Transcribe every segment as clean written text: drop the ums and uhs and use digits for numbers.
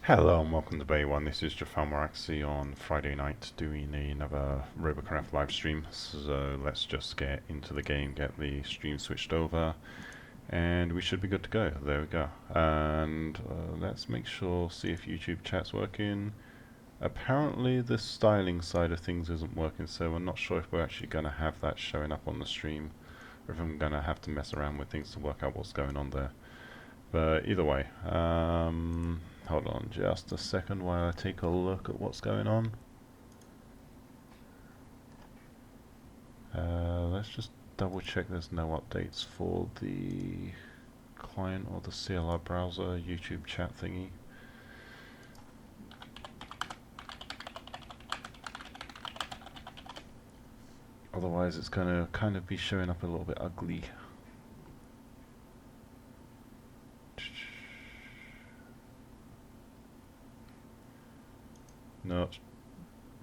Hello and welcome to Bay One. This is Jafar Maraxi on Friday night doing another Robocraft live stream. So let's just get into the game, get the stream switched over, and we should be good to go. There we go. And let's make sure, see if YouTube chat's working. Apparently the styling side of things isn't working, so I'm not sure if we're actually going to have that showing up on the stream, or if I'm going to have to mess around with things to work out what's going on there. But either way, hold on just a second while I take a look at what's going on. Let's just double check there's no updates for the client or the CLI browser YouTube chat thingy. Otherwise it's going to kind of be showing up a little bit ugly. No, it's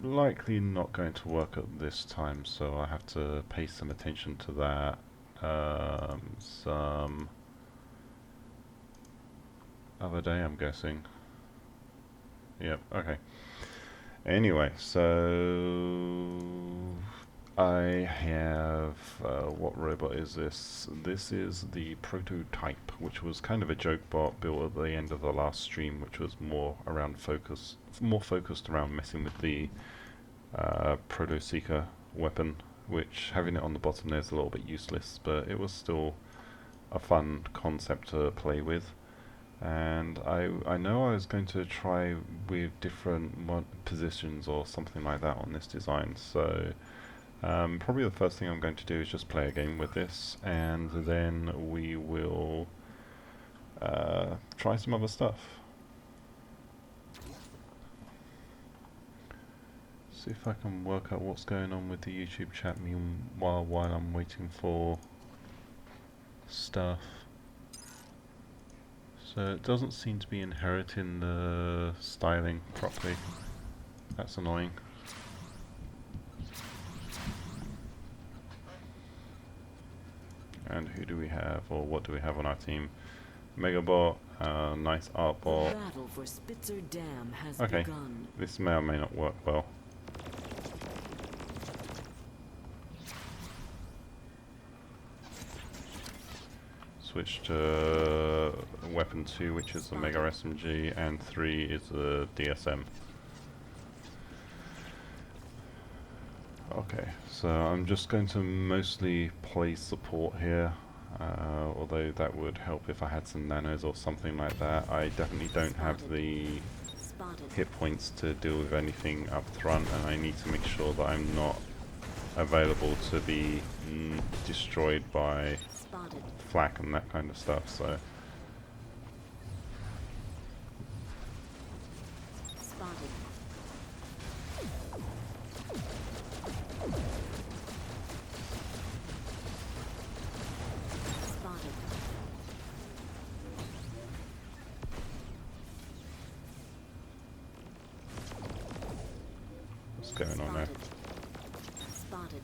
likely not going to work at this time, so I have to pay some attention to that. Some other day, I'm guessing. Yep, okay. Anyway, so I have, what robot is this? This is the prototype, which was kind of a joke bot built at the end of the last stream, which was more focused around messing with the Proto Seeker weapon, which having it on the bottom there is a little bit useless, but it was still a fun concept to play with. And I know I was going to try with different positions or something like that on this design, so probably the first thing I'm going to do is just play a game with this, and then we will try some other stuff. See if I can work out what's going on with the YouTube chat meanwhile while I'm waiting for stuff. So it doesn't seem to be inheriting the styling properly. That's annoying. And who do we have, or what do we have on our team? Megabot, nice art bot. Okay, this may or may not work well. Switch to weapon 2, which is the Mega SMG, and 3 is the DSM. Okay, so I'm just going to mostly play support here, although that would help if I had some nanos or something like that. I definitely don't have the hit points to deal with anything up front, and I need to make sure that I'm not available to be destroyed by flak and that kind of stuff, so... What's going on there? Spotted.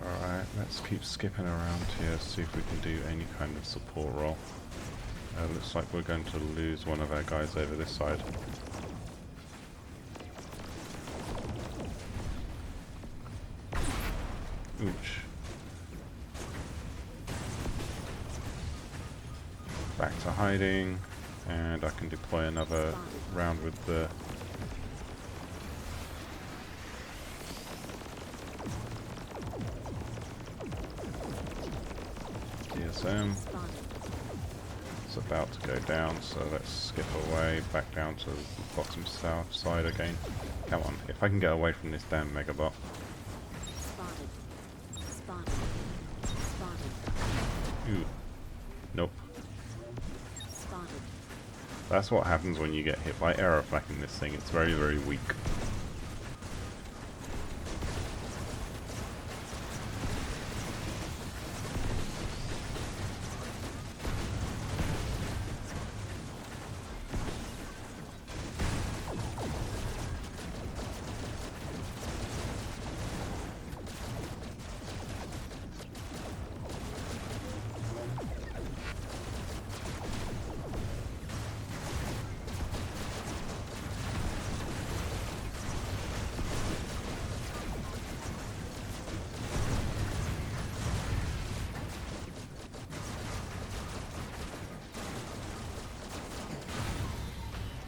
Alright, let's keep skipping around here, see if we can do any kind of support role. Looks like we're going to lose one of our guys over this side. Ooch. Back to hiding, and I can deploy another round with the... DSM. It's about to go down, so let's skip away, back down to the bottom south side again. Come on, if I can get away from this damn Megabot. Ooh. Nope. That's what happens when you get hit by error flak in this thing. It's very, very weak.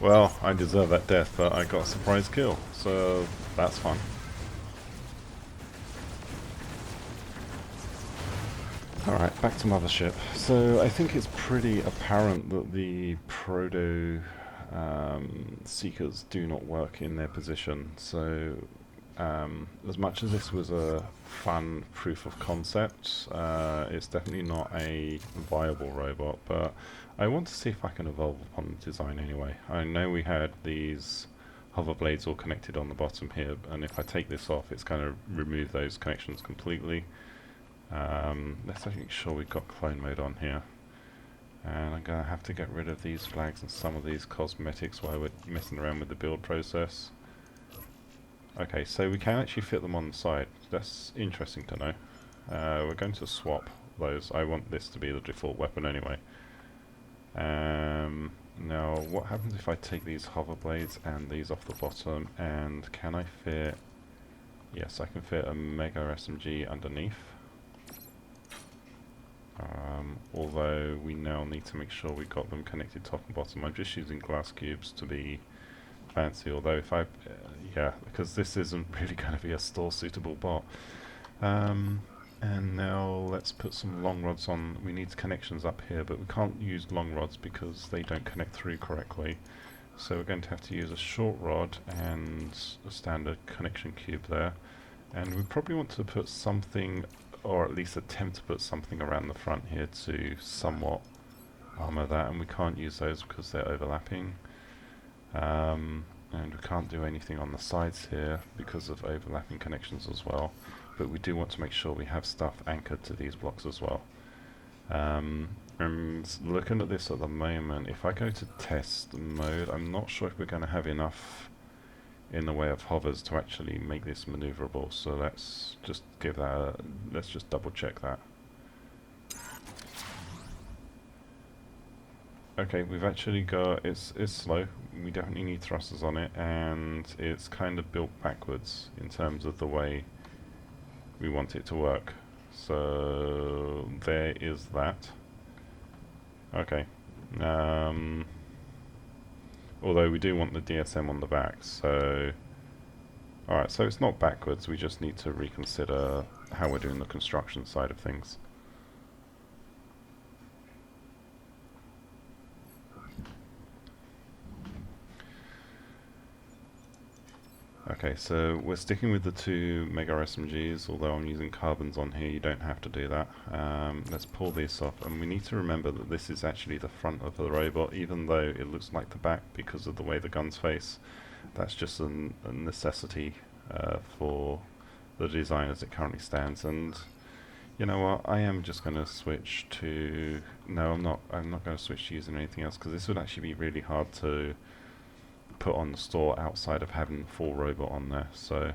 Well, I deserve that death, but I got a surprise kill, so that's fun. Alright, back to Mothership. So I think it's pretty apparent that the proto seekers do not work in their position. So as much as this was a fun proof of concept, it's definitely not a viable robot, but I want to see if I can evolve upon the design anyway. I know we had these hover blades all connected on the bottom here, and if I take this off, it's going to remove those connections completely. Let's make sure we've got clone mode on here. And I'm going to have to get rid of these flags and some of these cosmetics while we're messing around with the build process. Okay, so we can actually fit them on the side. That's interesting to know. We're going to swap those. I want this to be the default weapon anyway. Now, what happens if I take these hover blades and these off the bottom, and can I fit... Yes, I can fit a Mega SMG underneath. Although we now need to make sure we got them connected top and bottom. I'm just using glass cubes to be fancy, although if I... yeah, because this isn't really going to be a store suitable bot. And now let's put some long rods on. We need connections up here, but we can't use long rods because they don't connect through correctly. So we're going to have to use a short rod and a standard connection cube there. And we probably want to put something, or at least attempt to put something around the front here to somewhat armor that, and we can't use those because they're overlapping. And we can't do anything on the sides here because of overlapping connections as well. But we do want to make sure we have stuff anchored to these blocks as well. And looking at this at the moment, if I go to test mode, I'm not sure if we're going to have enough in the way of hovers to actually make this maneuverable. So let's just give that let's just double check that. Okay, we've actually got, it's slow, we definitely need thrusters on it, and it's kind of built backwards in terms of the way we want it to work. So there is that. Okay. Although we do want the DSM on the back, so... Alright, so it's not backwards, we just need to reconsider how we're doing the construction side of things. Okay, so we're sticking with the two Mega SMGs, although I'm using carbons on here, you don't have to do that. Let's pull this off, and we need to remember that this is actually the front of the robot, even though it looks like the back because of the way the guns face. That's just a necessity for the design as it currently stands, and you know what, I am just going to switch to... No, I'm not going to switch to using anything else, because this would actually be really hard to put on the store outside of having full robot on there. So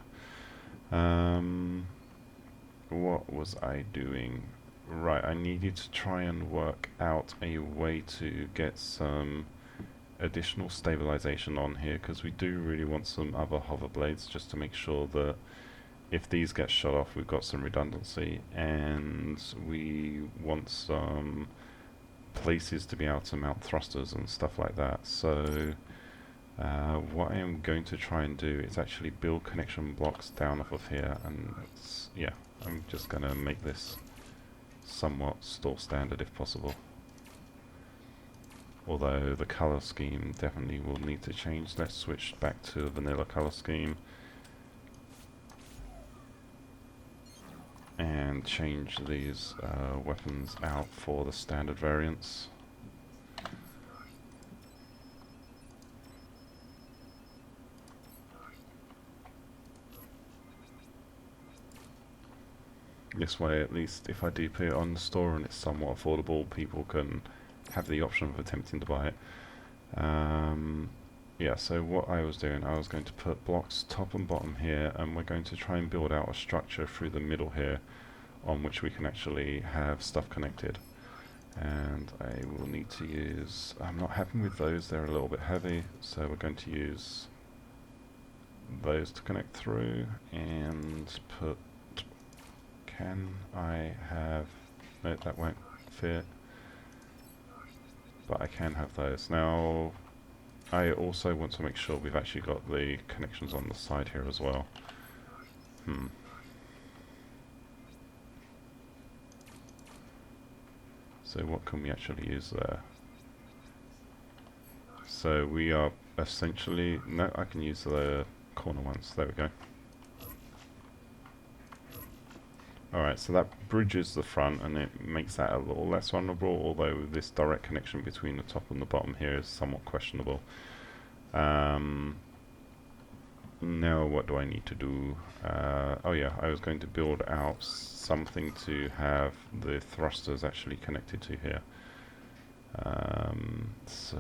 what was I doing? Right, I needed to try and work out a way to get some additional stabilization on here, because we do really want some other hover blades just to make sure that if these get shut off we've got some redundancy, and we want some places to be able to mount thrusters and stuff like that. So what I am going to try and do is actually build connection blocks down off of here, and yeah, I'm just going to make this somewhat store standard if possible. Although the color scheme definitely will need to change. Let's switch back to a vanilla color scheme and change these weapons out for the standard variants. This way, at least, if I do put it on the store and it's somewhat affordable, people can have the option of attempting to buy it. Yeah, so what I was doing, I was going to put blocks top and bottom here, and we're going to try and build out a structure through the middle here on which we can actually have stuff connected. And I will need to use... I'm not happy with those, they're a little bit heavy, so we're going to use those to connect through, and put... Can I have... No, that won't fit. But I can have those. Now, I also want to make sure we've actually got the connections on the side here as well. So what can we actually use there? So we are essentially... No, I can use the corner ones. There we go. Alright, so that bridges the front and it makes that a little less vulnerable, although this direct connection between the top and the bottom here is somewhat questionable. Now what do I need to do? Oh yeah, I was going to build out something to have the thrusters actually connected to here. So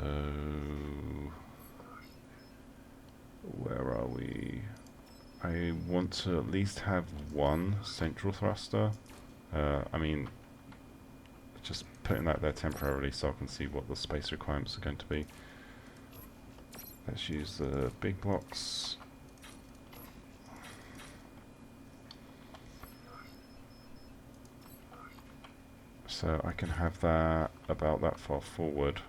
where are we? I want to at least have one central thruster. I mean, just putting that there temporarily so I can see what the space requirements are going to be. Let's use the big blocks. So I can have that about that far forward.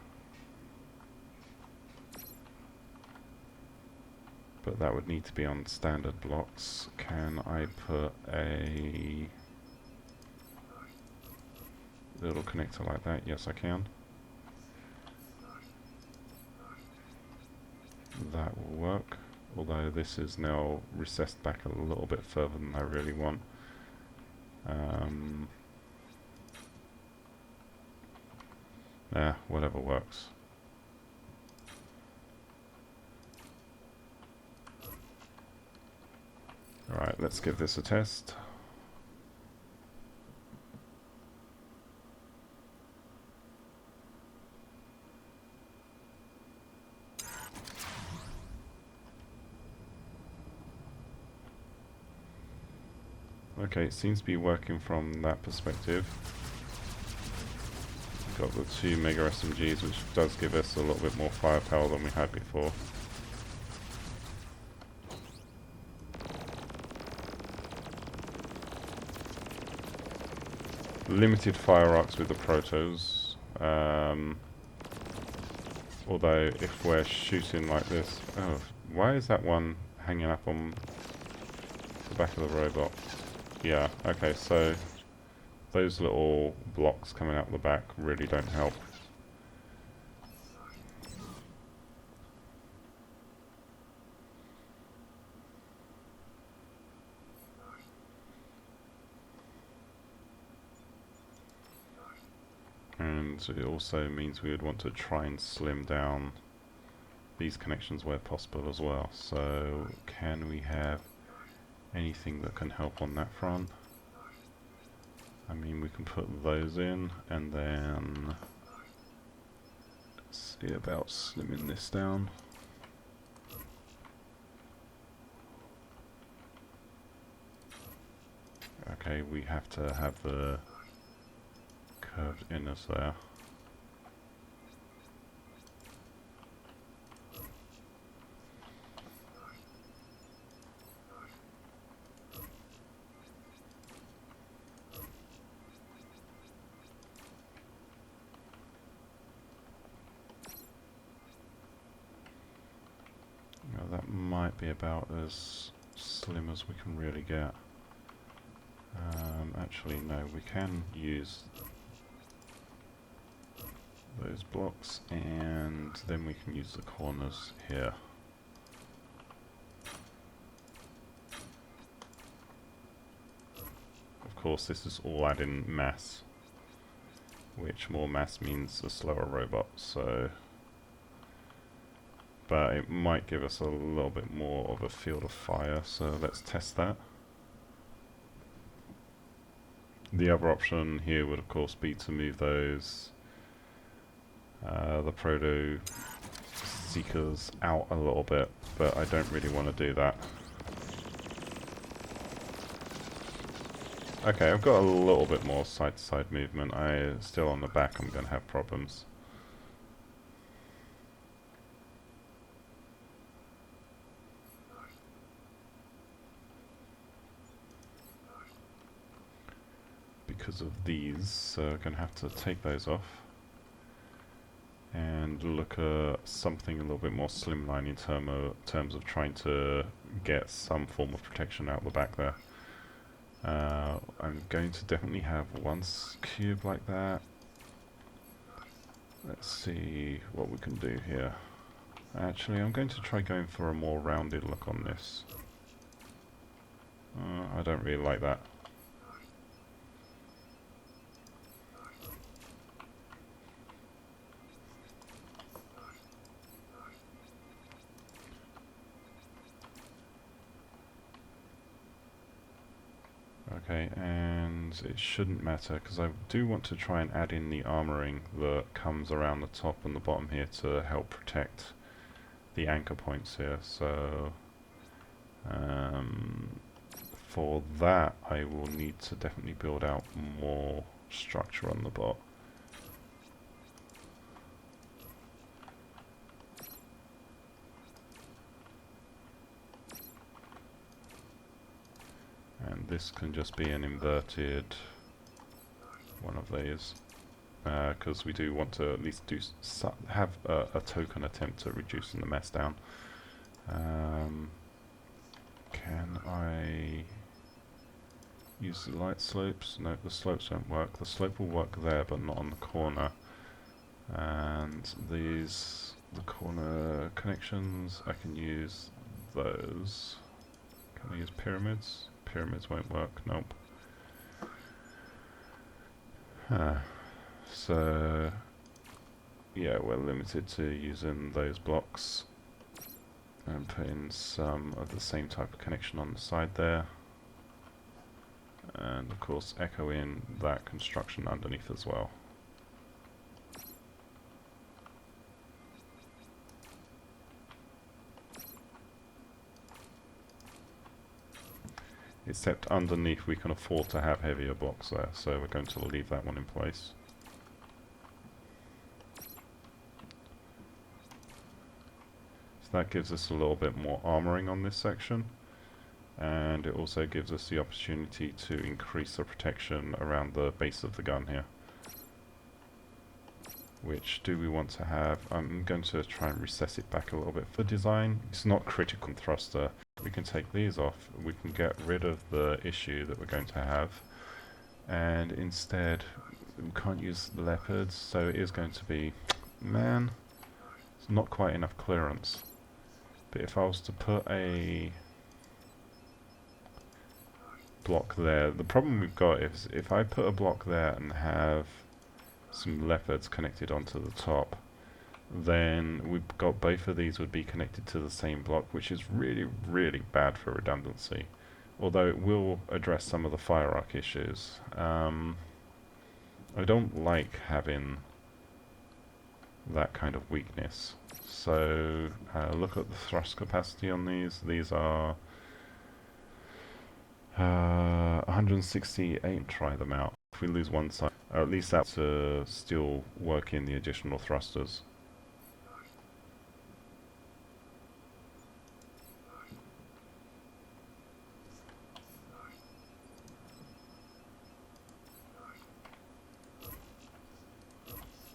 But that would need to be on standard blocks. Can I put a little connector like that? Yes, I can. That will work. Although this is now recessed back a little bit further than I really want. Whatever works. Alright, let's give this a test. Okay, it seems to be working from that perspective. Got the 2 mega SMGs, which does give us a little bit more firepower than we had before. Limited fire arcs with the protos. Although if we're shooting like this... Oh, why is that one hanging up on the back of the robot? Yeah, okay, so those little blocks coming out the back really don't help. And it also means we would want to try and slim down these connections where possible as well. So can we have anything that can help on that front? I mean, we can put those in, and then let's see about slimming this down. Okay, we have to have the curved inners there. That might be about as slim as we can really get. Actually, no, we can use those blocks, and then we can use the corners here. Of course, this is all adding mass, which more mass means a slower robot, so... But it might give us a little bit more of a field of fire, so let's test that. The other option here would of course be to move those the proto seekers out a little bit, but I don't really want to do that. Okay, I've got a little bit more side-to-side movement. Still on the back I'm going to have problems. Because of these, so I'm going to have to take those off. and look at something a little bit more slimline in terms of trying to get some form of protection out the back there. I'm going to definitely have one cube like that. Let's see what we can do here. Actually, I'm going to try going for a more rounded look on this. I don't really like that. Okay, and it shouldn't matter because I do want to try and add in the armoring that comes around the top and the bottom here to help protect the anchor points here. So for that I will need to definitely build out more structure on the bot. And this can just be an inverted one of these, because we do want to at least have a token attempt at reducing the mess down. Can I use the light slopes? No, the slopes won't work. The slope will work there, but not on the corner. And the corner connections, I can use those. Can I use pyramids? Pyramids won't work, nope. So yeah, we're limited to using those blocks and putting some of the same type of connection on the side there, and of course echo in that construction underneath as well. Except underneath we can afford to have heavier blocks there, so we're going to leave that one in place. So that gives us a little bit more armoring on this section, and it also gives us the opportunity to increase the protection around the base of the gun here. Which do we want to have? I'm going to try and recess it back a little bit for design. It's not critical thruster. We can take these off, we can get rid of the issue that we're going to have, and instead we can't use leopards, so it is going to be, man, it's not quite enough clearance. But if I was to put a block there, the problem we've got is if I put a block there and have some leopards connected onto the top, then we've got both of these would be connected to the same block, which is really, really bad for redundancy. Although it will address some of the fire arc issues. I don't like having that kind of weakness. So look at the thrust capacity on these. These are 168. Try them out. If we lose one side, or at least that's to still work in the additional thrusters.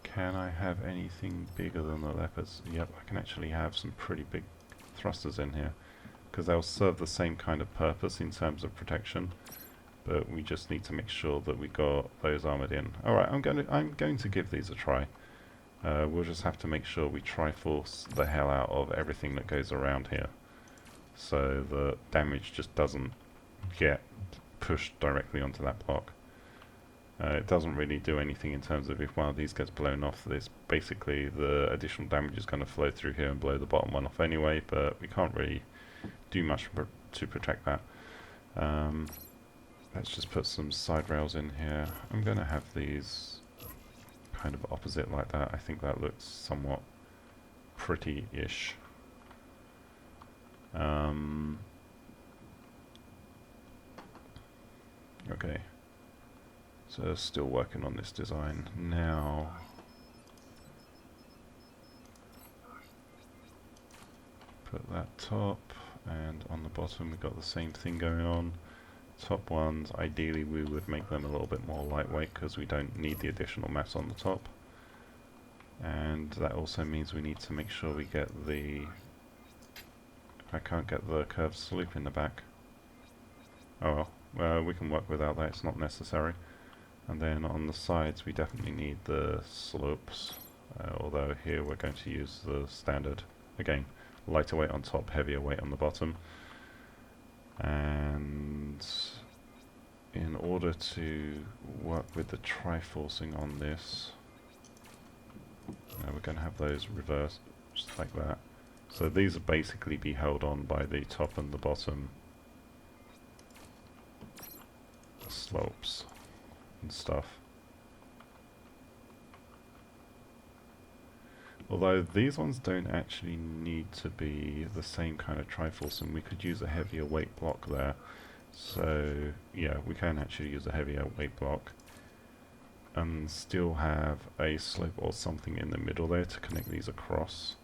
Can I have anything bigger than the leopards? Yep, I can actually have some pretty big thrusters in here, because they'll serve the same kind of purpose in terms of protection, but we just need to make sure that we got those armored in. Alright, I'm going to give these a try. We'll just have to make sure we triforce the hell out of everything that goes around here, so the damage just doesn't get pushed directly onto that block. It doesn't really do anything in terms of if one of these gets blown off, this basically the additional damage is going to flow through here and blow the bottom one off anyway, but we can't really do much to protect that. Let's just put some side rails in here. I'm going to have these kind of opposite like that. I think that looks somewhat pretty-ish. Okay. So still working on this design now. Put that top, and on the bottom we've got the same thing going on. Top ones, ideally we would make them a little bit more lightweight because we don't need the additional mass on the top. And that also means we need to make sure we get the... I can't get the curved slope in the back. Oh well, we can work without that, it's not necessary. And then on the sides we definitely need the slopes, although here we're going to use the standard. Again, lighter weight on top, heavier weight on the bottom. And in order to work with the triforcing on this, we're going to have those reversed just like that. So these will basically be held on by the top and the bottom slopes and stuff. Although these ones don't actually need to be the same kind of triforcing, we could use a heavier weight block there. So yeah, we can actually use a heavier weight block and still have a slope or something in the middle there to connect these across.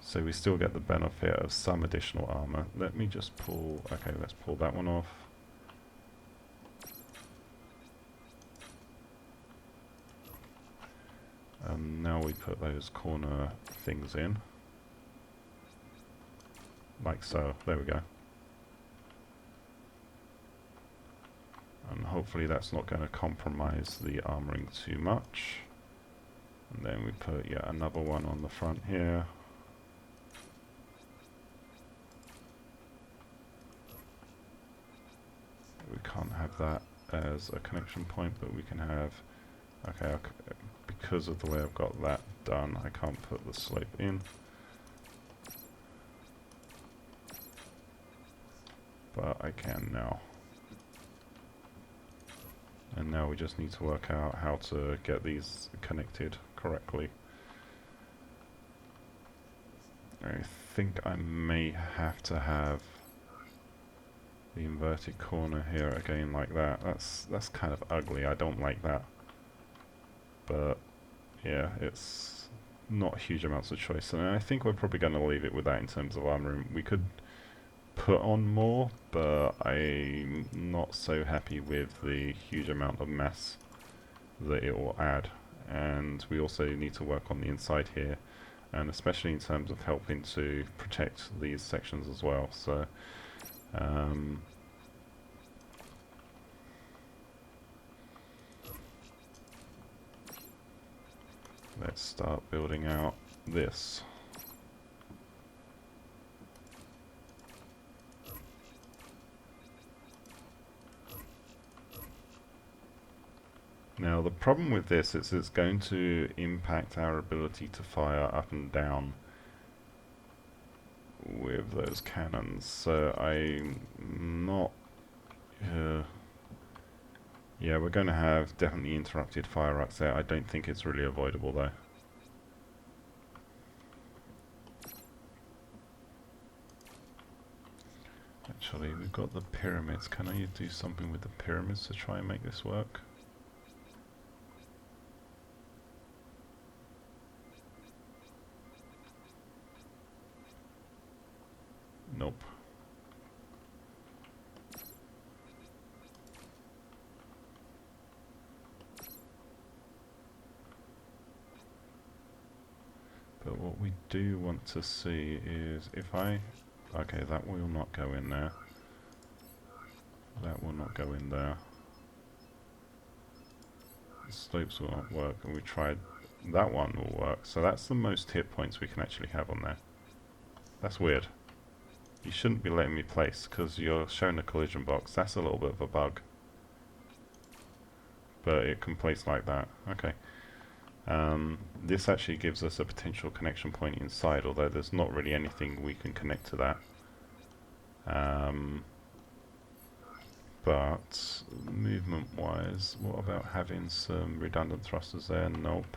So we still get the benefit of some additional armor. Let me just pull, okay, let's pull that one off. And now we put those corner things in. Like so, there we go. And hopefully that's not going to compromise the armoring too much. And then we put yet another one on the front here. We can't have that as a connection point, but we can have, okay, because of the way I've got that done, I can't put the slope in. But I can now. And now we just need to work out how to get these connected correctly. I think I may have to have the inverted corner here again like that. That's kind of ugly, I don't like that. But yeah, it's not huge amounts of choice, and I think we're probably going to leave it with that in terms of armor. We could put on more, but I'm not so happy with the huge amount of mass that it will add. And we also need to work on the inside here, and especially in terms of helping to protect these sections as well. So let's start building out this. Now the problem with this is it's going to impact our ability to fire up and down with those cannons, so I'm not... yeah, we're going to have definitely interrupted fire arcs there. I don't think it's really avoidable though. Actually, we've got the pyramids. Can I do something with the pyramids to try and make this work? Nope. But what we do want to see is if I... okay, that will not go in there. That will not go in there. The slopes will not work, and we tried... that one will work. So that's the most hit points we can actually have on there. That's weird. You shouldn't be letting me place, because you're showing a collision box. That's a little bit of a bug. But it can place like that. Okay. This actually gives us a potential connection point inside, although there's not really anything we can connect to that. But movement-wise, what about having some redundant thrusters there? Nope.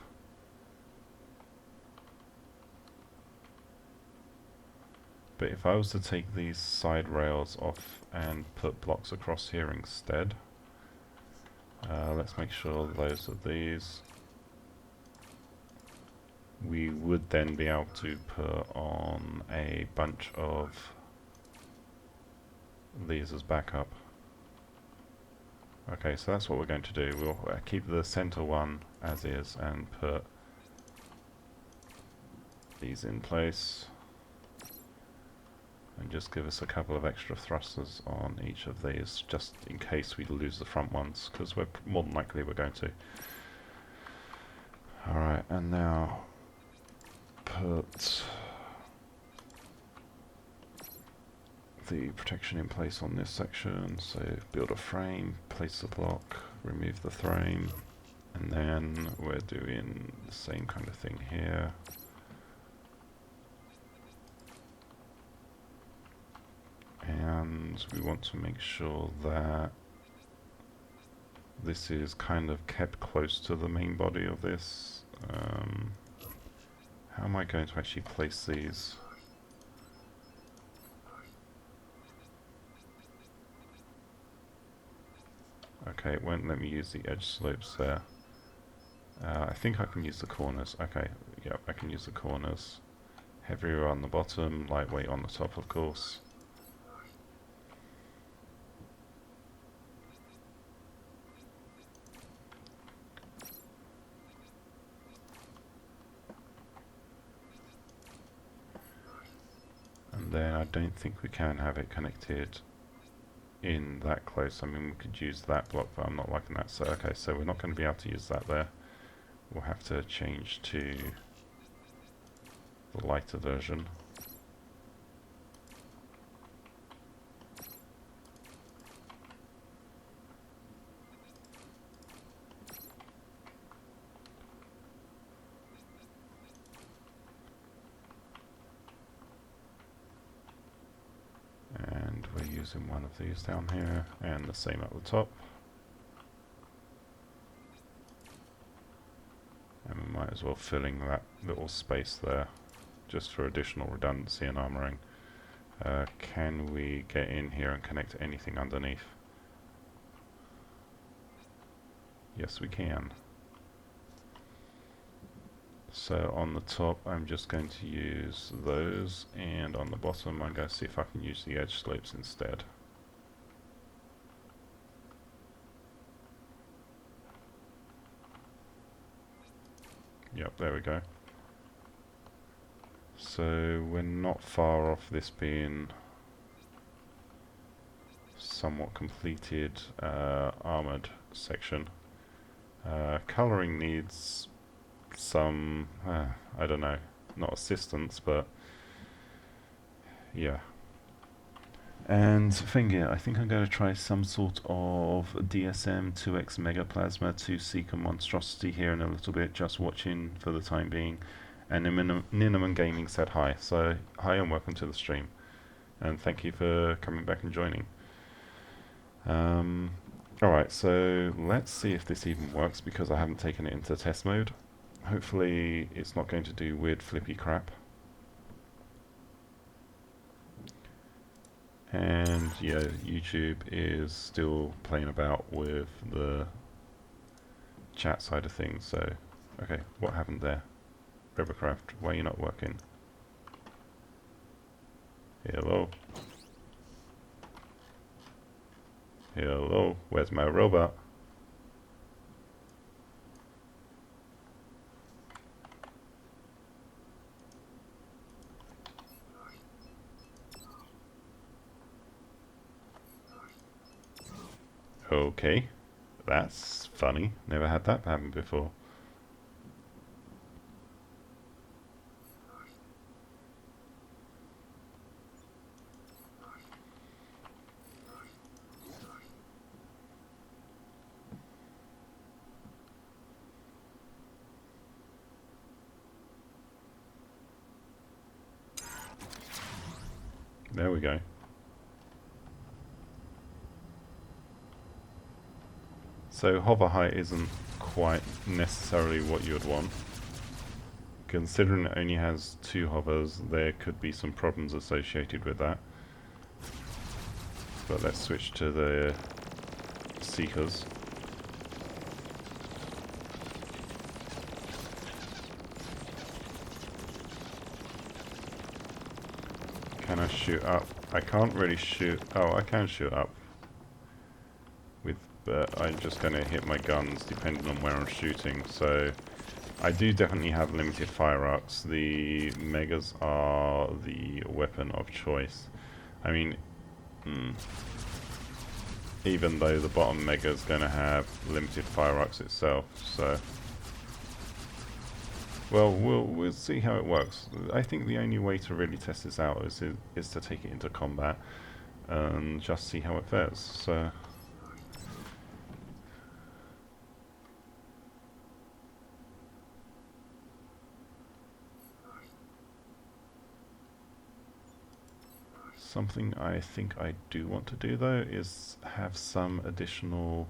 But if I was to take these side rails off and put blocks across here instead, let's make sure those are these. We would then be able to put on a bunch of these as backup. Okay, so that's what we're going to do. We'll keep the center one as is and put these in place. And just give us a couple of extra thrusters on each of these, just in case we lose the front ones, because we're more than likely we're going to. Alright, and now put the protection in place on this section. So build a frame, place the block, remove the frame, and then we're doing the same kind of thing here. And we want to make sure that this is kind of kept close to the main body of this. How am I going to actually place these? Okay, it won't let me use the edge slopes there. I think I can use the corners. Okay, yep, I can use the corners. Heavier on the bottom, lightweight on the top, of course. And then I don't think we can have it connected in that close. I mean, we could use that block, but I'm not liking that. So, okay, so we're not going to be able to use that there. We'll have to change to the lighter version. And we're using one of these down here, and the same at the top. And we might as well fill in that little space there, just for additional redundancy and armoring. Can we get in here and connect anything underneath? Yes, we can. So on the top, I'm just going to use those, and on the bottom, I'm going to see if I can use the edge slopes instead. Yep, there we go. So we're not far off this being somewhat completed armored section. Colouring needs some, I don't know, not assistance, but yeah. And thingy, I think I'm going to try some sort of DSM 2x Mega Plasma 2 Seeker monstrosity here in a little bit, just watching for the time being. And Ninnaman Gaming said hi, so hi and welcome to the stream. And thank you for coming back and joining. Alright, so let's see if this even works, because I haven't taken it into test mode. Hopefully it's not going to do weird flippy crap. And yeah, YouTube is still playing about with the chat side of things, so okay, what happened there? Robocraft, why are you not working? Hello? Hello, where's my robot? Okay, that's funny. Never had that happen before. There we go. So hover height isn't quite necessarily what you would want. Considering it only has 2 hovers, there could be some problems associated with that. But let's switch to the Seekers. Can I shoot up? I can't really shoot. Oh, I can shoot up. But I'm just going to hit my guns depending on where I'm shooting. So I do definitely have limited fire arcs. The megas are the weapon of choice. I mean, even though the bottom mega is going to have limited fire arcs itself, so well, we'll see how it works. I think the only way to really test this out is to take it into combat and just see how it fares. So. Something I think I do want to do though is have some additional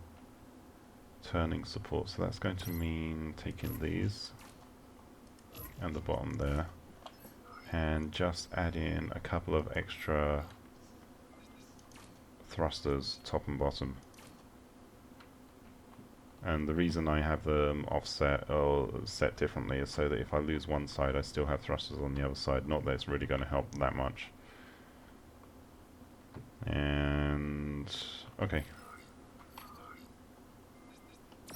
turning support. So that's going to mean taking these and the bottom there and just add in a couple of extra thrusters top and bottom. And the reason I have them offset or set differently is so that if I lose one side I still have thrusters on the other side. Not that it's really going to help that much. And okay,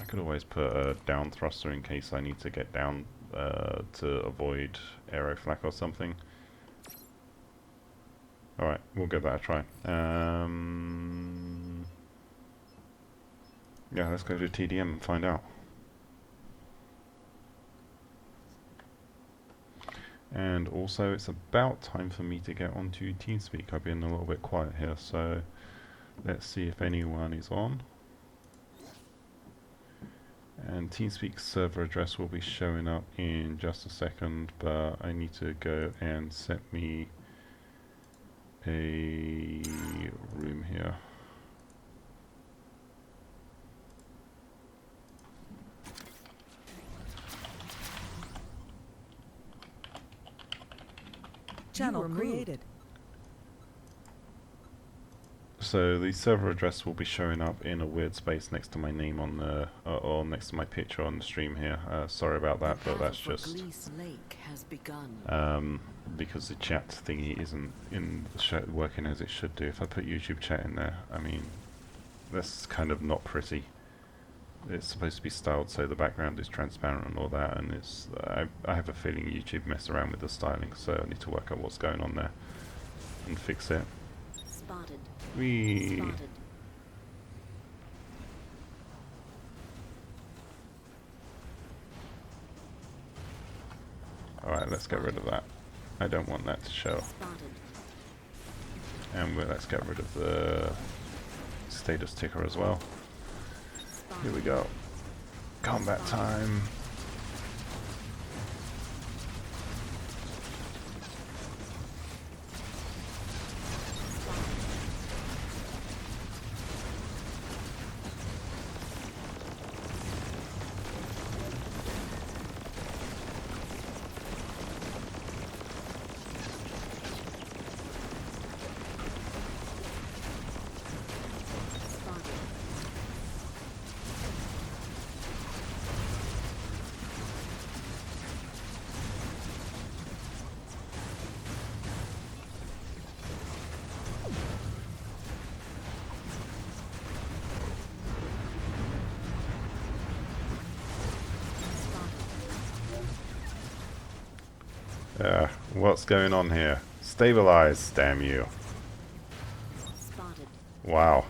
I could always put a down thruster in case I need to get down to avoid aero flak or something. Alright, we'll give that a try. Yeah, let's go to TDM and find out. And also, it's about time for me to get onto TeamSpeak. I've been a little bit quiet here, so let's see if anyone is on. And TeamSpeak's server address will be showing up in just a second, but I need to go and set me a room here. Channel created. So the server address will be showing up in a weird space next to my name on the, or next to my picture on the stream here. Sorry about that, but that's just because the chat thingy isn't working as it should do. If I put YouTube chat in there, I mean, that's kind of not pretty. It's supposed to be styled so the background is transparent and all that, and it's I have a feeling YouTube messed around with the styling, so I need to work out what's going on there and fix it. Spotted. Whee! Spotted. Alright, let's get rid of that. I don't want that to show. Spotted. And let's get rid of the status ticker as well. Here we go. Combat time. What's going on here? Stabilize, damn you. Spotted. Wow.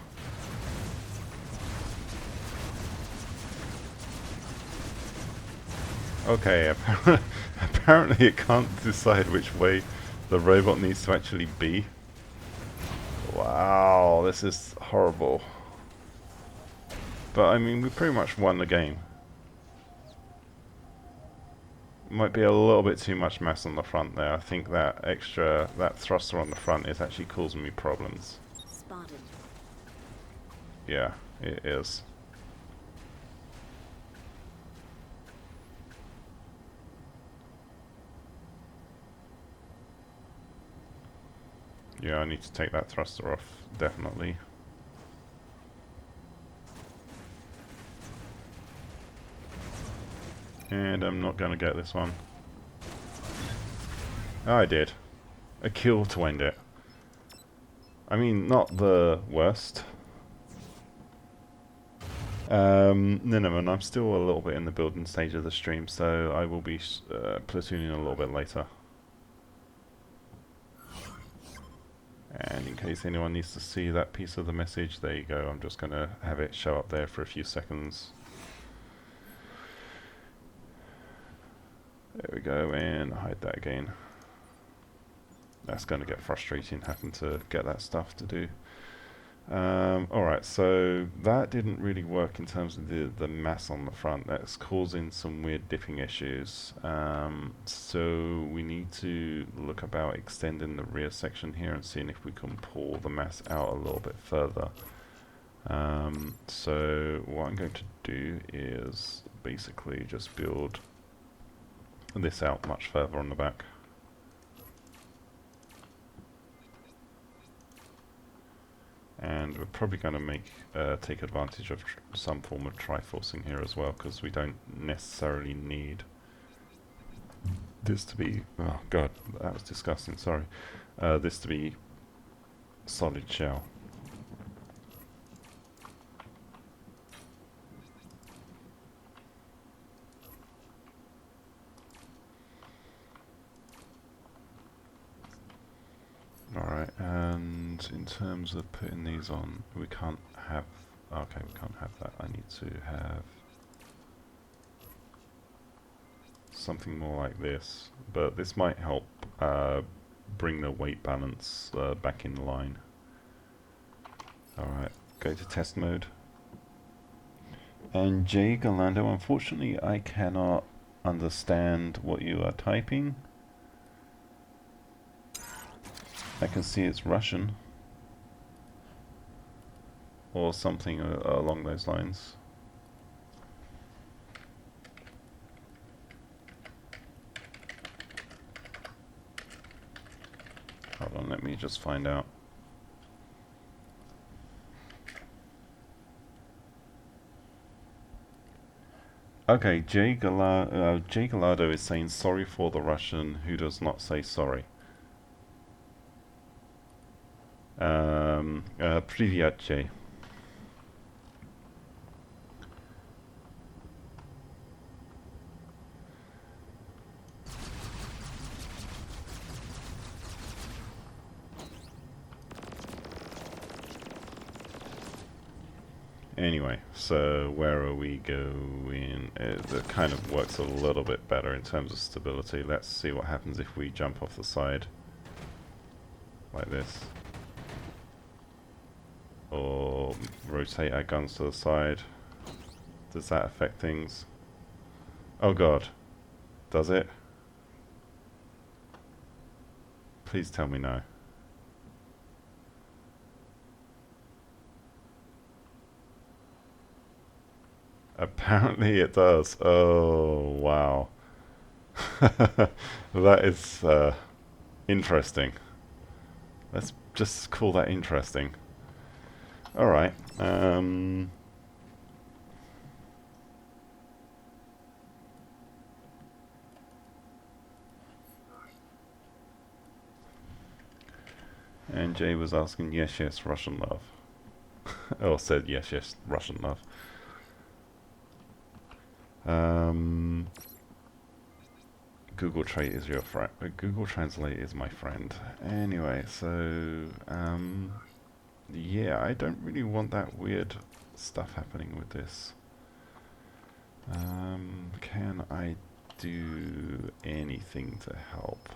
Okay, apparently it can't decide which way the robot needs to actually be. Wow, this is horrible. But I mean, we pretty much won the game. Might be a little bit too much mass on the front there. I think that that thruster on the front is actually causing me problems. Spotted. Yeah, it is. Yeah, I need to take that thruster off, definitely. And I'm not going to get this one. Oh, I did. A kill to end it. I mean, not the worst. No, and I'm still a little bit in the building stage of the stream, so I will be platooning a little bit later. And in case anyone needs to see that piece of the message, there you go. I'm just going to have it show up there for a few seconds. There we go, and hide that again. That's going to get frustrating having to get that stuff to do. Alright, so that didn't really work in terms of the mass on the front. That's causing some weird dipping issues. So we need to look about extending the rear section here and seeing if we can pull the mass out a little bit further. So what I'm going to do is basically just build this out much further on the back. And we're probably going to take advantage of some form of triforcing here as well, because we don't necessarily need this to be, oh god, that was disgusting, sorry, this to be solid shell. Alright, and in terms of putting these on, we can't have, okay, we can't have that. I need to have something more like this, but this might help bring the weight balance back in line. Alright, go to test mode. And Jay Galando, unfortunately I cannot understand what you are typing. I can see it's Russian or something along those lines. Hold on, let me just find out. Okay, Jay Gallardo is saying sorry for the Russian who does not say sorry. Привет, Jay. Anyway, so where are we going? It kind of works a little bit better in terms of stability. Let's see what happens if we jump off the side. Like this. Or rotate our guns to the side. Does that affect things? Oh god. Does it? Please tell me no. Apparently it does. Oh, wow. That is interesting. Let's just call that interesting. Alright. And Jay was asking, yes, yes, Russian love. Or said, yes, yes, Russian love. Google Trade is your friend. Google Translate is my friend. Anyway, so yeah, I don't really want that weird stuff happening with this. Can I do anything to help?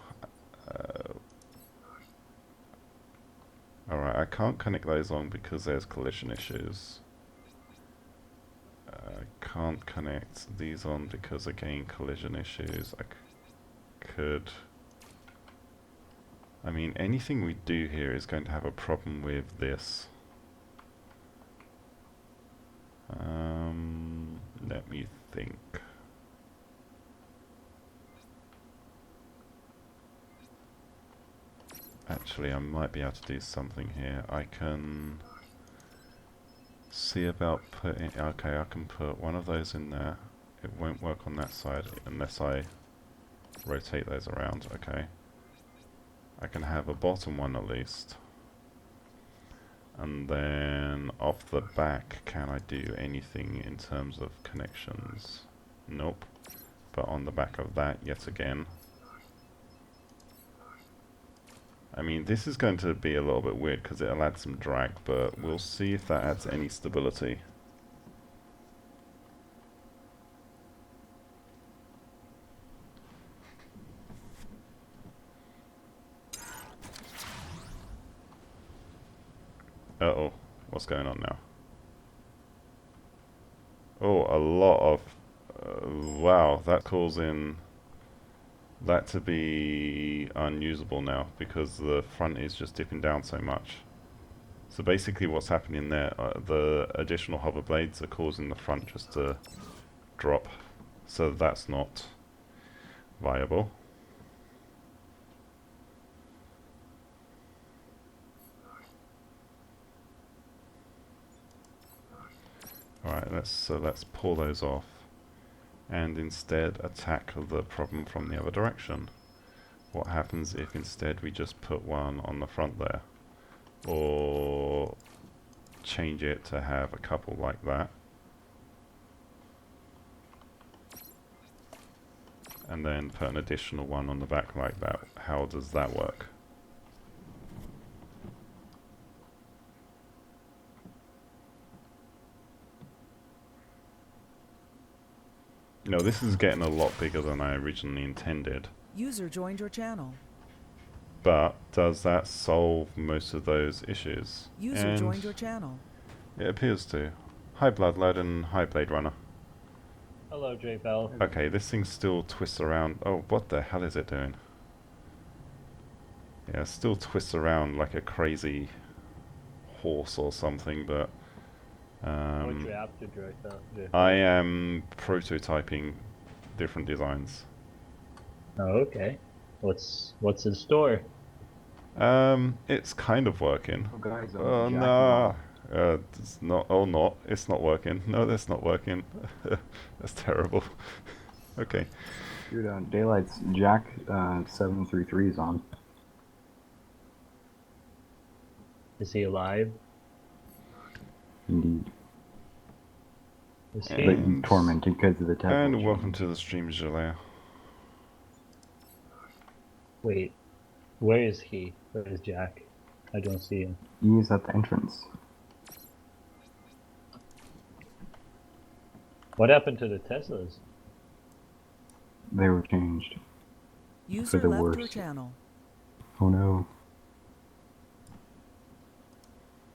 Alright, I can't connect those on because there's collision issues. I can't connect these on because, again, collision issues. I could... I mean, anything we do here is going to have a problem with this. Let me think. Actually, I might be able to do something here. I can see about putting... Okay, I can put one of those in there. It won't work on that side unless I rotate those around. Okay. I can have a bottom one at least. And then off the back, can I do anything in terms of connections? Nope. But on the back of that, yet again. I mean, this is going to be a little bit weird because it'll add some drag, but we'll see if that adds any stability. Uh-oh, what's going on now? Oh, a lot of... wow, that causing that to be unusable now because the front is just dipping down so much. So basically what's happening there, the additional hover blades are causing the front just to drop. So that's not viable. Alright, let's pull those off and instead attack the problem from the other direction. What happens if instead we just put one on the front there? Or change it to have a couple like that. And then put an additional one on the back like that. How does that work? You know, this is getting a lot bigger than I originally intended. User joined your channel. But does that solve most of those issues? User And joined your channel. it appears to. Hi Bloodlad and hi Blade Runner. Hello, J-Bell. Okay, this thing still twists around. Oh, what the hell is it doing? Yeah, it still twists around like a crazy horse or something, but... What you up to, J-Bell? I am prototyping different designs. Oh, okay. What's in store? It's kind of working. Oh, guys, Oh Jack no! It's not. Oh, not. It's not working. No, that's not working. That's terrible. Okay. Dude, Daylight's Jack 733 is on. Is he alive? Indeed. Is But he? he's tormented because of the tech. And welcome to the stream, Jalea. Wait, where is he? Where is Jack? I don't see him. He's at the entrance. What happened to the Teslas? They were changed. User the left your worst. channel. Oh no.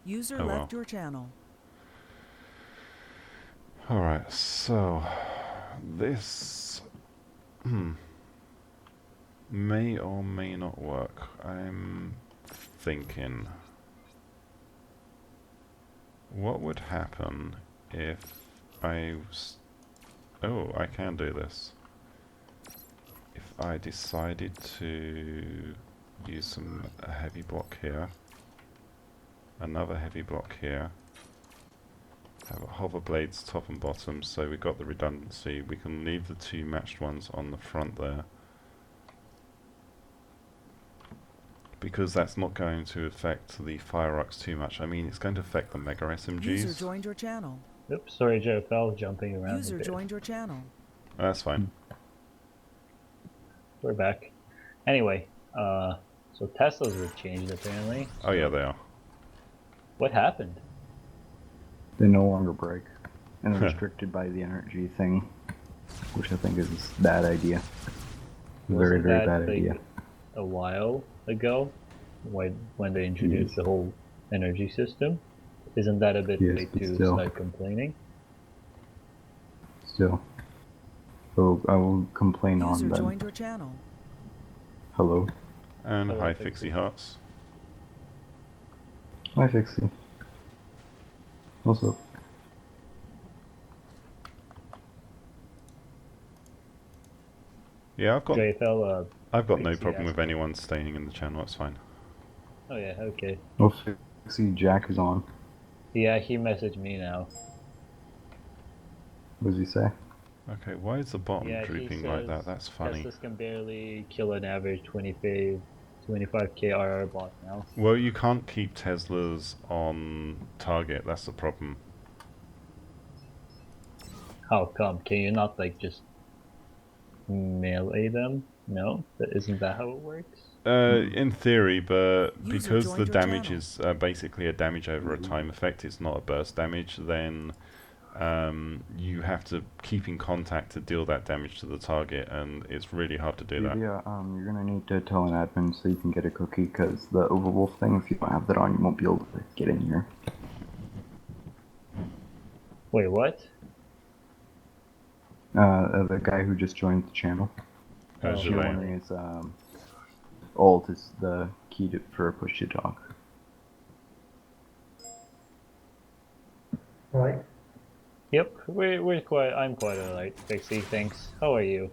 User Oh, left well. your channel. Alright, so... this... may or may not work. I'm thinking... what would happen if I... oh, I can do this. If I decided to use some a heavy block here, another heavy block here, have a hover blades top and bottom, so we got the redundancy. We can leave the two matched ones on the front there, because that's not going to affect the FireRocks too much. I mean, it's going to affect the Mega SMGs. User joined your channel. Oops, sorry, J-Bell, jumping around User a bit. joined your channel. That's fine. We're back. Anyway, so Teslas were changed apparently. Oh yeah, they are. What happened? They no longer break. And they're restricted by the energy thing. Which I think is a bad idea. Very, Wasn't very that bad like idea. a while ago, when they introduced Yes. the whole energy system? Isn't that a bit Yes, late but to still. start complaining? Still. So I will complain User on them. joined your channel. Hello. And Hello, hi Fixie. Fixie Hearts. Hi, Fixie. What's up? Yeah, I've got JFL, no Fixie problem asked. with anyone staying in the channel. It's fine. oh yeah, okay. Oh, Fixie, Jack is on. Yeah, he messaged me now. What does he say? Okay, why is the bottom Yeah, he drooping like that? says That's funny. Teslas can barely kill an average 25 25k RR bot now. Well, you can't keep Teslas on target. That's the problem. How come? Can you not like just melee them? No, isn't that how it works? In theory, but User because the joined your damage channel. is basically a damage over a time effect, it's not a burst damage, then you have to keep in contact to deal that damage to the target, and it's really hard to do that. Yeah, you're gonna need to tell an admin so you can get a cookie, because the Overwolf thing, if you don't have that on, you won't be able to get in here. Wait, what? The guy who just joined the channel. Oh, As If you're Elaine. wondering, it's Alt is the key for push to talk. Right. Yep, we're quite. I'm quite alright, Pixie. Thanks. How are you?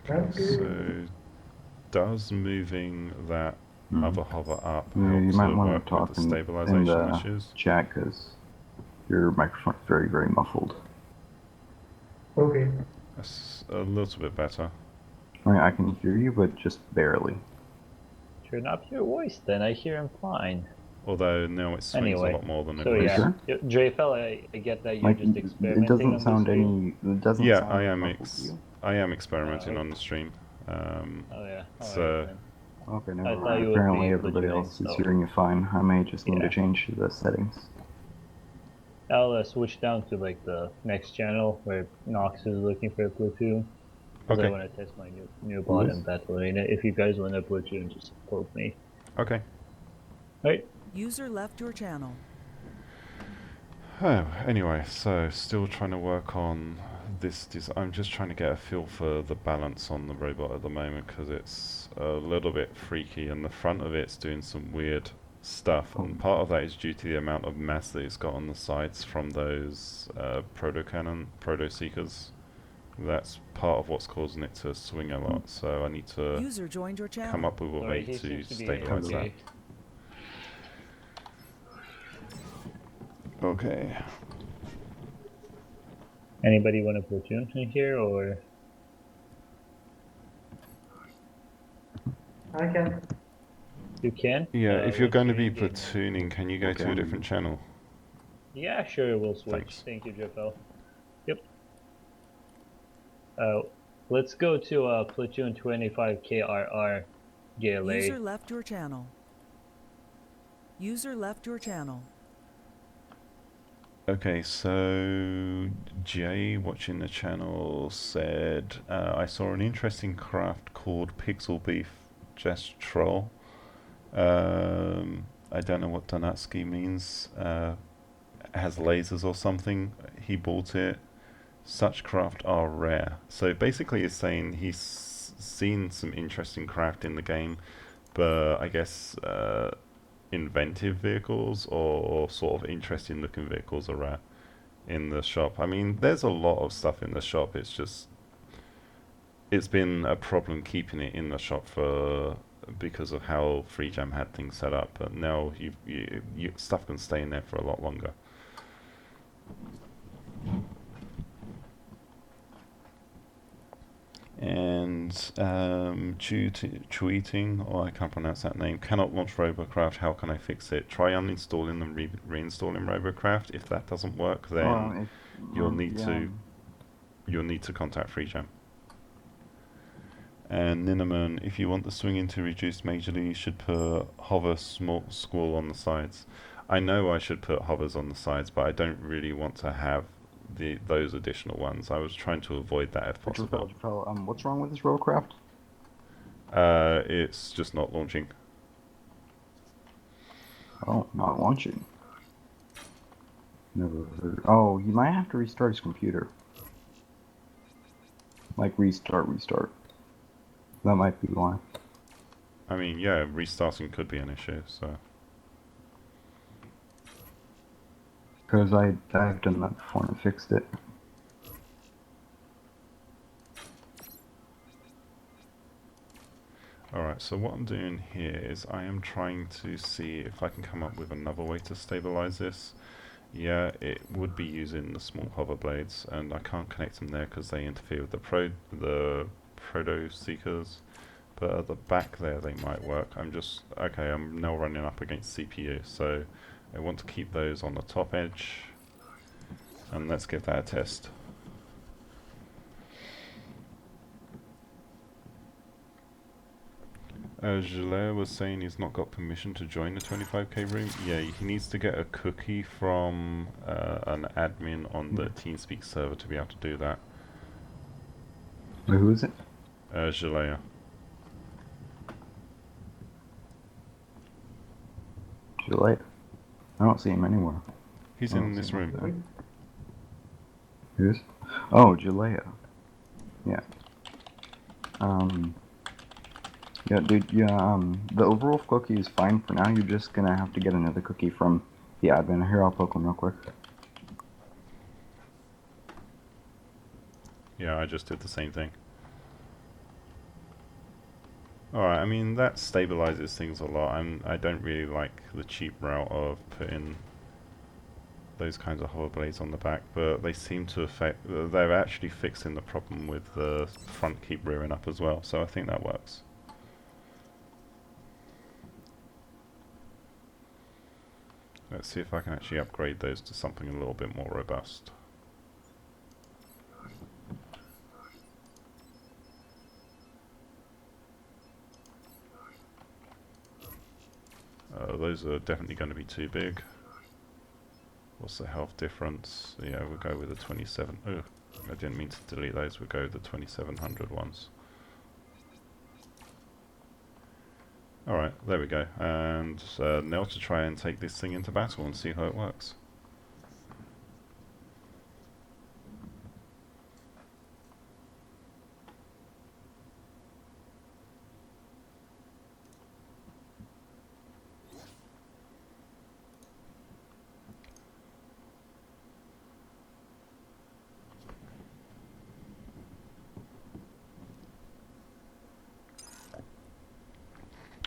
That's good. So, does moving that other hover up You help might to want work to talk with the in stabilization the issues? chat, because your microphone's very, very muffled. Okay. That's a little bit better. I mean, I can hear you, but just barely. Turn up your voice, then I hear him fine. Although now it swings Anyway, a lot more than it so was. yeah, Sure. Dreyfell, I get that you're Like, just it experimenting doesn't on sound this stream. any. It doesn't Yeah, sound I am muffled to you. I am experimenting okay. on the stream. Oh yeah. So Alright then. Okay, I never thought mind. you would be Apparently everybody legitimate, else is so- hearing you fine. I may just need Yeah. to change the settings. I'll switch down to like the next channel where Nox is looking for a platoon. Because I Okay. want to test my new bot Yes. in battle arena. If you guys want a platoon, just quote me. Okay. Right? User left your channel. Oh, anyway, so still trying to work on this. I'm just trying to get a feel for the balance on the robot at the moment, because it's a little bit freaky, and the front of it's doing some weird stuff, and part of that is due to the amount of mass that it's got on the sides from those proto seekers. That's part of what's causing it to swing a lot. So I need to User joined your channel. come up with a way Alright, he to seems to be stabilize that. okay. Okay. Anybody want a platoon in here or? I can. You can? Yeah, if you're what's going to your be in-game name? platooning, can you go to Okay. a different channel? Yeah, sure, we'll switch. Thanks. Thank you, Jeffel. Yep. Let's go to platoon 25KRR GLA. User left your channel. User left your channel. Okay, so Jay, watching the channel, said, I saw an interesting craft called Pixel Beef Just Troll. I don't know what Donatsky means. Has lasers or something. He bought it. Such craft are rare. So basically it's saying he's seen some interesting craft in the game, but I guess inventive vehicles or sort of interesting looking vehicles are rare in the shop. I mean, there's a lot of stuff in the shop. It's just it's been a problem keeping it in the shop because of how FreeJam had things set up. But now you stuff can stay in there for a lot longer. And tweeting, or I can't pronounce that name, cannot launch Robocraft. How can I fix it? Try uninstalling and reinstalling Robocraft. If that doesn't work, then you'll need to contact FreeJam. And Ninaman, if you want the swinging to reduce majorly, you should put hover squall on the sides. I know I should put hovers on the sides, but I don't really want to have those additional ones. I was trying to avoid that if possible. What's wrong with this Robocraft? It's just not launching. Oh, not launching. Never heard. Oh, you might have to restart his computer. Like restart. That might be why. I mean, yeah, restarting could be an issue, so... Because I've done that before and fixed it. Alright, so what I'm doing here is I am trying to see if I can come up with another way to stabilize this. Yeah, it would be using the small hover blades, and I can't connect them there because they interfere with the proto seekers, but at the back there they might work. I'm now running up against CPU, so I want to keep those on the top edge, and let's give that a test. Gillet was saying he's not got permission to join the 25k room. Yeah, he needs to get a cookie from an admin on the TeamSpeak server to be able to do that. Who is it? Gillet. July. I don't see him anywhere. He's in this room. Who's? Oh, Jalea. Yeah. Yeah, dude, the overall cookie is fine for now. You're just gonna have to get another cookie from the admin. Here, I'll poke him real quick. Yeah, I just did the same thing. Alright, I mean, that stabilizes things a lot. I don't really like the cheap route of putting those kinds of hover blades on the back, but they seem to affect... they're actually fixing the problem with the front keep rearing up as well, so I think that works. Let's see if I can actually upgrade those to something a little bit more robust. Those are definitely going to be too big. What's the health difference? Yeah, we'll go with the 27... Oh, I didn't mean to delete those. We'll go with the 2700 ones. Alright, there we go. And now to try and take this thing into battle and see how it works.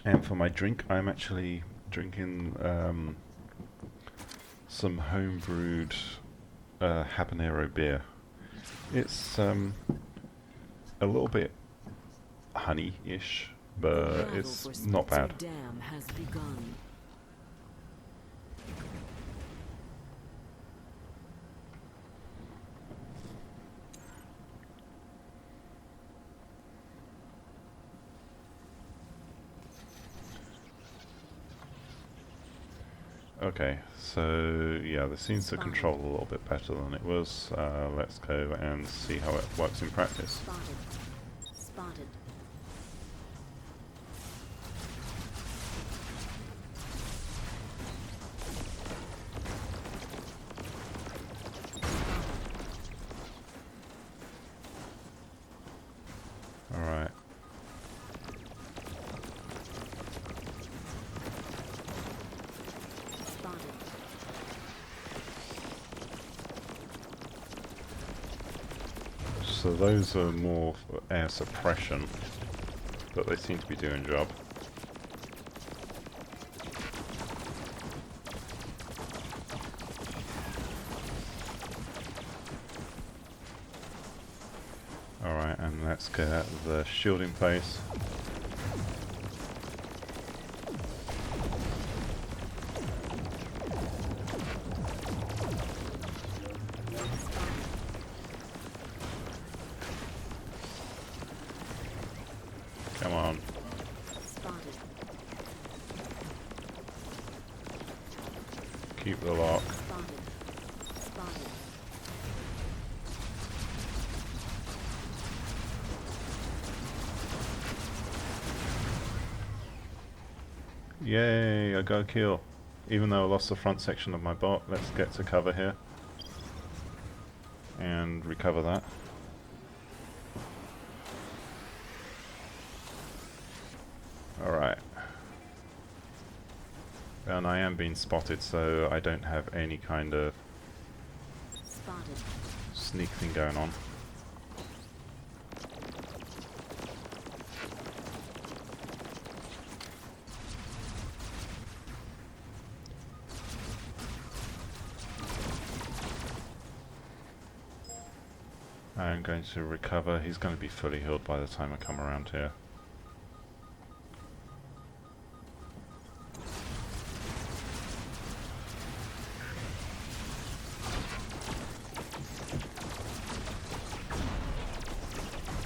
And for my drink, I'm actually drinking some homebrewed habanero beer. It's a little bit honey-ish, but it's not bad. Dam has begun. Okay, so yeah, this seems to control a little bit better than it was. Let's go and see how it works in practice. Spotted. Spotted. Alright. So those are more for air suppression, but they seem to be doing a job. Alright, and let's get the shield in place. Come on. Spotted. Keep the lock. Spotted. Spotted. Yay, I got a kill. Even though I lost the front section of my bot, let's get to cover here. And recover that. Alright. And I am being spotted, so I don't have any kind of Spotted. sneak thing going on. I'm going to recover. He's going to be fully healed by the time I come around here.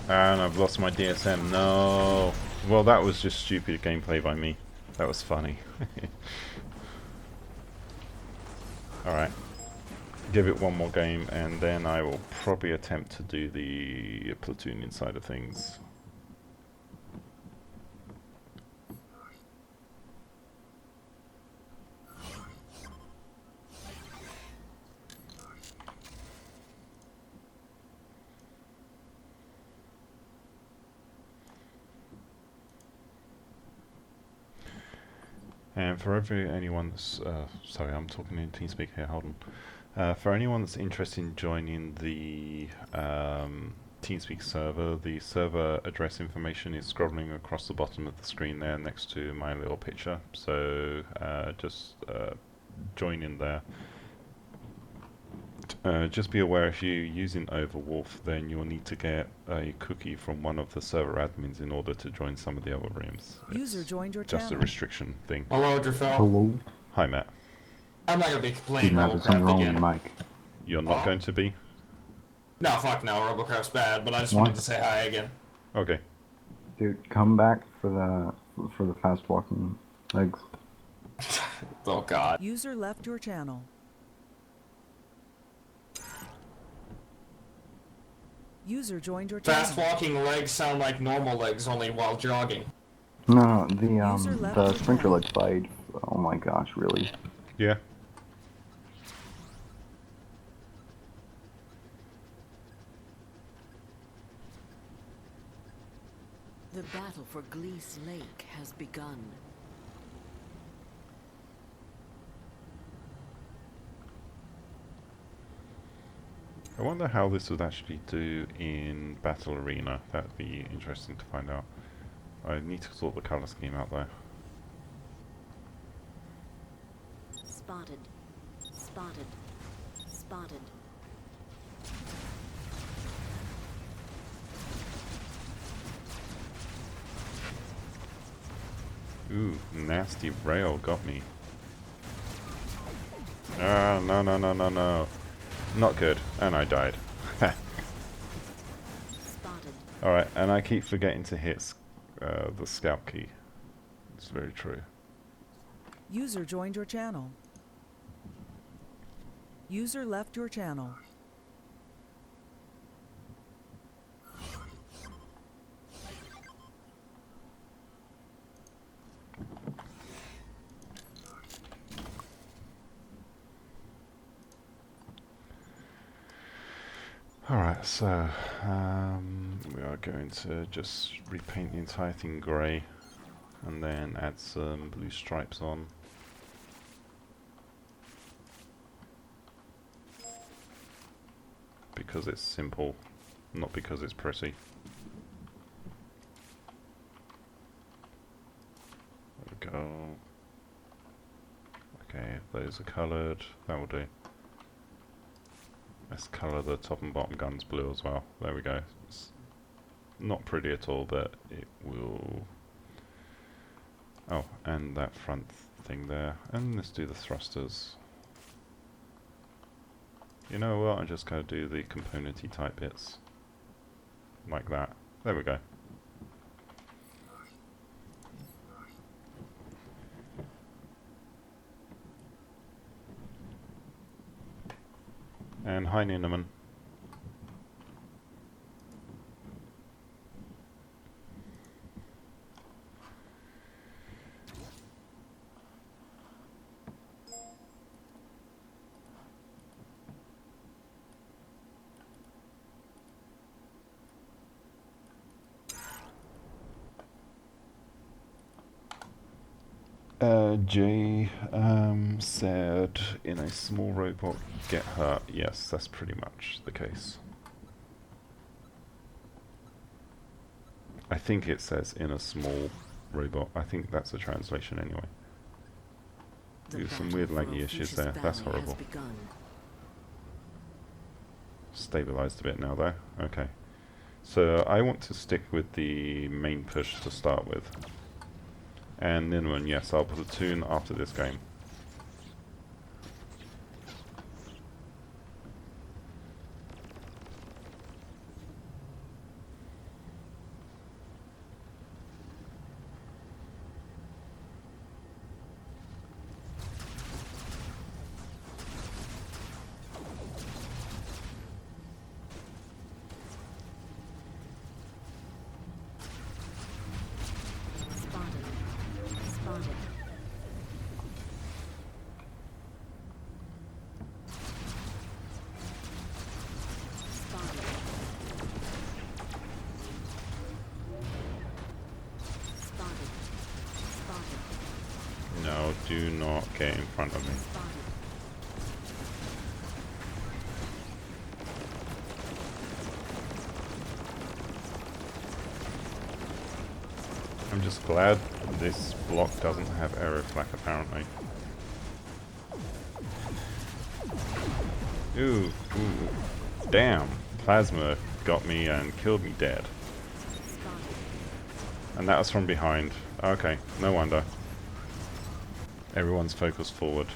And I've lost my DSM. No. Well, that was just stupid gameplay by me. That was funny. Alright. Give it one more game, and then I will probably attempt to do the platooning side of things. And for anyone that's, sorry, I'm talking in TeamSpeak here, hold on. For anyone that's interested in joining the TeamSpeak server, the server address information is scrolling across the bottom of the screen there next to my little picture. So just join in there. Just be aware, if you're using Overwolf, then you'll need to get a cookie from one of the server admins in order to join some of the other rooms. User It's joined your just a channel. restriction thing. Hello, Drafel. Hello. Hi, Matt. I'm not gonna be playing Matt, there's something Robocraft wrong with again. your mic. You're not going to be? No, fuck no, Robocraft's bad, but I just What? wanted to say hi again. Okay. Dude, come back for the fast walking legs. Oh god. User left your channel. User joined your channel. Fast walking legs sound like normal legs, only while jogging. No, User left the your sprinter channel. leg side. Oh my gosh, really? Yeah. The battle for Glees Lake has begun. I wonder how this would actually do in Battle Arena. That'd be interesting to find out. I need to sort the colour scheme out there. Spotted. Spotted. Spotted. Ooh, nasty rail got me. Ah, no, no, no, no, no. Not good. And I died. Spotted. Alright, and I keep forgetting to hit the scout key. It's very true. User joined your channel. User left your channel. Alright, so we are going to just repaint the entire thing grey and then add some blue stripes on. Because it's simple, not because it's pretty. There we go. Okay, if those are coloured, that will do. Let's colour the top and bottom guns blue as well. There we go. It's not pretty at all, but it will... Oh, and that front thing there. And let's do the thrusters. You know what, I'm just going to do the component-y type bits. Like that. There we go. And hi Ninnaman. Jay said, in a small robot get hurt. Yes, that's pretty much the case. I think it says in a small robot. I think that's a translation anyway. The There's some battle weird for laggy issues Ophiuchus there. That's Valley has horrible. begun. stabilized a bit now though. Okay. So I want to stick with the main push to start with. And Ninman, yes, I'll platoon after this game. Spotted. Spotted. Spotted. Spotted. Spotted. No, do not get in front of me. Spotted. I'm just glad this block doesn't have arrow flak apparently. Ooh, ooh. Damn. Plasma got me and killed me dead. Spotted. And that was from behind. Okay, no wonder. Everyone's focused forward.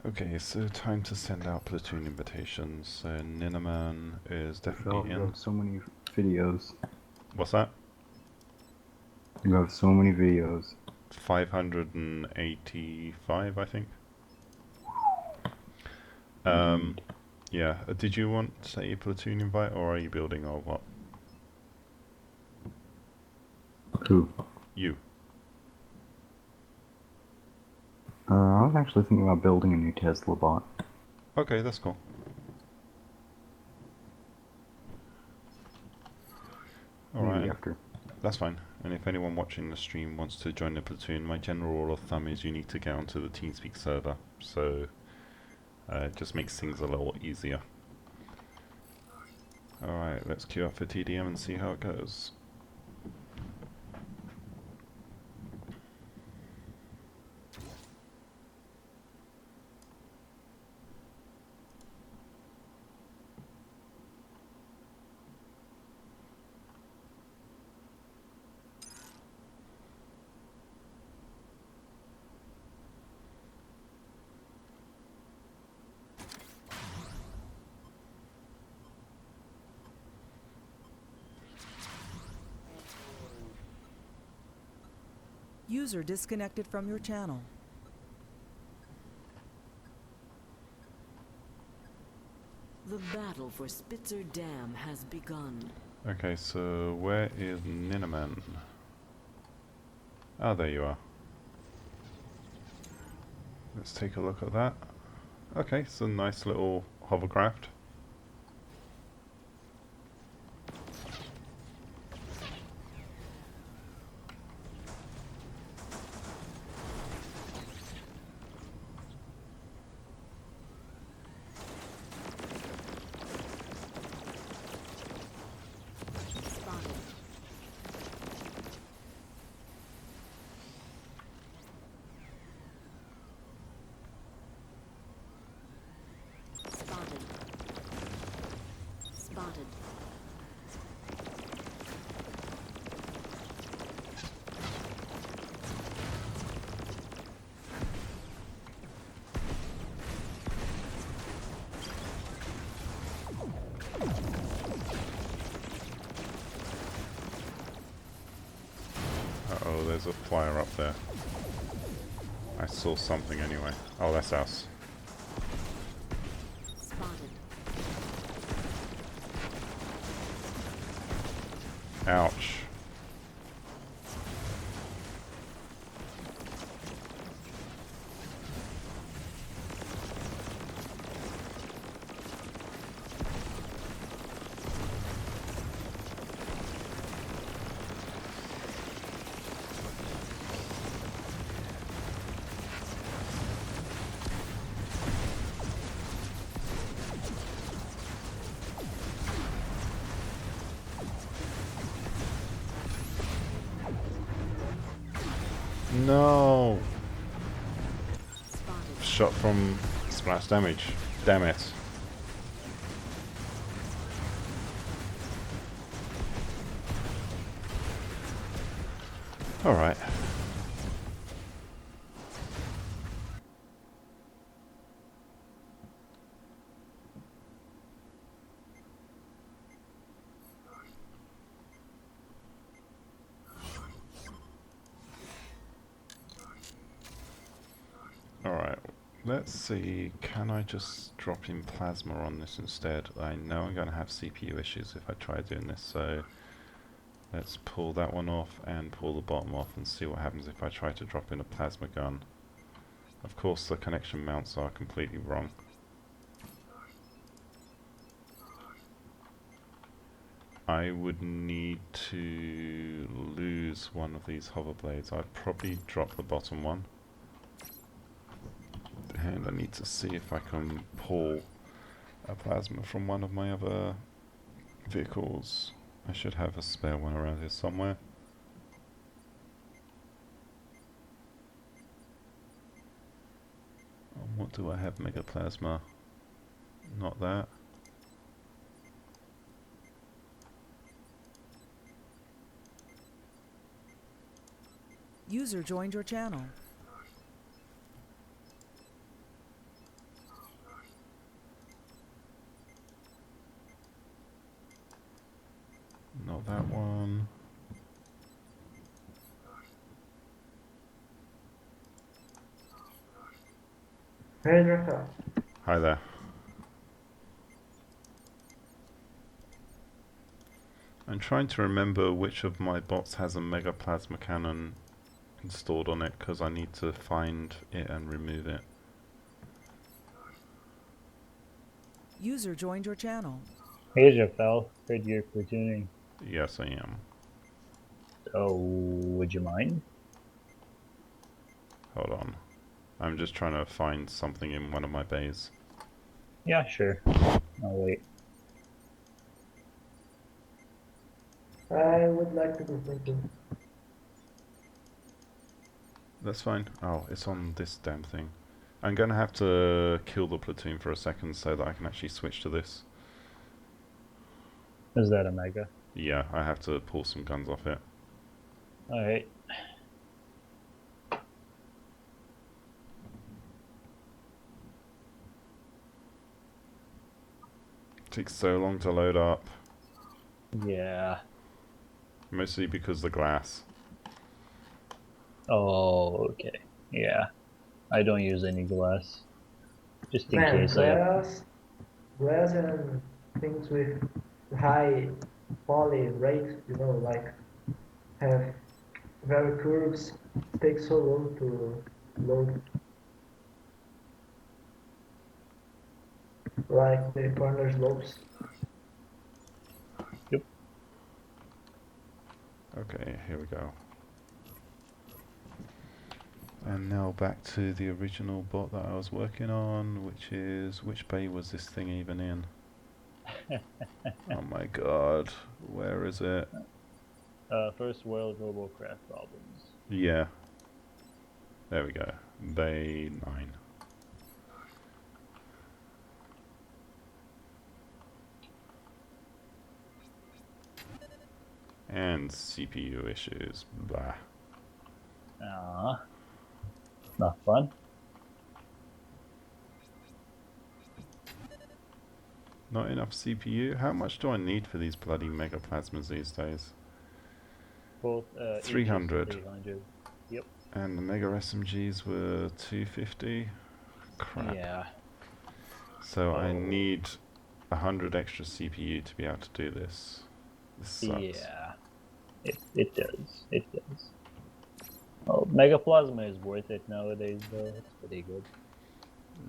Okay, so time to send out platoon invitations. So Ninaman is You definitely in. have so many videos. What's that? You have so many videos. 585, I think. Yeah. Did you want, say, a platoon invite, or are you building, or what? Who? You. I was actually thinking about building a new Tesla bot. Okay, that's cool. Maybe Alright, after. that's fine. And if anyone watching the stream wants to join the platoon, my general rule of thumb is you need to get onto the TeamSpeak server. So, it just makes things a little easier. Alright, let's queue up for TDM and see how it goes. User disconnected from your channel. The battle for Spitzer Dam has begun. Okay, so where is Ninaman? Ah, there you are. Let's take a look at that. Okay, it's a nice little hovercraft. Spotted. Spotted. Spotted. Uh-oh, there's a flyer up there. I saw something anyway. Oh, that's us. Spotted. Ouch. No! Spotted. Shot from splash damage. Damn it. Alright. Alright, let's see, can I just drop in plasma on this instead? I know I'm going to have CPU issues if I try doing this, so let's pull that one off and pull the bottom off and see what happens if I try to drop in a plasma gun. Of course the connection mounts are completely wrong. I would need to lose one of these hover blades. I'd probably drop the bottom one. And I need to see if I can pull a plasma from one of my other vehicles. I should have a spare one around here somewhere. What do I have? Mega plasma. Not that. User joined your channel. Not that one. Hey, Rafa. Hi there. I'm trying to remember which of my bots has a mega plasma cannon installed on it, because I need to find it and remove it. User joined your channel. Here's your fell. Heard you're platooning. Yes, I am. So, would you mind? Hold on. I'm just trying to find something in one of my bays. Yeah, sure. I'll wait. I would like to go thinking. That's fine. Oh, it's on this damn thing. I'm gonna have to kill the platoon for a second so that I can actually switch to this. Is that a mega? Yeah, I have to pull some guns off it. Alright. Takes so long to load up. Yeah. Mostly because the glass. Oh, okay. Yeah. I don't use any glass. Just in Man, case I have... glass and things with high poly rate, like have very curves, take so long to load. Like the corner slopes. Yep. Okay, here we go. And now back to the original bot that I was working on, which is... which bay was this thing even in? Oh my god, where is it? First world Robocraft problems. Yeah. There we go. Bay 9. And CPU issues. Blah. Not fun. Not enough CPU? How much do I need for these bloody mega plasmas these days? Both, each is 300. 300. Yep. And the mega SMGs were 250? Crap. Yeah. So I Oh. need 100 extra CPU to be able to do this. This sucks. Yeah. It does. It does. Oh, Mega Plasma is worth it nowadays, though. It's pretty good.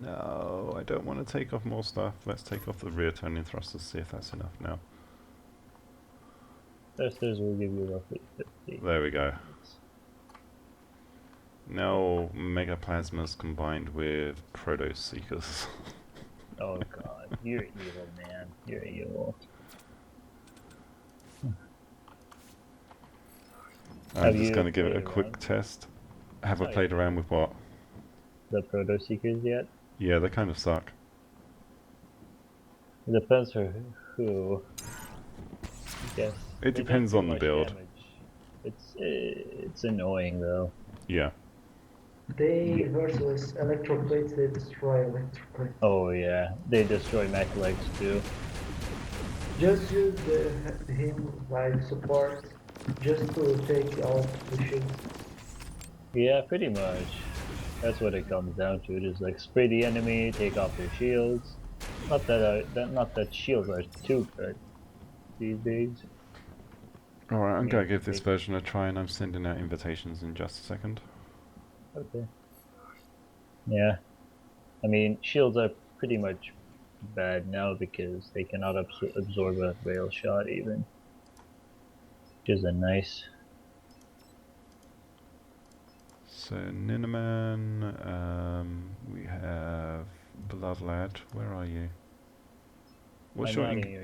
No, I don't want to take off more stuff. Let's take off the rear turning thrusters, see if that's enough now. Thrusters will give you roughly 50. There we go. Now mega plasmas combined with proto seekers. Oh god, you're evil, man. You're evil. I'm Have just you going to give it a played quick around? test. Haven't played around with what? The proto seekers yet? Yeah, they kind of suck. It depends for who. I guess. It They depends take too on the much build. damage. It's annoying though. Yeah. They versus electroplates, they destroy electroplates. Oh yeah, they destroy mech legs too. Just use him like support, just to take out the shields. Yeah, pretty much. That's what it comes down to. Just like spray the enemy, take off their shields. Not that shields are too good these days. Alright, I'm Yeah, gonna give this take- version a try and I'm sending out invitations in just a second. Okay. Yeah. I mean, shields are pretty much bad now because they cannot absorb a rail shot even. Which isn't nice. So, Ninaman, we have Bloodlad, where are you? What's I'm your not in- in your...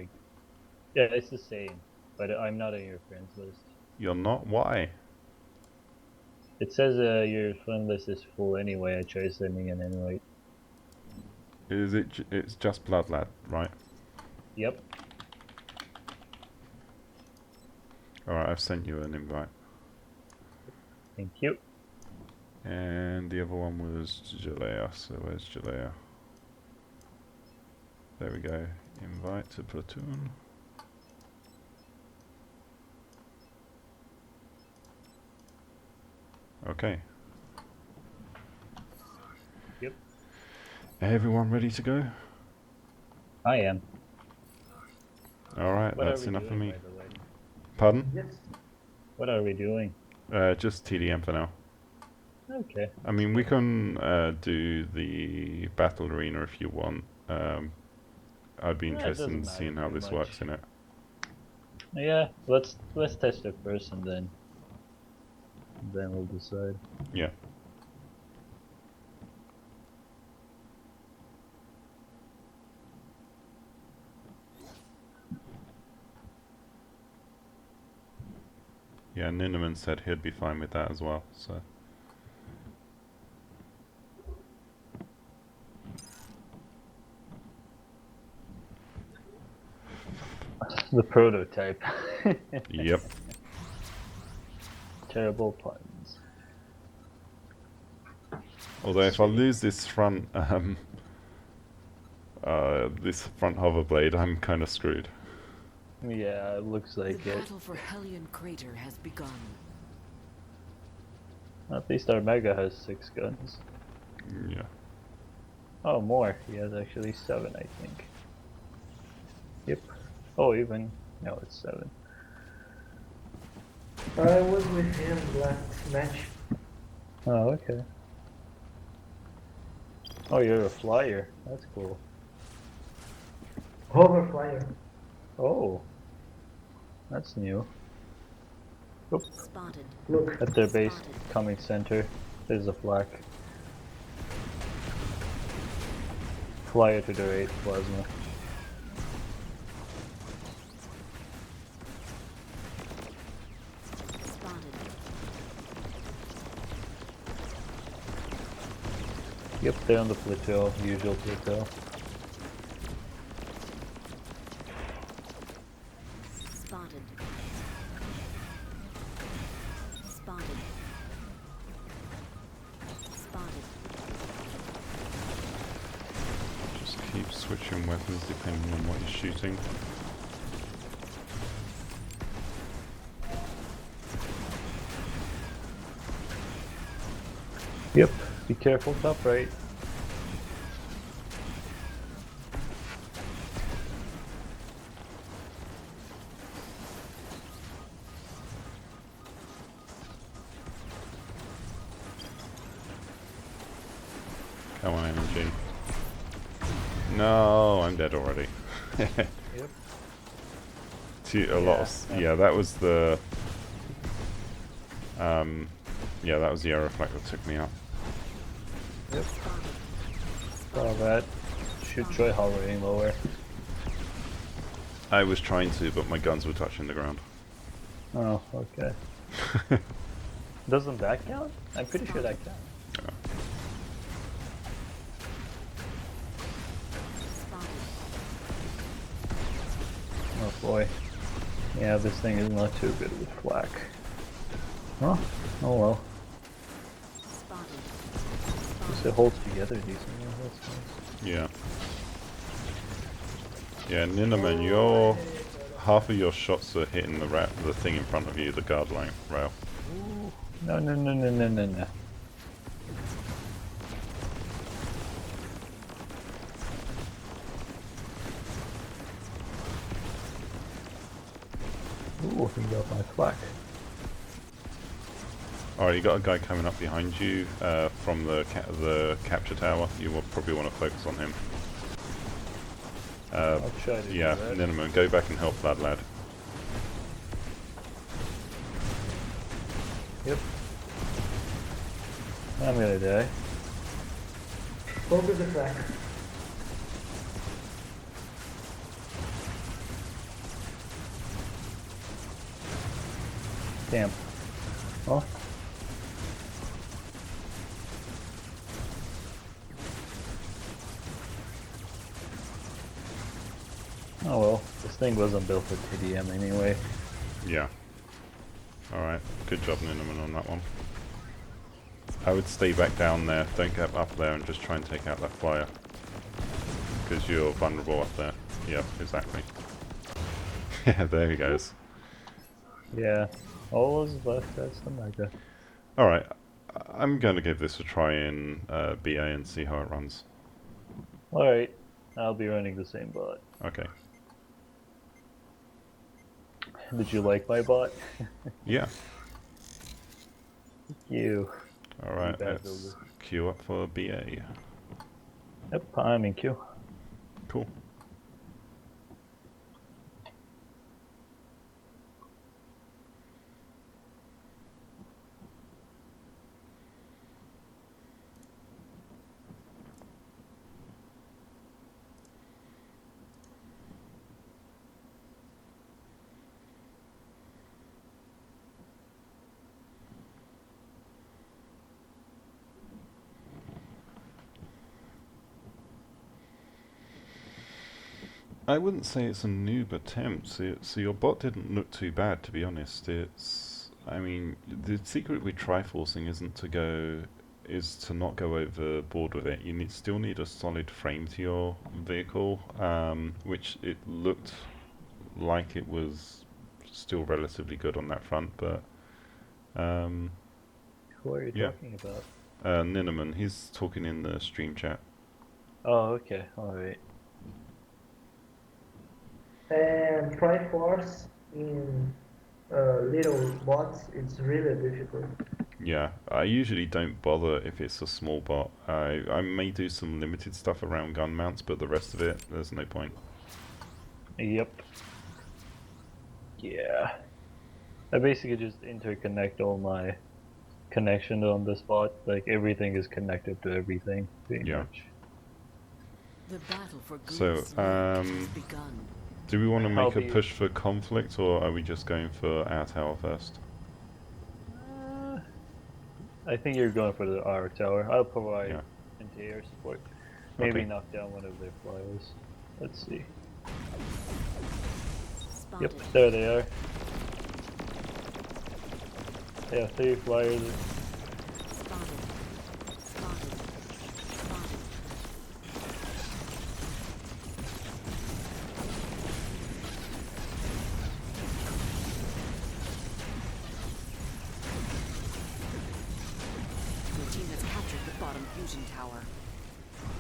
Yeah, it's the same. But I'm not on your friends list. You're not? Why? It says your friend list is full anyway. I tried sending an invite. Is it? It's just Bloodlad, right? Yep. Alright, I've sent you an invite. Thank you. And the other one was Jalea, so where's Jalea? There we go. Invite to platoon. Okay. Yep. Everyone ready to go? I am. Alright, What that's are we enough doing, for me. by the way? Pardon? Yes. What are we doing? Just TDM for now. Okay. I mean, we can do the battle arena if you want. I'd be Yeah, it interested in doesn't seeing matter how too this much. works in it. Yeah, let's test it first and then we'll decide. Yeah. Yeah, Ninaman said he'd be fine with that as well, so. The prototype. Yep. Terrible puns. Although if I lose this front, this front hover blade, I'm kind of screwed. Yeah, it looks like The it. battle for Hellion Crater has begun. At least our Mega has 6 guns. Yeah. Oh, more. He has actually 7, I think. Yep. Oh, even. No, it's 7. I was with him last match. Oh, okay. Oh, you're a flyer. That's cool. Hover flyer. Oh. That's new. Oop. Spotted. Look. At their base Spotted. coming center, there's a flak. Flyer to the right, plasma. Spotted. Yep, they're on the plateau, usual plateau. Spotted. Spotted. Spotted. Just keep switching weapons depending on what you're shooting. Yep, be careful top right. Come on, energy. No, I'm dead already. Yep. A lot of, yeah, that was the yeah, that was the Aeroflak that took me out. Yep. Saw that. Should try hovering lower. I was trying to, but my guns were touching the ground. Oh, okay. Doesn't that count? I'm pretty sure that counts. Oh boy. Yeah, this thing is not too good with flak. Oh, oh well. Just it holds together decently, that's nice. Yeah. Yeah, Ninaman, your half of your shots are hitting the thing in front of you, the guard line rail. Ooh. No, no, no, no, no, no, no. Ooh, he got my flak. Alright, you got a guy coming up behind you from the capture tower. You will probably want to focus on him. I'll try to Yeah, do that. Ninaman, go back and help that lad. Yep. I'm gonna die. Focus the track. Damn. Oh. Oh well, this thing wasn't built for TDM anyway. Yeah. Alright, good job Ninaman on that one. I would stay back down there, don't get up there and just try and take out that flyer. Because you're vulnerable up there. Yep, exactly. Yeah, there he goes. Yeah. All is left as the mega. Alright, I'm going to give this a try in BA and see how it runs. Alright, I'll be running the same bot. Okay. Did you like my bot? Yeah. Thank you. Alright, Bad let's builder. queue up for BA. Yep, I'm in queue. Cool. I wouldn't say it's a noob attempt. So your bot didn't look too bad, to be honest. I mean, the secret with triforcing is to not go overboard with it. You still need a solid frame to your vehicle, which it looked like it was still relatively good on that front, but Who are you yeah. talking about? Ninaman, he's talking in the stream chat. Oh, okay, alright. And Triforce in little bots, it's really difficult. Yeah, I usually don't bother if it's a small bot. I may do some limited stuff around gun mounts, but the rest of it, there's no point. Yep. Yeah. I basically just interconnect all my connections on this bot. Like everything is connected to everything, pretty Yeah. much. The battle for So, Greed's Lake has begun. Do we want to I'll make a be- push for conflict, or are we just going for our tower first? I think you're going for the R tower. I'll provide Yeah. anti-air support. Maybe Okay. knock down one of their flyers. Let's see. Spotted. Yep, there they are. Yeah, 3 flyers. Spotted. Spotted. Spotted. Your team has captured the bottom fusion tower.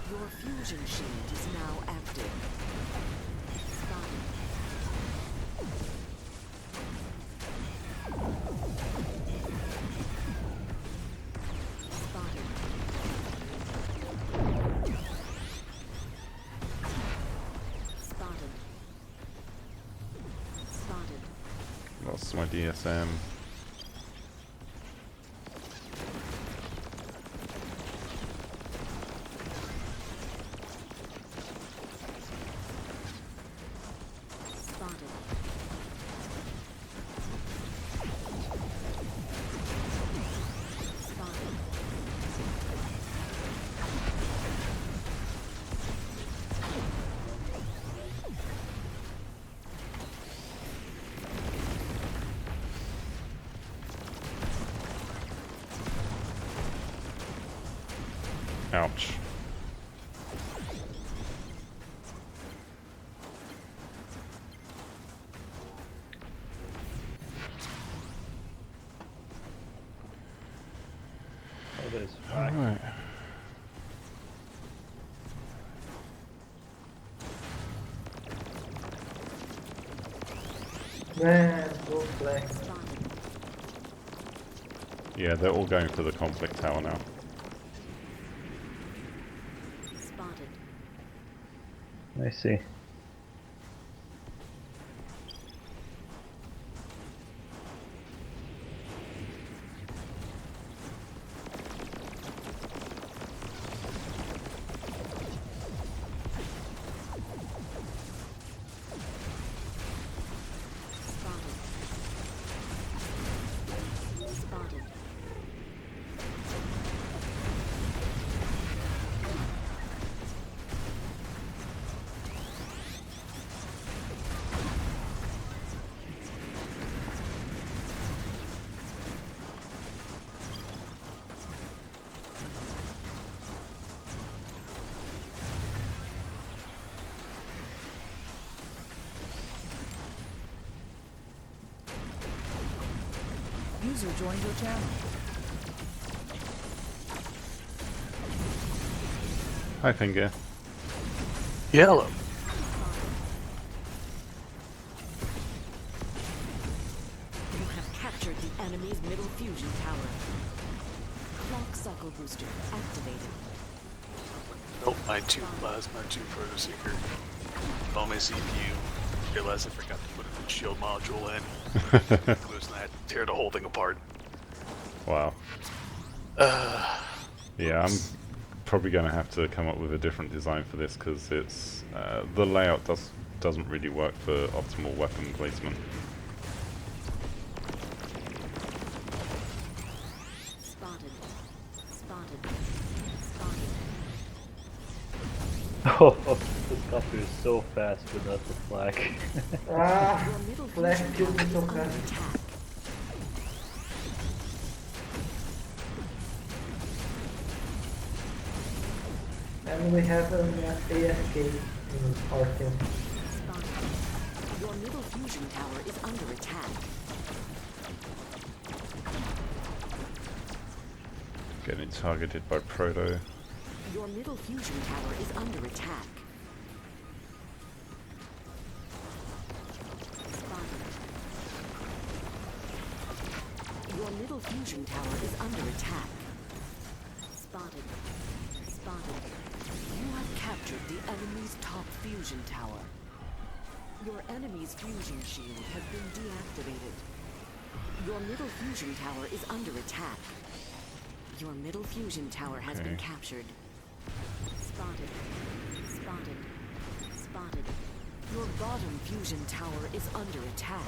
Your fusion shield is now active. Spotted. Spotted. Spotted. Spotted. Lost my DSM. Spotted. Ouch. Oh, there's flak. Alright. Man, go flank. Yeah, they're all going for the conflict tower now. Spotted. I see. Spotted. User joined your channel. Hi, Finger. Yellow. You have captured the enemy's middle fusion tower. Clock cycle booster activated. Nope, my two plasma, two proto seeker. On my CPU. Realized I forgot to put a shield module in. And I had to tear the whole thing apart. Wow. Yeah, I'm probably going to have to come up with a different design for this because it's the layout doesn't really work for optimal weapon placement. Spotted. Spotted. Spotted. Oh, this copter is so fast without the flak. Ah, Your middle flank fusion killed me tower so is under fast. attack. And we have an AFK in our team. Spotted. Your middle fusion tower is under attack. Getting targeted by Proto. Your middle fusion tower is under attack. Spotted. Your middle fusion tower is under attack. Spotted. Spotted. You have captured the enemy's top fusion tower. Your enemy's fusion shield has been deactivated. Your middle fusion tower is under attack. Your middle fusion tower has been Okay. captured. Spotted. Spotted. Spotted. Your bottom fusion tower is under attack.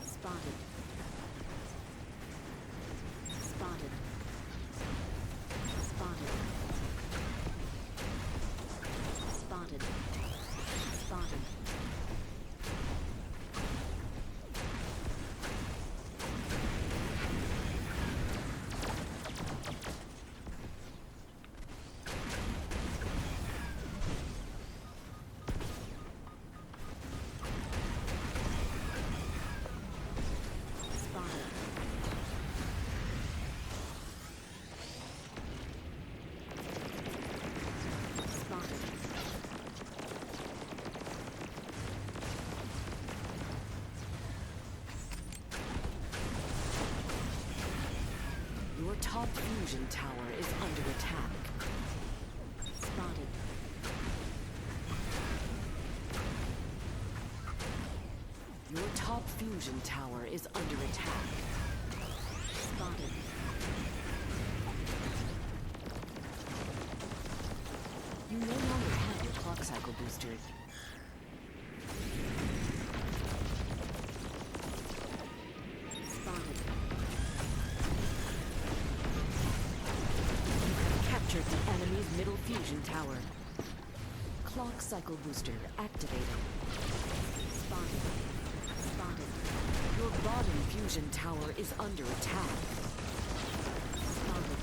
Spotted. Spotted. Spotted. Spotted. Spotted. Spotted. Spotted. Your top fusion tower is under attack. Spotted. Your top fusion tower is under attack. Spotted. You no longer have your clock cycle booster. Spotted. You have captured the enemy's middle fusion tower. Clock cycle booster activated. Spotted. Spotted. Your bottom fusion tower is under attack. Spotted.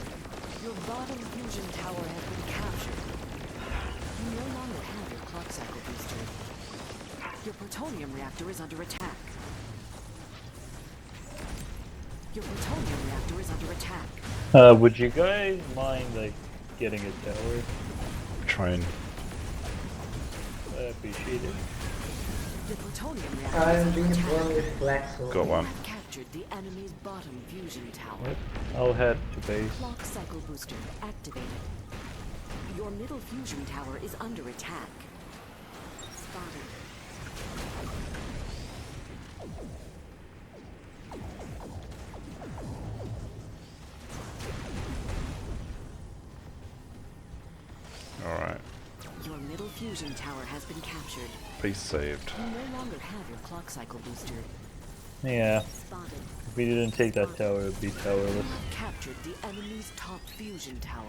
Your bottom fusion tower has been captured. You no longer have your clock cycle booster. Your plutonium reactor is under attack. Your plutonium reactor is under attack. Would you guys mind, like, getting a tower? Trying. I appreciate it. Your plutonium reactor is I'm under being attack. born with Flexo. Got one. You have captured the enemy's bottom fusion tower. Yep. I'll head to base. Clock cycle booster activated. Your middle fusion tower is under attack. Spotted. Alright. Your middle fusion tower has been captured. Base saved. You no longer have your clock cycle booster. Yeah, Spotted. if we didn't take that tower, it'd be towerless. You have captured the enemy's top fusion tower.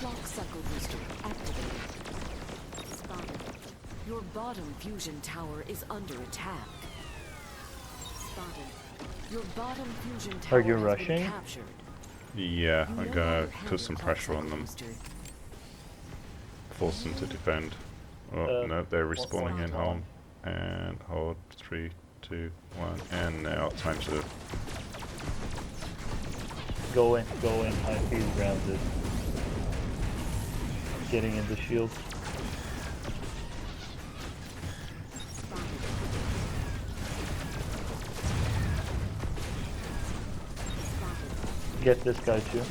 Clock cycle booster activated. Spotted. Your bottom fusion tower is under attack. Spotted. Your bottom fusion tower you has rushing? been captured. Yeah, You I'm no gonna longer have put your some clock pressure on cycle them. booster. Force them to defend. Oh, no, they're what's respawning in going home. And hold. 3, 2, 1. And now time to... Go in, high speed grounded. Getting into shield. Get this guy too.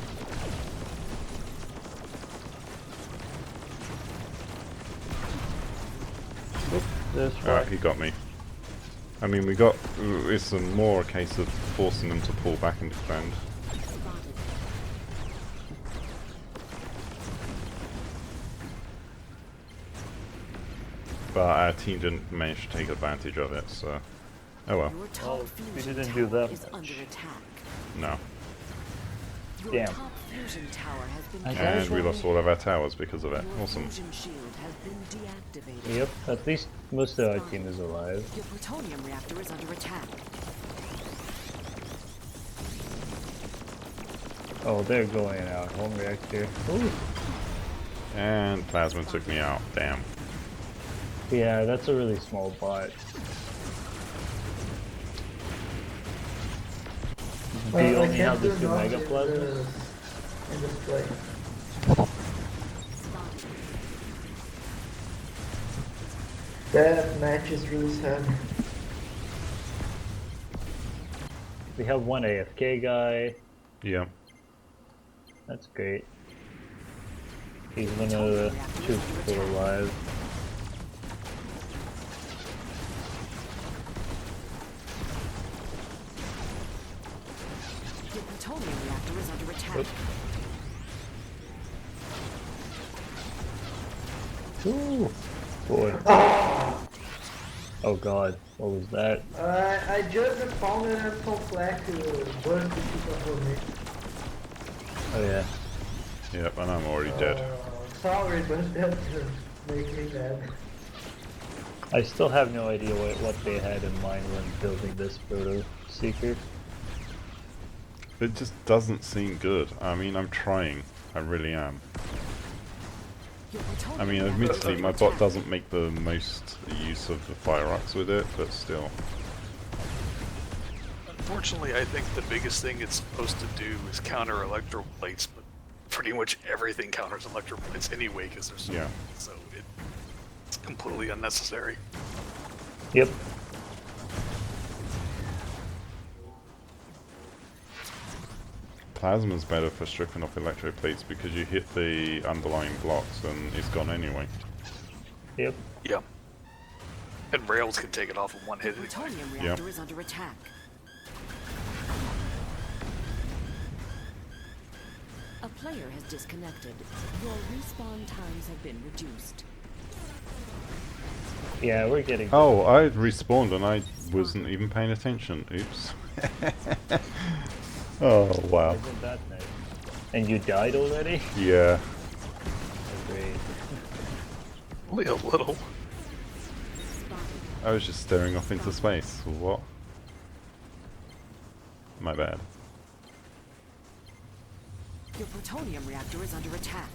Oop, this Alright, right. he got me. I mean, we got... It's more a case of forcing them to pull back and defend. Spotted. But our team didn't manage to take advantage of it, so... Oh well. Your top we fusion didn't do tower that is much. under attack. No. Your Damn. top fusion tower has been And we lost all of our towers because of it. Your Awesome. fusion shield has been deactivated. Yep, at least most of our team is alive. Your plutonium reactor is under attack. Oh, they're going out. Home reactor. Ooh. And Plasma took me out. Damn. Yeah, that's a really small bot. Do you I only can't have the do 2 much mega plasmas? in this play. Spotted. That match is really sad. We have one AFK guy. Yeah. That's great. He's gonna choose to stay alive. Your plutonium reactor is under attack. Ooh, boy. Oh god, what was that? I just found it at some flag to burn the shit for me. Oh yeah. Yep, and I'm already dead. Sorry, but that makes me mad. I still have no idea what they had in mind when building this proto seeker. It just doesn't seem good. I mean, I'm trying. I really am. Your plutonium I mean, reactor is admittedly, under my bot attack. doesn't make the most use of the fire rocks with it, but still. Unfortunately, I think the biggest thing it's supposed to do is counter electroplates, but pretty much everything counters electroplates anyway because there's so Yeah. many, so it's completely unnecessary. Yep. Plasma's better for stripping off electroplates because you hit the underlying blocks and it's gone anyway. Yep. Yeah. And rails can take it off in one hit anyway. Plutonium reactor is under attack. A player has disconnected. Your respawn times have been reduced. Yeah, we're getting. Oh, I respawned and I wasn't even paying attention. Oops. Oh, wow. Isn't that nice? And you died already? Yeah. Oh, great. Only a little. I was just staring off into space. What? My bad. Your plutonium reactor is under attack.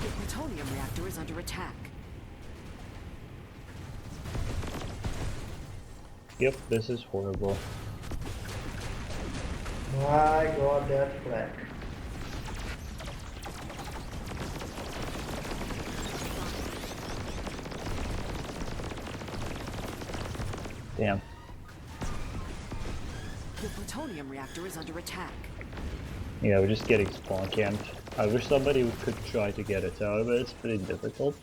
Your plutonium reactor is under attack. Yep, this is horrible. My god, that flag. Damn. Your plutonium reactor is under attack. Yeah, we're just getting spawn camped. I wish somebody could try to get a tower, but it's pretty difficult.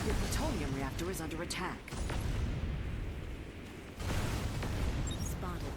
Your plutonium reactor is under attack. Spotted.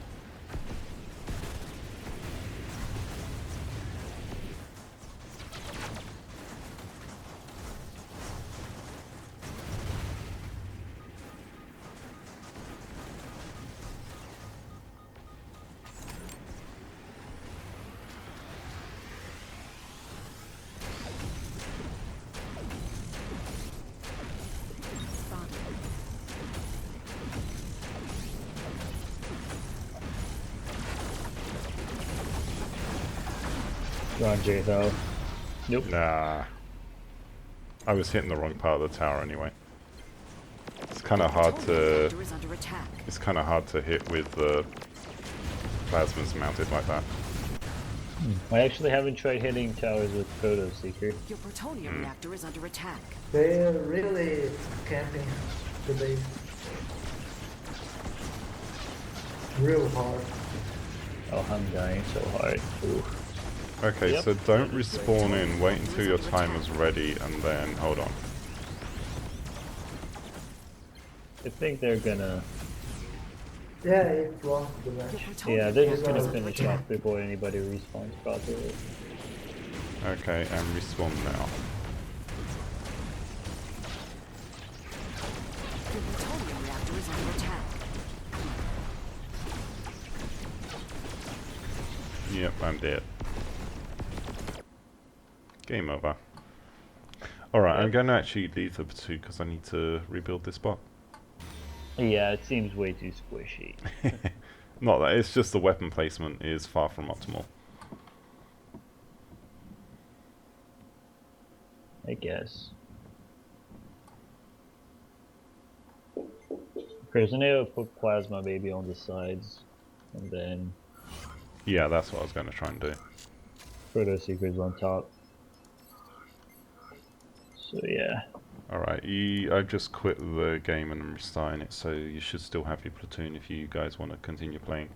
Wrong J though. Nope. Nah. I was hitting the wrong part of the tower anyway. It's kind of hard to. Is under attack. It's kind of hard to hit with the plasmas mounted like that. I actually haven't tried hitting towers with Proto Seeker. Your plutonium reactor is under attack. They're really camping the base. Real hard. Oh, I'm dying so hard. Ooh. Okay, Yep. so don't respawn in. Wait until your timer's ready, and then hold on. I think they're gonna. Yeah, it lost the Your match. plutonium Yeah, they're just reactor gonna is under finish attack. off before anybody respawns properly. Okay, and respawn now. Your plutonium reactor is under attack. Yep, I'm dead. Game over. Alright, I'm going to actually leave the platoon because I need to rebuild this bot. Yeah, it seems way too squishy. Not that, it's just the weapon placement is far from optimal. I guess. Prisoner put plasma maybe on the sides, and then Yeah, that's what I was going to try and do. Proto Seekers on top. So yeah. Alright, I've just quit the game and I'm restarting it, so you should still have your platoon if you guys want to continue playing.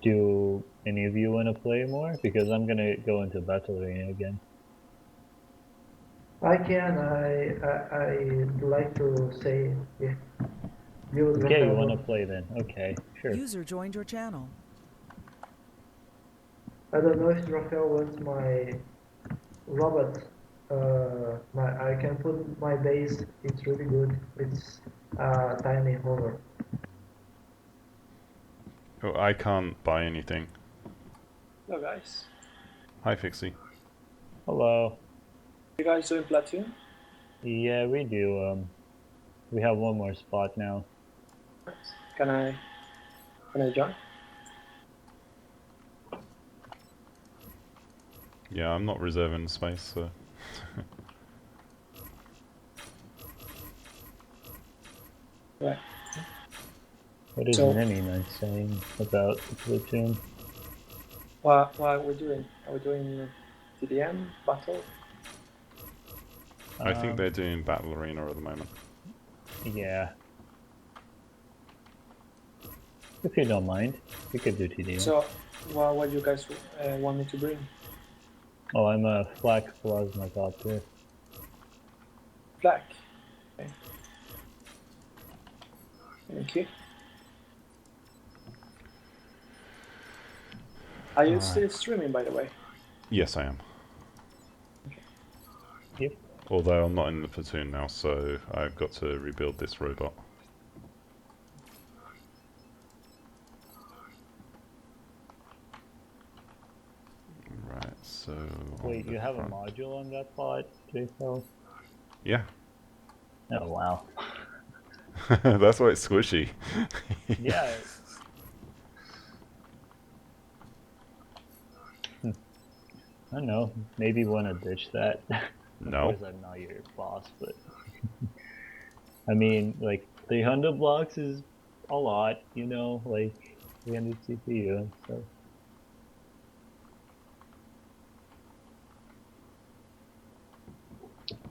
Do any of you want to play more? Because I'm gonna go into battle arena again. I can. I'd like to say, yeah. You don't Okay, you have want to a- play then? Okay, sure. User joined your channel. I don't know if Rafael wants my robot. I can put my base. It's really good. It's tiny hover. Oh, I can't buy anything. Hello guys. Hi, Fixie. Hello. You guys doing Platoon? Yeah, we do. We have one more spot now. Can I join? Yeah, I'm not reserving space, so... Right. What is So- Mini-Man saying about the platoon? What are we doing? Are we doing TDM battle? I think they're doing Battle Arena at the moment. Yeah. If you don't mind, we could do TD. So, what do you guys want me to bring? Oh, I'm a flak plasma copter. Black. Okay. Thank you. Are you still streaming, by the way? Yes, I am. Yep. Although I'm not in the platoon now, so I've got to rebuild this robot. So Wait, on the you have front. a module on that pod, JFL? Yeah, Oh wow. that's why it's squishy. Yeah. I don't know. Maybe want to ditch that. Of No. course, I'm not your boss, but I mean, like 300 blocks is a lot, you know, like 300 CPU and stuff.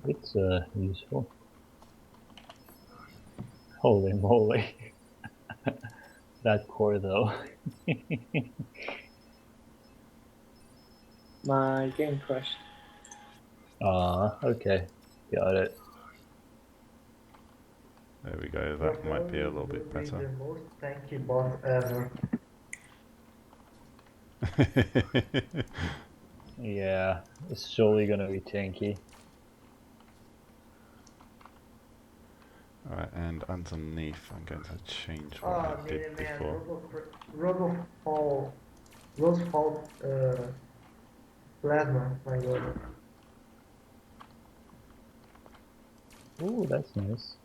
It's useful. Holy moly. That core though. My game crashed. Okay. Got it. There we go, that Raphael, might be a you little will bit be better. the most tanky bot ever. Yeah, it's surely gonna be tanky. Alright, and underneath I'm going to change what Oh, I did man, before. Rosefall, plasma, my god. Ooh, that's nice.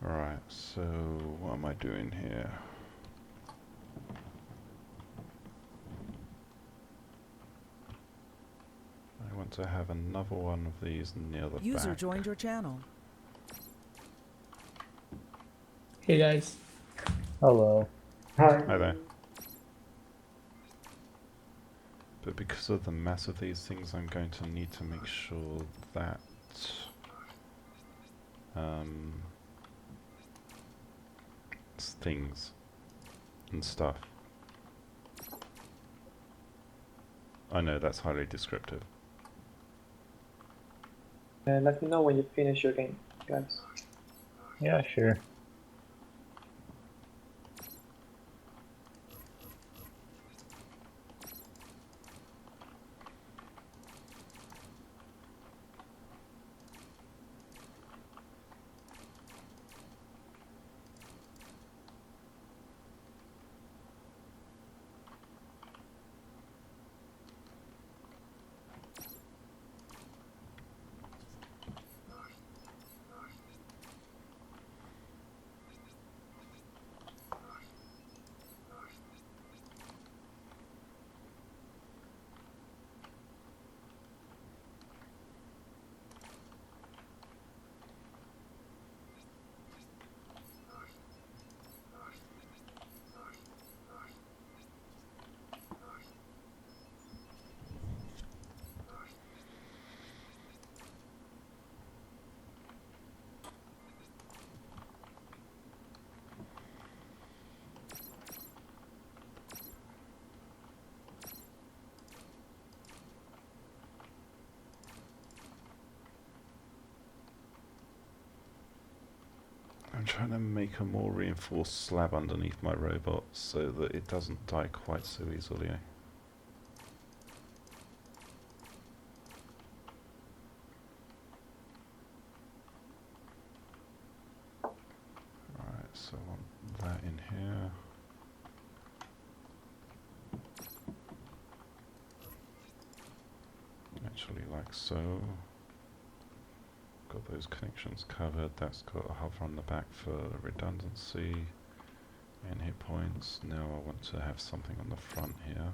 Right, so what am I doing here? I want to have another one of these near the User back. joined your channel. Hey guys. Hello. Hi. Hi there. But because of the mass of these things, I'm going to need to make sure that things and stuff. I know that's highly descriptive. Let me know when you finish your game, guys. Yeah, sure. I'm trying to make a more reinforced slab underneath my robot so that it doesn't die quite so easily. Alright, so I want that in here. Actually, like so. Got those connections covered. That's got a hover on the back for redundancy. And hit points. Now I want to have something on the front here.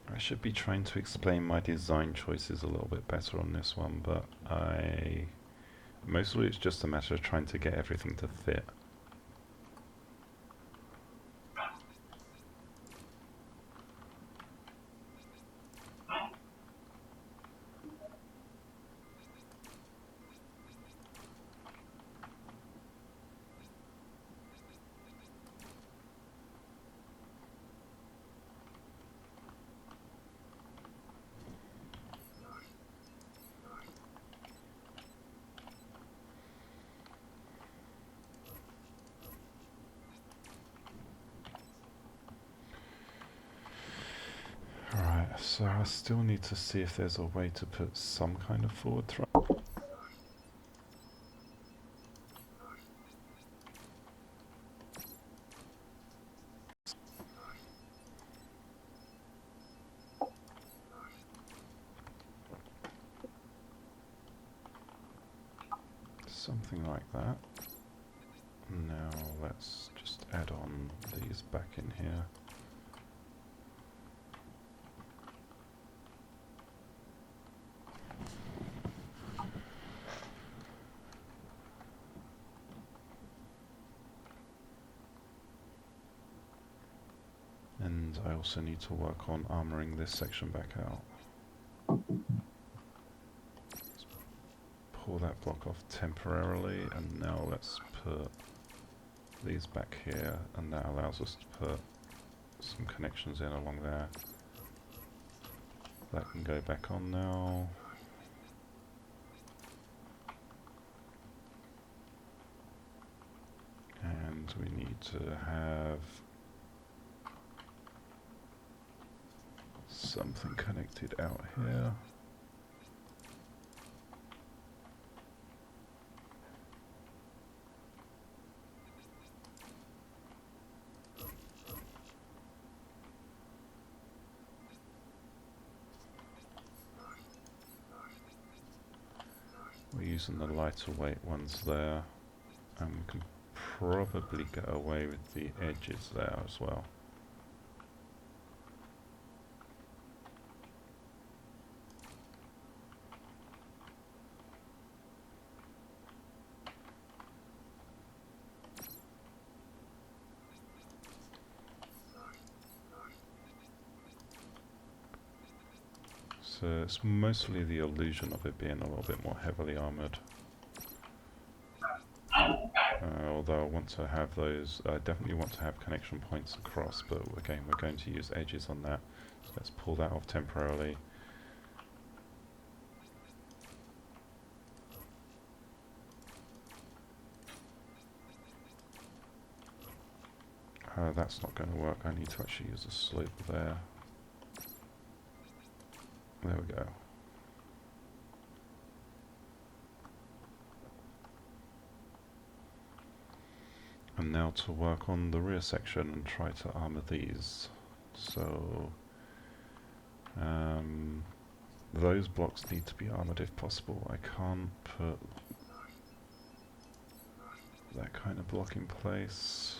I should be trying to explain my design choices a little bit better on this one, but mostly it's just a matter of trying to get everything to fit. Alright, so I still need to see if there's a way to put some kind of forward thrust. Something like that. Now let's just add on these back in here. And I also need to work on armoring this section back out. Let's pull that block off temporarily, and now let's put these back here, and that allows us to put some connections in along there. That can go back on now. And we need to have something connected out here. We're using the lighter weight ones there, and we can probably get away with the edges there as well. So it's mostly the illusion of it being a little bit more heavily armoured. Although I want to have those, I definitely want to have connection points across, but again we're going to use edges on that. So let's pull that off temporarily. That's not going to work, I need to actually use a slope there. There we go. And now to work on the rear section and try to armour these. So those blocks need to be armoured if possible. I can't put that kind of block in place.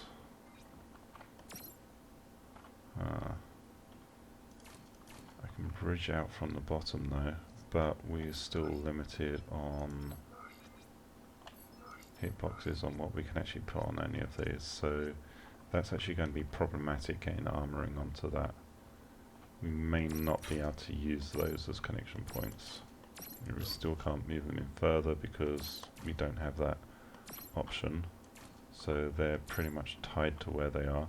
I can bridge out from the bottom though, but we're still limited on hitboxes on what we can actually put on any of these, so that's actually going to be problematic getting armouring onto that. We may not be able to use those as connection points. We still can't move them in further because we don't have that option, so they're pretty much tied to where they are.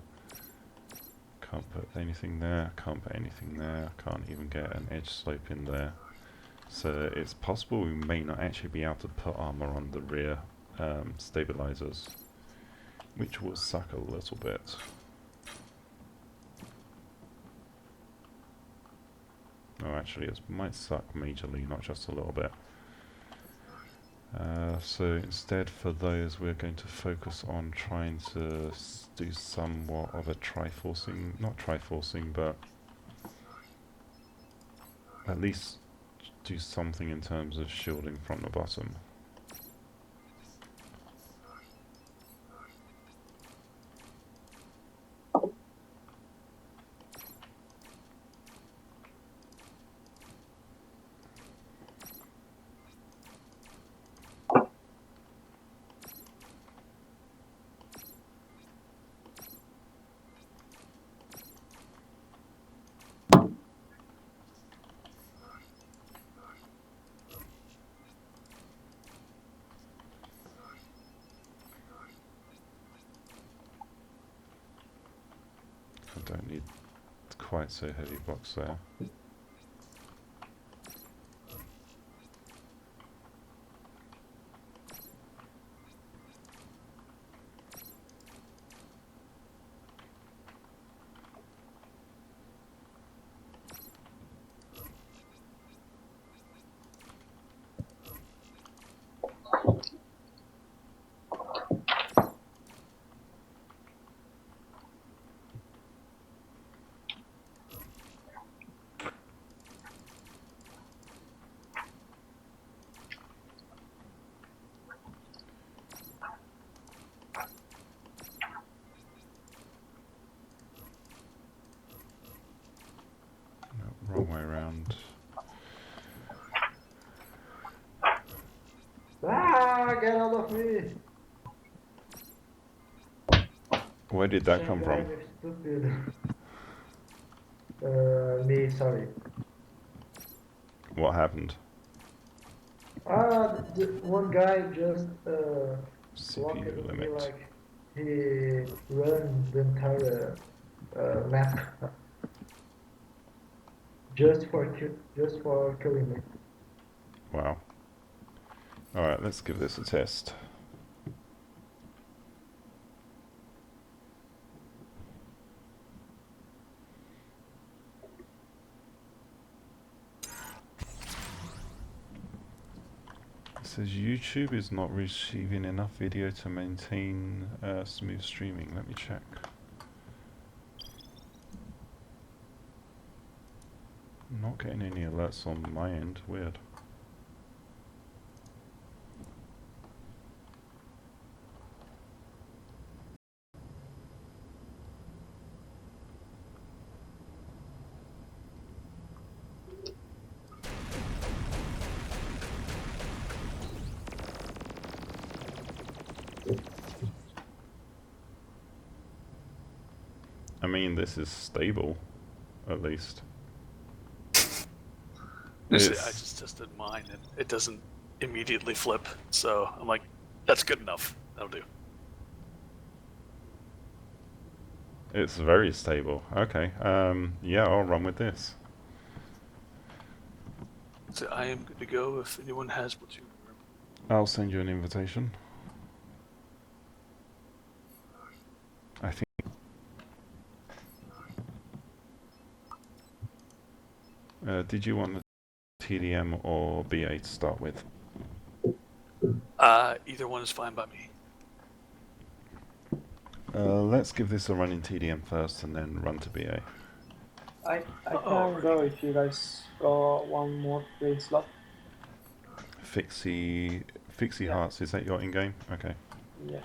Can't put anything there, can't put anything there, can't even get an edge slope in there. So it's possible we may not actually be able to put armor on the rear stabilizers, which will suck a little bit. Oh, actually it might suck majorly, not just a little bit. So instead for those we're going to focus on trying to do somewhat of a triforcing, not triforcing, but at least do something in terms of shielding from the bottom. I don't need quite so heavy box there. No, wrong way around. Ah, get out of me! Where did that come from? Stupid. Me, sorry. What happened? One guy just walked CPU at me limit. like he ran the entire map just for killing me. Wow. Alright, let's give this a test. It says YouTube is not receiving enough video to maintain smooth streaming. Let me check. Not getting any alerts on my end. Weird. I mean, this is stable, at least. I just tested mine and it doesn't immediately flip, so I'm like, that's good enough. That'll do. It's very stable. Okay. Yeah, I'll run with this. So I am good to go if anyone has Platoon. I'll send you an invitation. I think. Did you want the TDM or BA to start with? Either one is fine by me. Let's give this a run in TDM first and then run to BA. I can go if you guys got one more free slot. Fixie Yeah. Hearts, is that your in-game? Okay. Yeah.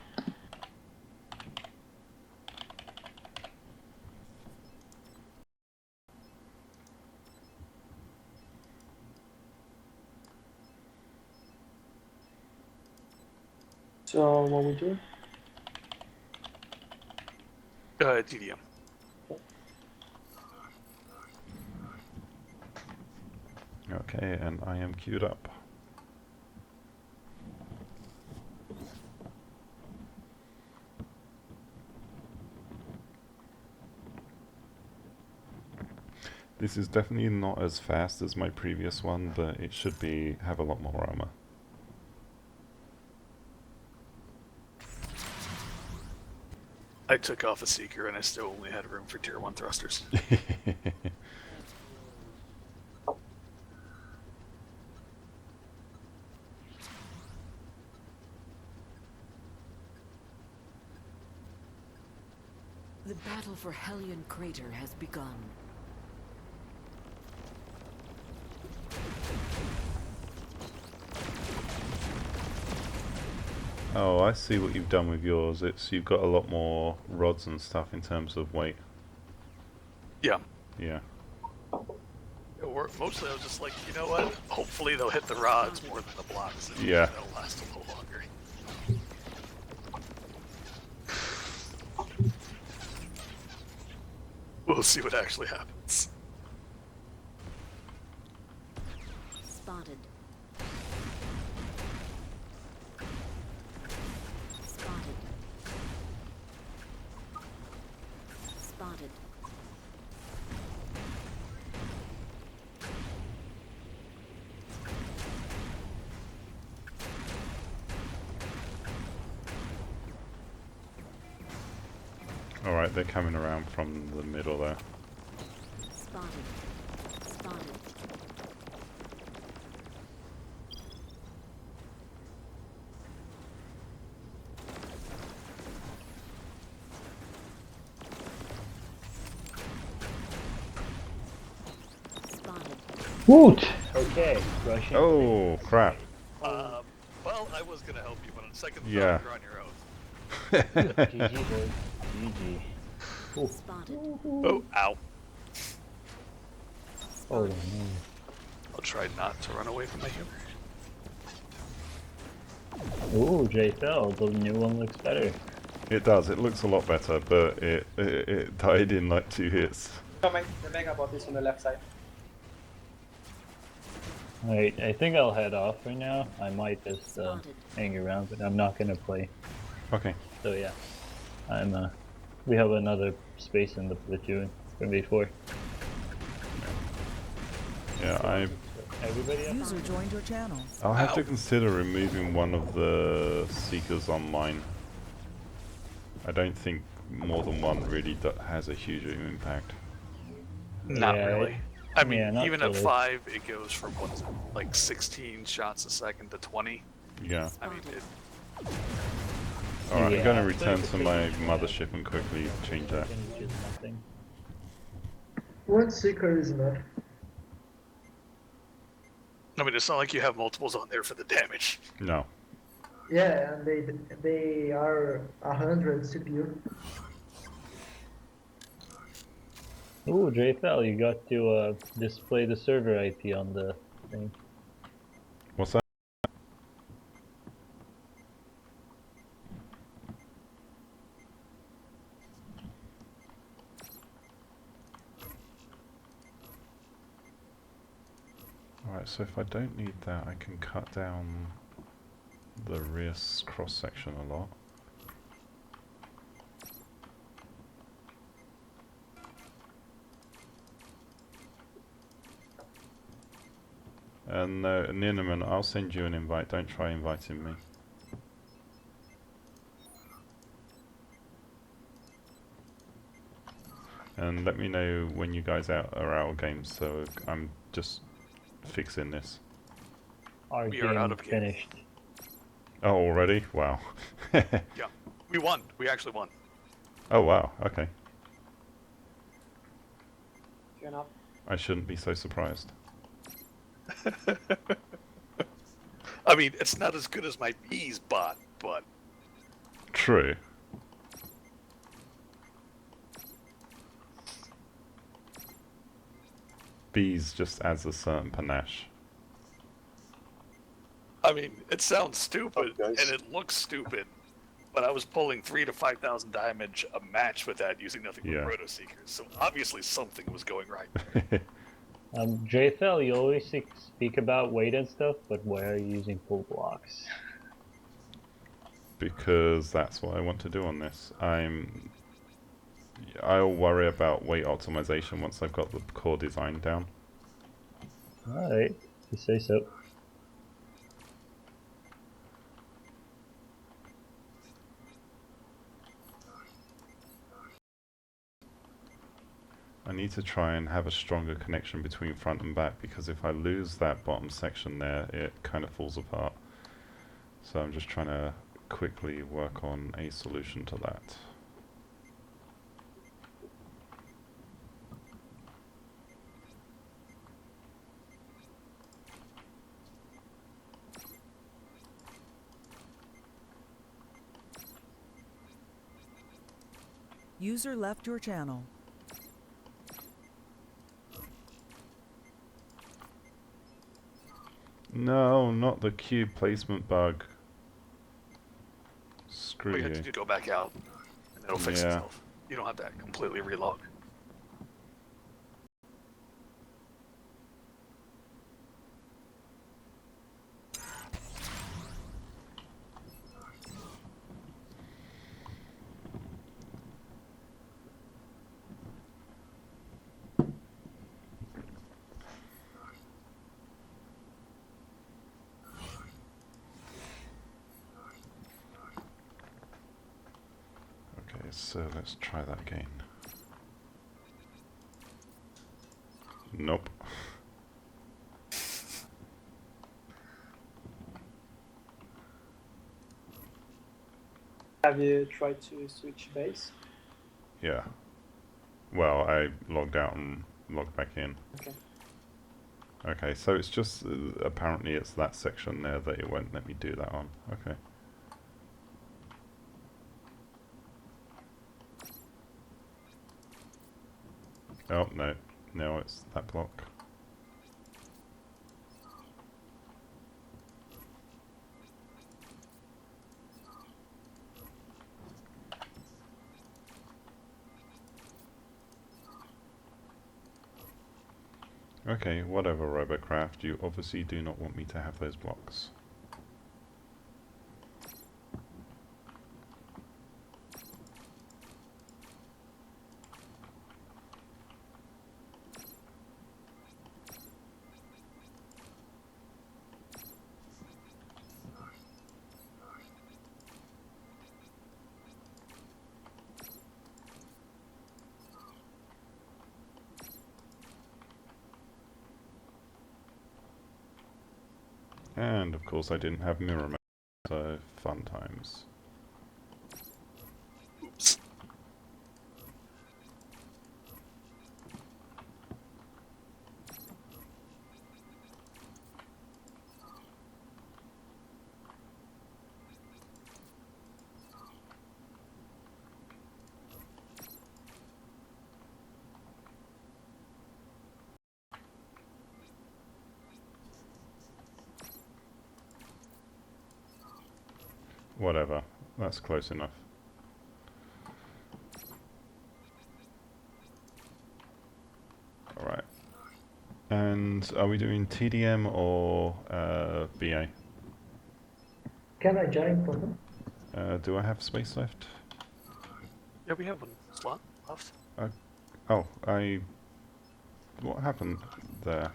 So what we do? TDM. Okay, and I am queued up. This is definitely not as fast as my previous one, but it should have a lot more armor. I took off a Seeker and I still only had room for tier 1 thrusters. The battle for Hellion Crater has begun. Oh, I see what you've done with yours. You've got a lot more rods and stuff in terms of weight. Yeah. Yeah. Or mostly I was just like, you know what? Hopefully they'll hit the rods more than the blocks. And Yeah. They'll last a little longer. We'll see what actually happens. Spotted. Spotted. Spotted. Alright, they're coming around from the middle there. Spotted. Spotted. Spotted. Woot! Okay, Russian. Oh, crap. Well, I was gonna help you, but on second thought, Yeah. you're on your own. GG, boys. GG. Ooh. Spotted. Oh, ow. Oh, no. I'll try not to run away from my humor. Ooh, JFL, the new one looks better. It does, it looks a lot better, but it died in like 2 hits. Coming. The mega bot is on the left side. Alright, I think I'll head off right now. I might just Spotted. hang around, but I'm not gonna play. Okay. So yeah, we have another space in the platoon from before. Yeah, Everybody up? User joined your channel. I'll have to consider removing one of the Seekers on mine. I don't think more than one really has a huge impact. Not Yeah, really. I mean, yeah, not even at really. 5, it goes from like 16 shots a second to 20. Yeah. I mean, Alright, Yeah, I'm going to so return you to can my take it mothership and quickly change that. Which is nothing. One Seeker is enough. I mean, it's not like you have multiples on there for the damage. No. Yeah, and they are 100 CPU. Ooh, JFL, you got to display the server IP on the thing. What's that? Alright, so if I don't need that, I can cut down the rear cross section a lot. And Ninnaman, I'll send you an invite, don't try inviting me. And let me know when you guys are out of games, so I'm just fixing this. Our We are game out of game. finished. Oh, already? Wow. Yeah, we won. We actually won. Oh, wow, okay. Fair enough. I shouldn't be so surprised. I mean, it's not as good as my bees bot, but True. Bees just adds a certain panache. I mean, it sounds stupid, and it looks stupid, but I was pulling 3,000 to 5,000 damage a match with that using nothing but Yeah. Proto Seekers, so obviously something was going right. JFL, you always speak about weight and stuff, but why are you using full blocks? Because that's what I want to do on this. I'll worry about weight optimization once I've got the core design down. Alright, you say so. I need to try and have a stronger connection between front and back, because if I lose that bottom section there, it kind of falls apart. So I'm just trying to quickly work on a solution to that. User left your channel. No, not the cube placement bug. Screw All you you. have to do is go back out, and it'll fix Yeah. itself. You don't have to completely relog. Okay, so let's try that again. Nope. Have you tried to switch base? Yeah. Well, I logged out and logged back in. Okay. Okay, so it's just, apparently it's that section there that it won't let me do that on. Okay. Oh, no. No, it's that block. Okay, whatever, Robocraft. You obviously do not want me to have those blocks. And of course I didn't have mirror mode, so fun times. Oops. Whatever, that's close enough. Alright. And are we doing TDM or BA? Can I join for them? Do I have space left? Yeah, we have one slot left. Oh, what happened there?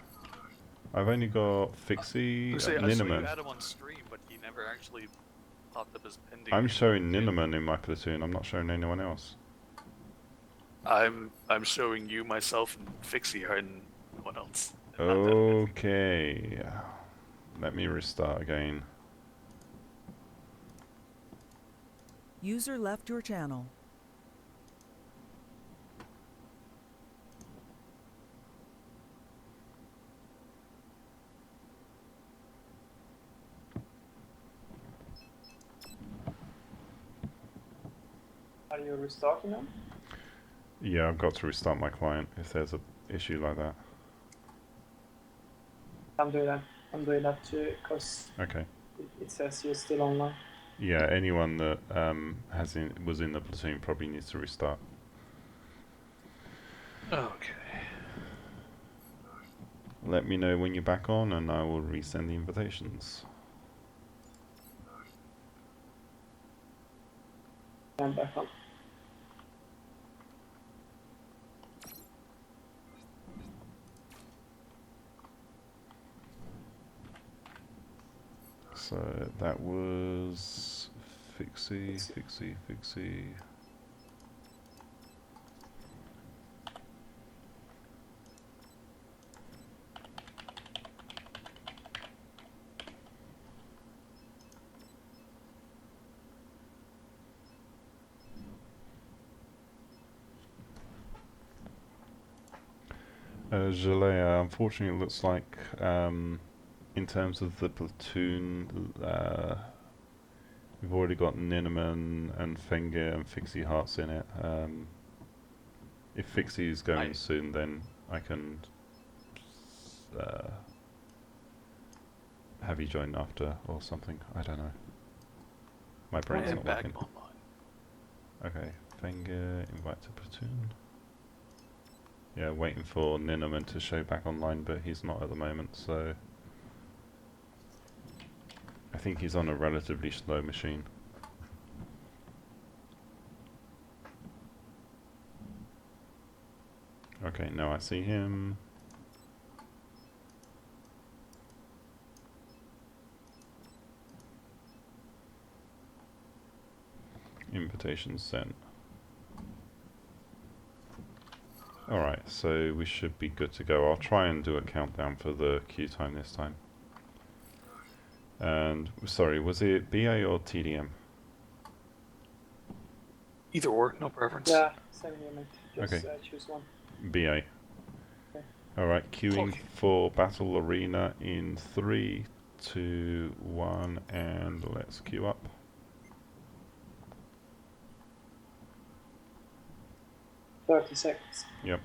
I've only got Fixie, I saw you Ninneman. had him on stream, but he never actually popped up as pending. I'm showing Ninneman in my platoon, I'm not showing anyone else. I'm showing you, myself, and Fixie, and no one else. Okay. Let me restart again. User left your channel. Are you restarting them? Yeah, I've got to restart my client if there's a issue like that. I'm doing that. I'm doing that too, because Okay. It says you're still online. Yeah, anyone that was in the platoon probably needs to restart. Okay. Let me know when you're back on, and I will resend the invitations. I'm back on. So that was Fixie. Jalea, unfortunately it looks like in terms of the platoon, we've already got Ninneman and Fenger and Fixie Hearts in it. If Fixie is going soon, then I can have you join after or something. I don't know. My brain's not Back working. online. Okay, Fenger, invite to platoon. Yeah, waiting for Ninneman to show back online, but he's not at the moment, so I think he's on a relatively slow machine. Okay, now I see him. Invitation sent. Alright, so we should be good to go. I'll try and do a countdown for the queue time this time. And, sorry, was it BA or TDM? Either or, no preference. Yeah, same here, mate. Just Okay. choose one. BA. Okay. Alright, queuing Okay. for Battle Arena in 3, 2, 1, and let's queue up. $30 seconds. Yep.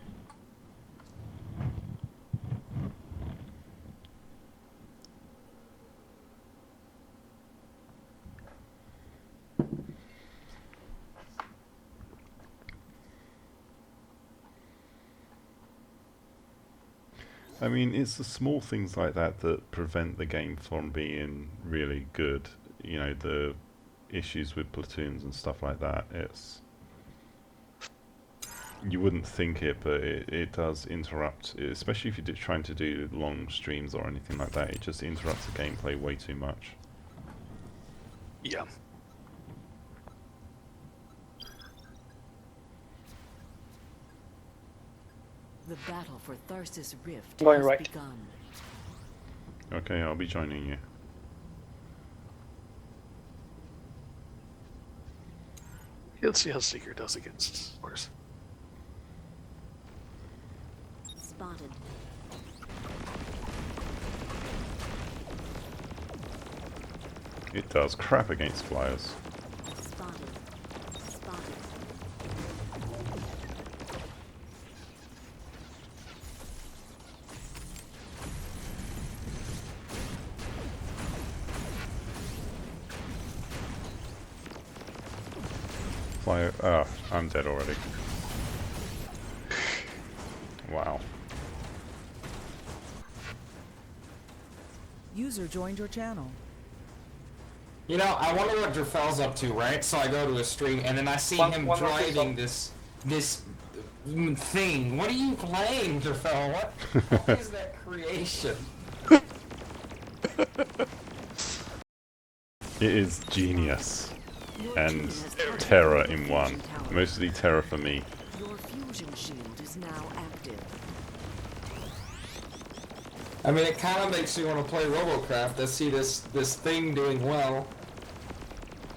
I mean, it's the small things like that that prevent the game from being really good. You know, the issues with platoons and stuff like that. You wouldn't think it, but it does interrupt, especially if you're trying to do long streams or anything like that. It just interrupts the gameplay way too much. Yeah. The battle for Tharsis Rift Going has right. begun. Okay, I'll be joining you. Let's see how Seeker does against Horse. Spotted. It does crap against flyers. Spotted. Spotted. Flyer. Oh, I'm dead already. Wow. User joined your channel. You know, I wonder what Jerfel's up to, right? So I go to his stream, and then I see him one more driving pistol. this thing. What are you playing, Jerfel? What is that creation? It is genius. Your And team has captured terror the in fusion one. tower. Mostly terror for me. Your fusion shield is now active. I mean, it kind of makes you want to play Robocraft to see this thing doing well.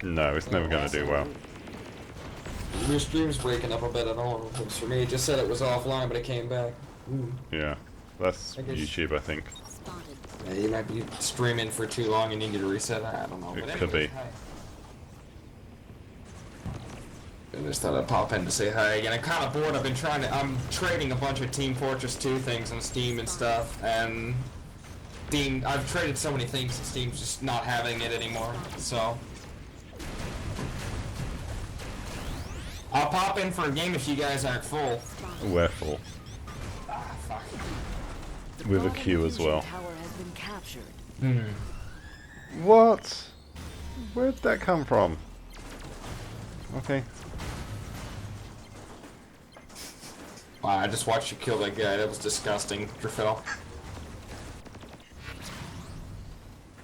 No, it's never going to do well. Your stream's breaking up a bit. I don't know if it's for me. It just said it was offline, but it came back. Yeah, that's I guess- YouTube, I think. Spotted. Yeah, you might be streaming for too long and need to reset. I don't know. It But could be. anyways, hi. I just thought I'd pop in to say hi again. I'm kind of bored. I'm trading a bunch of Team Fortress 2 things on Steam and stuff, and Steam, I've traded so many things and Steam's just not having it anymore, so. I'll pop in for a game if you guys aren't full. We're full. Ah, fuck. With a queue as well. Tower has been captured. What? Where'd that come from? Okay. Wow, I just watched you kill that guy. That was disgusting, Drafel.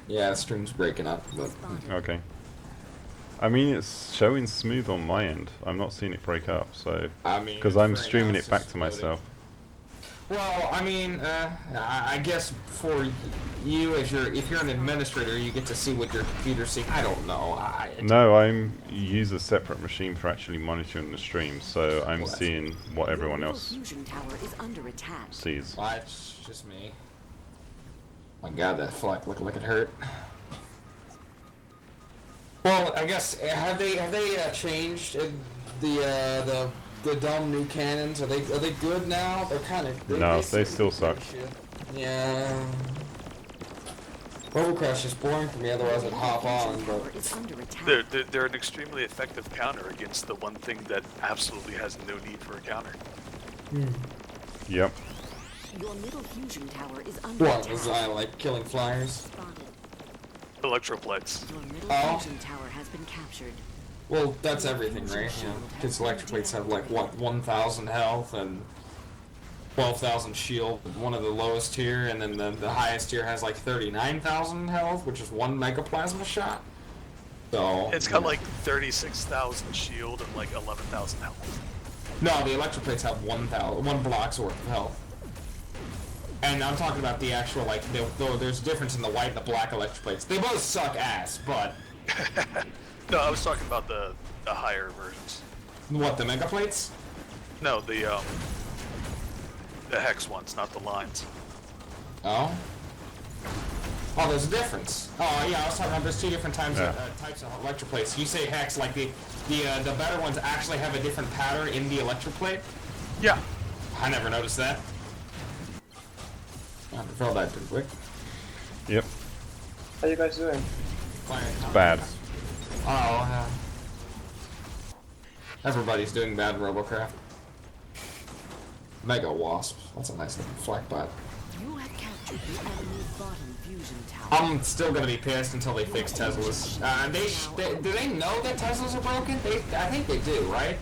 Yeah, the stream's breaking up, but... Okay. I mean, it's showing smooth on my end. I'm not seeing it break up, so... I mean... Because I'm right streaming now it it's back just to loading. myself. Well, I mean, I guess for you, if you're an administrator, you get to see what your computer's seeing. I don't know. No, I'm use a separate machine for actually monitoring the stream, so I'm seeing what everyone else Fusion tower is under attack. sees. Well, it's just me. My God, that flak looked like it hurt. Well, I guess have they changed the dumb new cannons? Are they good now? They're kind of No, they still suck. Yeah. Robocraft is boring for me. Otherwise, I'd hop on. But Is under attack. They're an extremely effective counter against the one thing that absolutely has no need for a counter. Yep. Your middle fusion tower is under what attack. was I like killing flyers? Spotted. Electroplates. Your middle Oh. fusion tower has been captured. Well, that's everything, right? Yeah. Because electric plates have like what 1,000 health and 12,000 shield, one of the lowest tier, and then the highest tier has like 39,000 health, which is one mega plasma shot. So It's got like 36,000 shield and like 11,000 health. no, the electric plates have 1 block's worth of health. And I'm talking about the actual like there's a difference in the white and the black electric plates. They both suck ass, but No, I was talking about the higher versions. what, the mega plates? No, the hex ones, not the lines. Oh. Oh, there's a difference. Oh, yeah, I was talking about there's 2 different types of electric plates. You say hex, like the better ones actually have a different pattern in the electric plate? Yeah. I never noticed that. I have to throw that too quick. Yep. How you guys doing? Bad. Oh, yeah. Everybody's doing bad in Robocraft. Mega Wasp. That's a nice looking flak bot. You have captured the enemy's bottom fusion tower. I'm still gonna be pissed until they fix Teslas. Do they know that Teslas are broken? I think they do, right?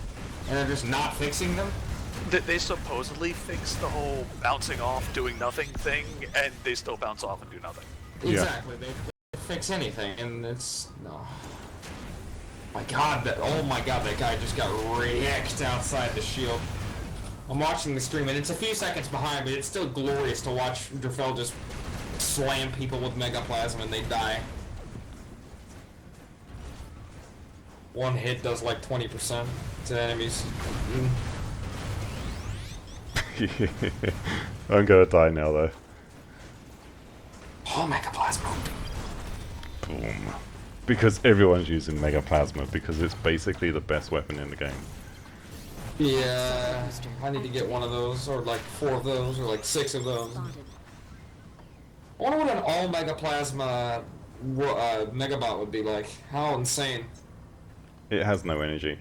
And they're just not fixing them? They supposedly fixed the whole bouncing off, doing nothing thing, and they still bounce off and do nothing. Yeah. Exactly. They fix anything, and it's no. My God, oh my God, that guy just got wrecked outside the shield. I'm watching the stream, and it's a few seconds behind, but it's still glorious to watch Drafel just slam people with Mega Plasma and they die. One hit does like 20% to enemies. I'm gonna die now though. Oh, Mega Plasma. Boom. Because everyone's using Mega Plasma because it's basically the best weapon in the game. Yeah, I need to get one of those, or like 4 of those, or like 6 of those. Spotted. I wonder what an all Mega Plasma Megabot would be like. How insane. It has no energy.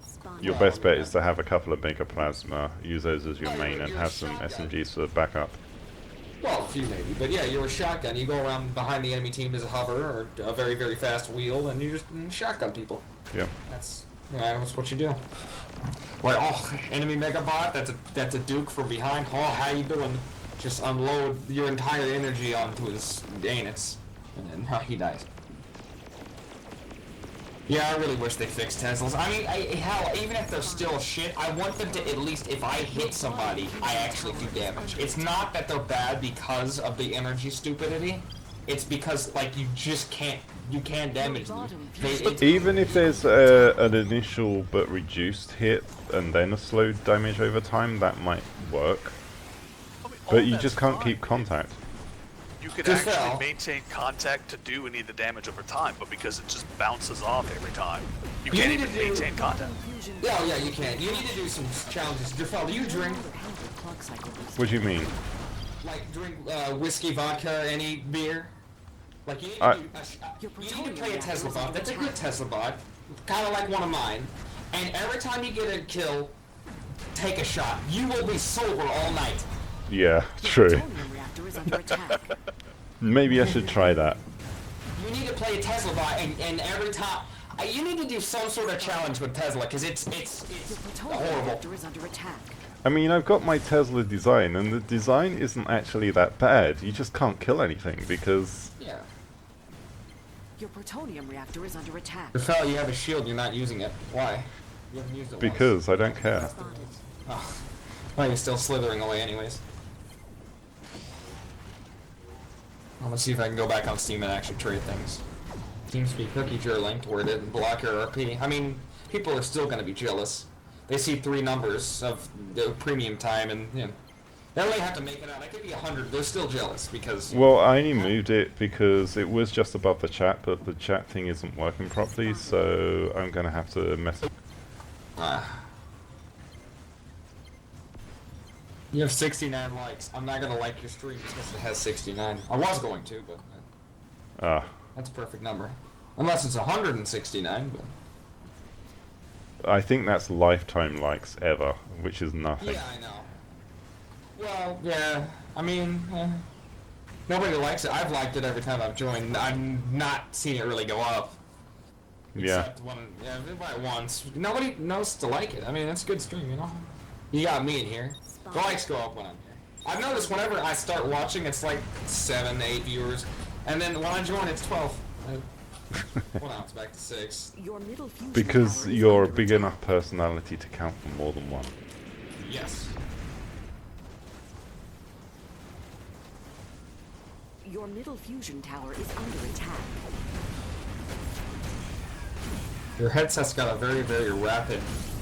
Spotted. Your best bet is to have a couple of Mega Plasma, use those as your main, and have some SMGs for backup. Well, a few maybe, but yeah, you're a shotgun. You go around behind the enemy team as a hover, or a very, very fast wheel, and you just shotgun people. Yep. That's what you do. Like, oh, enemy Megabot, that's a Duke from behind. Oh, how you doing? Just unload your entire energy onto his anus, and then he dies. Yeah, I really wish they fixed Teslas. I mean, hell, even if they're still shit, I want them to at least, if I hit somebody, I actually do damage. It's not that they're bad because of the energy stupidity. It's because, like, you just can't damage them. Even if there's an initial but reduced hit and then a slow damage over time, that might work. I mean, all But you that's just can't fine. keep contact. You could Just actually now. maintain contact to do any of the damage over time, but because it just bounces off every time, you You can't need even to do- maintain contact. Fusion Yeah, yeah, you can. You need to do some challenges. Jafel, do you drink? clock cycle boost. What do you mean? like drink whiskey, vodka, any beer. Like you need to play a Tesla bot. That's a good Tesla bot, kind of like one of mine. And every time you get a kill, take a shot. You will be sober all night. Yeah, true. Plutonium reactor is under attack. Maybe I should try that. You need to play a Tesla bot, and every time you need to do some sort of challenge with Tesla, because it's Your plutonium horrible. reactor is under attack. I mean, I've got my Tesla design, and the design isn't actually that bad. You just can't kill anything because... Yeah. Your plutonium reactor is under attack. The fella, you have a shield, you're not using it. Why? You haven't used it Because I don't care. Spotted. Oh. Well, you're still slithering away anyways. I'm gonna see if I can go back on Steam and actually trade things. TeamSpeak cookiejar linked where it didn't block your RP. I mean, people are still gonna be jealous. They see 3 numbers of the premium time and, you know, they only have to make it out. It could be 100. They're still jealous because... Well, I only moved it because it was just above the chat, but the chat thing isn't working properly, so I'm going to have to mess it. You have 69 likes. I'm not gonna like your stream because it has 69. I was going to, but that's a perfect number. Unless it's 169, but... I think that's lifetime likes ever, which is nothing. Yeah, I know. Well, yeah. I mean, nobody likes it. I've liked it every time I've joined. I've not seen it really go up. Yeah. Except by once. Nobody knows to like it. I mean, it's a good stream, you know? You got me in here. The likes go up when I'm here. I've noticed whenever I start watching, it's like 7, 8 viewers. And then when I join, it's 12. Well, now it's back to 6. Your middle fusion Because tower is you're a under big attack. enough personality to count for more than one. Yes. Your middle fusion tower is under attack. Your headset's got a very, very rapid,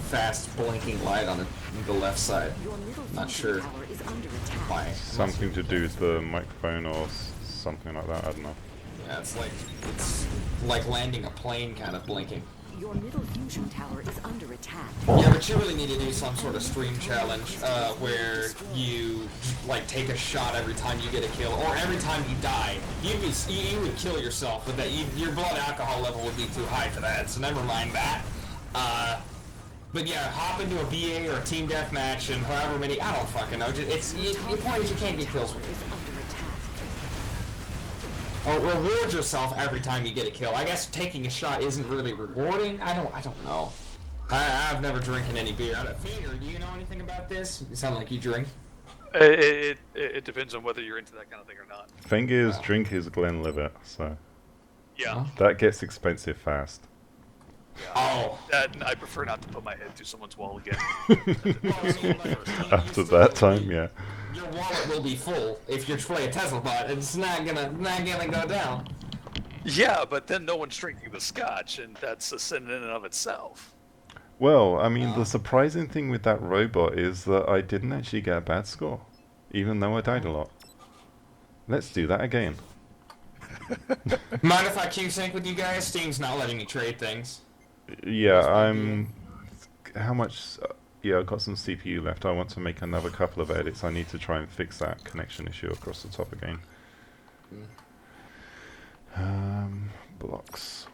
fast blinking light on the left side. Your middle Not fusion sure tower is under attack. why. Something to do with the microphone or something like that, I don't know. Yeah, it's like landing a plane kind of blinking. Your middle fusion tower is under attack. Yeah, but you really need to do some sort of stream challenge where you like take a shot every time you get a kill, or every time you die. You would kill yourself, but that your blood alcohol level would be too high for that. So never mind that. But yeah, hop into a VA or a team deathmatch and however many. I don't fucking know. Your point is you can't get kills with it. Is under attack. Or reward yourself every time you get a kill. I guess taking a shot isn't really rewarding. I don't know. I've never drinking any beer. Finger, do you know anything about this? You sound like you drink. It depends on whether you're into that kind of thing or not. Thing is, drink is Glenlivet, so Yeah. that gets expensive fast. Oh. That, I prefer not to put my head through someone's wall again. After that time, yeah. Your wallet will be full if you play a Tesla bot. It's not gonna go down. Yeah, but then no one's drinking the scotch, and that's a sin in and of itself. Well, I mean, the surprising thing with that robot is that I didn't actually get a bad score, even though I died a lot. Let's do that again. Mind if I Q-sync with you guys? Steam's not letting me trade things. Yeah, I'm... How much... Yeah, I've got some CPU left. I want to make another couple of edits. I need to try and fix that connection issue across the top again. Blocks.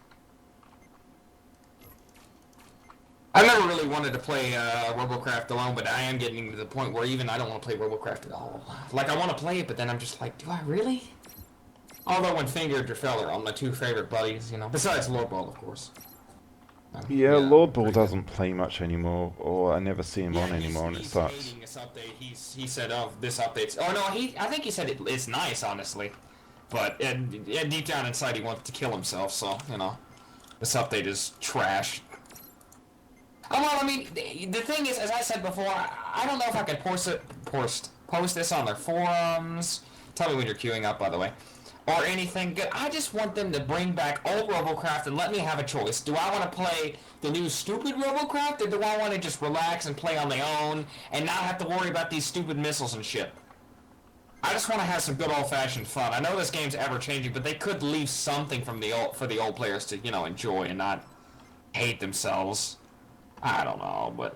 I never really wanted to play Robocraft alone, but I am getting to the point where even I don't want to play Robocraft at all. Like, I want to play it, but then I'm just like, do I really? Although when Finger and Driffeller are my 2 favorite buddies, you know, besides Lord Ball, of course. Yeah, Lord Ball doesn't play much anymore, or I never see him on anymore, and it he's sucks. hating this update. He said, "Oh, this update's." Oh no, I think he said it's nice, honestly, but deep down inside he wants to kill himself. So you know, this update is trash. Oh well, I mean, the thing is, as I said before, I don't know if I can post this on their forums. Tell me when you're queuing up, by the way. Or anything good. I just want them to bring back old Robocraft and let me have a choice. Do I want to play the new stupid Robocraft, or do I want to just relax and play on my own and not have to worry about these stupid missiles and shit? I just want to have some good old-fashioned fun. I know this game's ever-changing, but they could leave something from for the old players to, you know, enjoy and not hate themselves. I don't know, but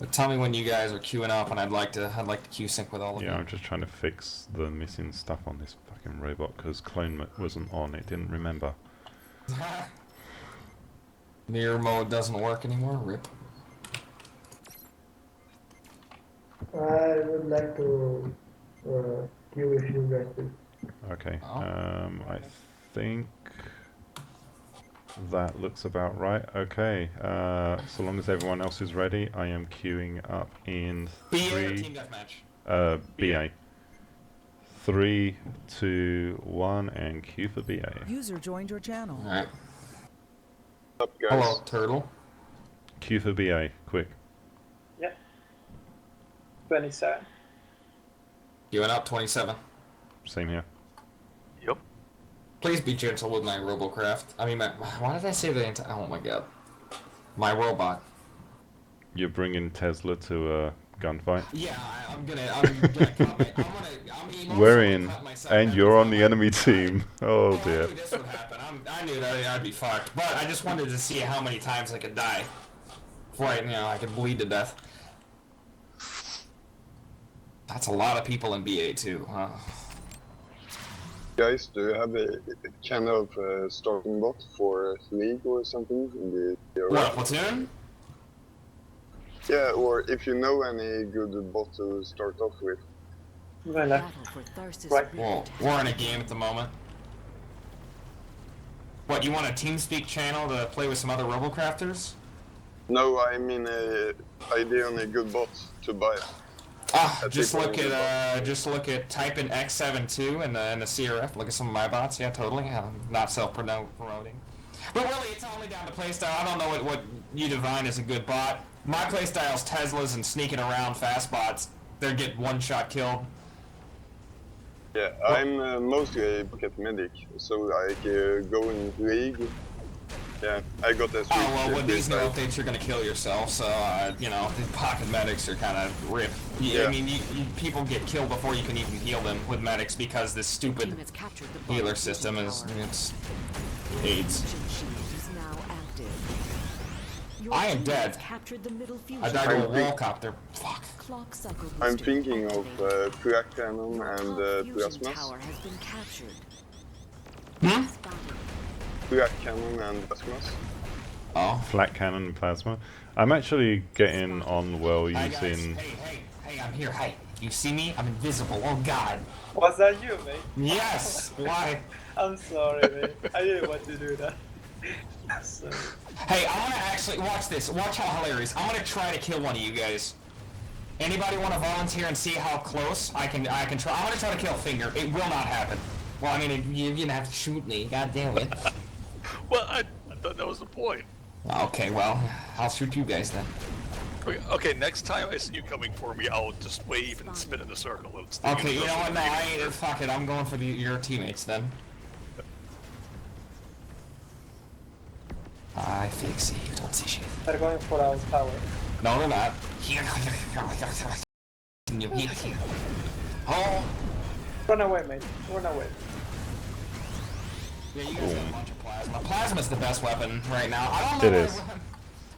But tell me when you guys are queuing up, and I'd like to queue sync with all of you. Yeah, I'm just trying to fix the missing stuff on this fucking robot because clone wasn't on. It didn't remember. Mirror mode doesn't work anymore. Rip. I would like to queue if you guys do. Okay. Oh. I think that looks about right. Okay. So long as everyone else is ready, I am queuing up in BA or team deathmatch? BA. 3, 2, 1, and queue for BA. User joined your channel. Alright. What's up, guys? Hello, Turtle. Queue for BA, quick. Yeah. 27. Queuing up 27. Same here. Yep. Please be gentle with my Robocraft. I mean, why did I say the entire? Oh my god. My robot. You're bringing Tesla to a gunfight. Yeah, I'm gonna cut my, We're in, cut myself and every you're on time the I- enemy team. Oh I dear. knew this would happen. I knew that I'd be fucked. But I just wanted to see how many times I could die before I could bleed to death. That's a lot of people in BA too, huh? Guys, do you have a kind of starting bot for League or something in the What, Platoon? Yeah, or if you know any good bot to start off with. Well, Battle for thirst is Right. Well, we're in a game at the moment. What, you want a TeamSpeak channel to play with some other Robocrafters? No, I mean a idea on a good bot to buy. Just look at type in X72 in the CRF. Look at some of my bots. Yeah, totally. I'm not self-promoting. But really, it's only down to playstyle. I don't know what you define as a good bot. My playstyle's Teslas and sneaking around fast bots. They get one-shot killed. Yeah, I'm mostly a pocket medic, so like go in League. Yeah, I got this. Oh well, with these new updates, you're gonna kill yourself. So you know, the pocket medics are kind of ripped. Yeah. I mean, people get killed before you can even heal them with medics because this stupid Team has captured the bomb healer fusion system is tower. it's Your AIDS. fusion shield is now active. Your I am team dead. has captured the middle fusion I died to a I'm wall copter. Fuck. Clock cycle I'm booster thinking of activated. Crack Cannon Your and top fusion Plasmas. tower has been captured. Hmm? Spotted. Crack Cannon and Plasmas. Oh. Flat cannon and plasma. I'm actually getting on well Hi guys. using. Hey, I'm here. Hey, you see me? I'm invisible. Oh God. Was that you, mate? Yes. Why? I'm sorry, mate. I didn't want to do that. So, Hey, I want to actually watch this. Watch how hilarious. I'm gonna try to kill one of you guys. Anybody want to volunteer and see how close I can try? I'm gonna try to kill Finger. It will not happen. Well, I mean, you're gonna have to shoot me. God damn it. Well, I thought that was the point. Okay, well, I'll shoot you guys then. Okay, next time I see you coming for me, I'll just wave and spin in a circle. Okay, you know what? No, I ain't. Fuck it. I'm going for your teammates then. I fix it. You don't see shit. they're going for our tower. No, they're not. Oh. Run away, mate. Run away. Yeah, you guys have a bunch of plasma. Plasma's the best weapon right now. I don't know. It is.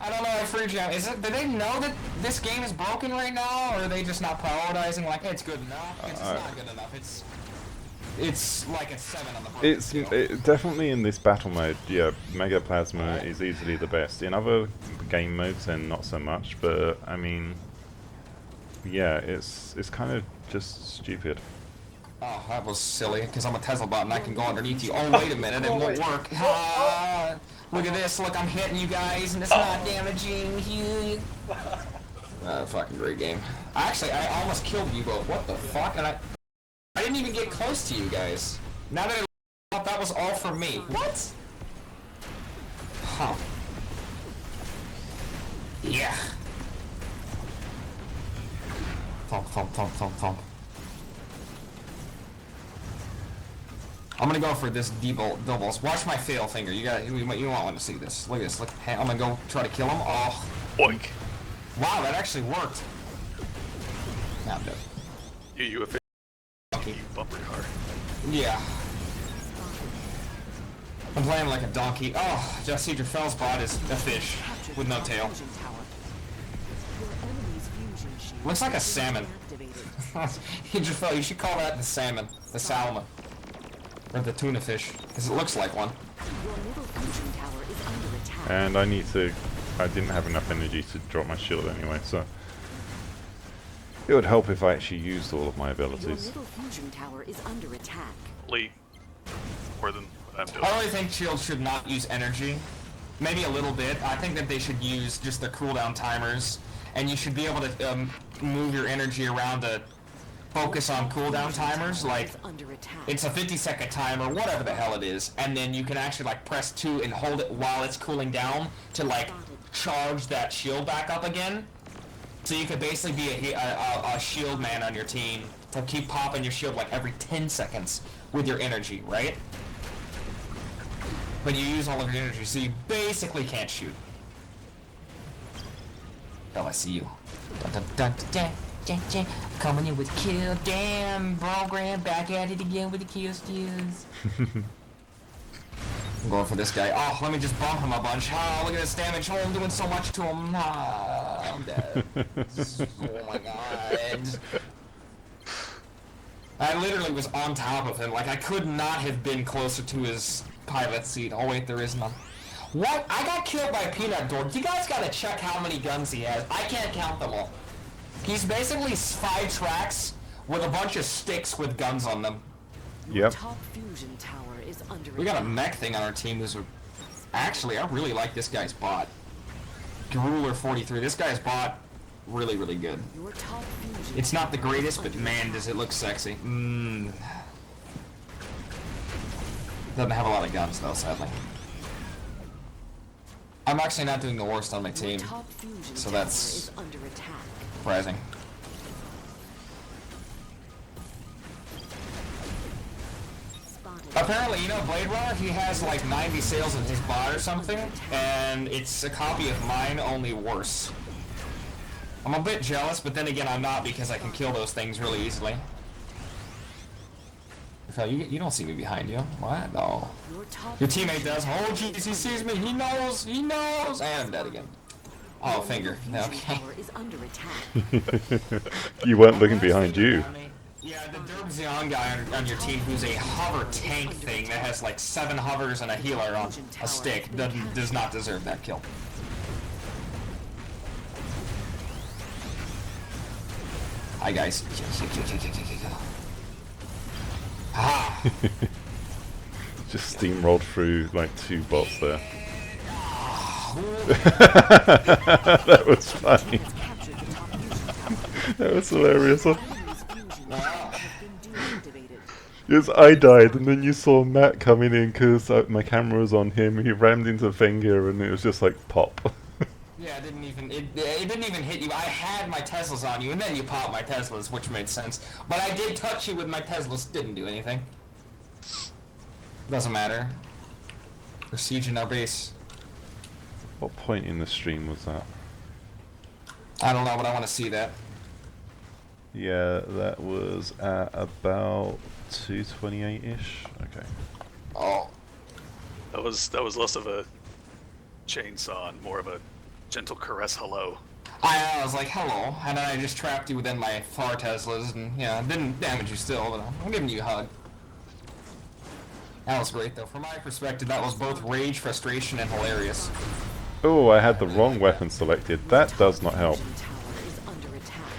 I don't know. I freaked you out. Is it? Do they know that this game is broken right now, or are they just not prioritizing? Like, it's good enough. It's not good enough. It's like a 7 on the broken scale. Definitely in this battle mode. Yeah, Mega Plasma is easily the best. In other game modes, then not so much. But I mean, yeah, it's kind of just stupid. Oh, that was silly, because I'm a Tesla bot and I can go underneath you. Oh, wait a minute, it won't work. Ah, look at this, look, I'm hitting you guys, and it's not damaging you. Fucking great game. Actually, I almost killed you both. What the fuck? And I didn't even get close to you guys. Now that I thought that was all for me. What? Huh. Yeah. Thump, thump, thump, thump, thump. I'm gonna go for this doubles. Watch my fail finger. You won't want to see this. Look at this. Look, hey, I'm gonna go try to kill him. Oh, Boink. wow, that actually worked. Now I'm dead. You a Okay. bumper car. Yeah. I'm playing like a donkey. Oh, Just Cedar Fell's bot is a fish with no tail. Fusion tower. Your enemy's Looks like a salmon. You should call that the salmon. The salmon. Or the tuna fish. Because it looks like one. Your middle fusion tower is under attack. And I didn't have enough energy to drop my shield anyway, so it would help if I actually used all of my Your abilities. middle fusion tower is under attack. Lee, more than what I'm doing. I really think shields should not use energy. Maybe a little bit. I think that they should use just the cooldown timers, and you should be able to move your energy around to focus on cooldown timers. Like, Under attack. it's a 50-second timer, whatever the hell it is, and then you can actually like press 2 and hold it while it's cooling down to like charge that shield back up again. So you could basically be a shield man on your team to keep popping your shield like every 10 seconds with your energy, right? But you use all of your energy, so you basically can't shoot. Oh, I see you. Dun, dun, dun, dun, dun, dun. Coming in with kill. Damn, program back at it again with the kill steals. I'm going for this guy. Oh, let me just bump him a bunch. Oh, look at this damage. Oh, I'm doing so much to him. Ah, I'm dead. Oh my god. I literally was on top of him. Like, I could not have been closer to his pilot seat. Oh wait, there is none. What? I got killed by Peanut Door. You guys gotta check how many guns he has. I can't count them all. He's basically 5 tracks with a bunch of sticks with guns on them. Your Yep. top fusion tower is under We got a attack. mech thing on our team who's actually, I really like this guy's bot. Grueler 43. This guy's bot, really, really good. Your top fusion It's not the tower is greatest, but under man, attack. does it look sexy. Doesn't have a lot of guns though, sadly. I'm actually not doing the worst on my Your team. top fusion So tower that's is under attack. surprising. Spotted. Apparently, you know, Blade Runner, he has like 90 sales in his bot or something, and it's a copy of mine, only worse. I'm a bit jealous, but then again, I'm not because I can kill those things really easily. You don't see me behind you. What? No. Your top Your teammate fusion does. tower Oh, is jeez, he under sees me. He knows. He knows. And I'm dead again. Oh, finger. Your middle Okay. fusion tower is under attack. You weren't looking behind you. Yeah, the Derb Xeon guy on your team who's a hover tank thing that has like 7 hovers and a healer on a stick does not deserve that kill. Hi guys. Aha! Just steamrolled through like 2 bots there. That was funny. Has captured the top fusion tower. That was hilarious. Enemy's fusion tower has been deactivated. Yes, I died, and then you saw Matt coming in because my camera was on him. He rammed into Finger, and it was just like pop. Yeah, it didn't even hit you. I had my Teslas on you, and then you popped my Teslas, which made sense. But I did touch you with my Teslas. Didn't do anything. Doesn't matter. We're sieging our base. What point in the stream was that? I don't know, but I want to see that. Yeah, that was at about 2:28-ish. Okay. Oh. That was less of a chainsaw and more of a gentle caress hello. I was like, hello, and then I just trapped you within my far Teslas, and yeah, didn't damage you still, but I'm giving you a hug. That was great, though. From my perspective, that was both rage, frustration, and hilarious. Oh, I had the wrong weapon selected. That does not help. Fusion tower is under attack.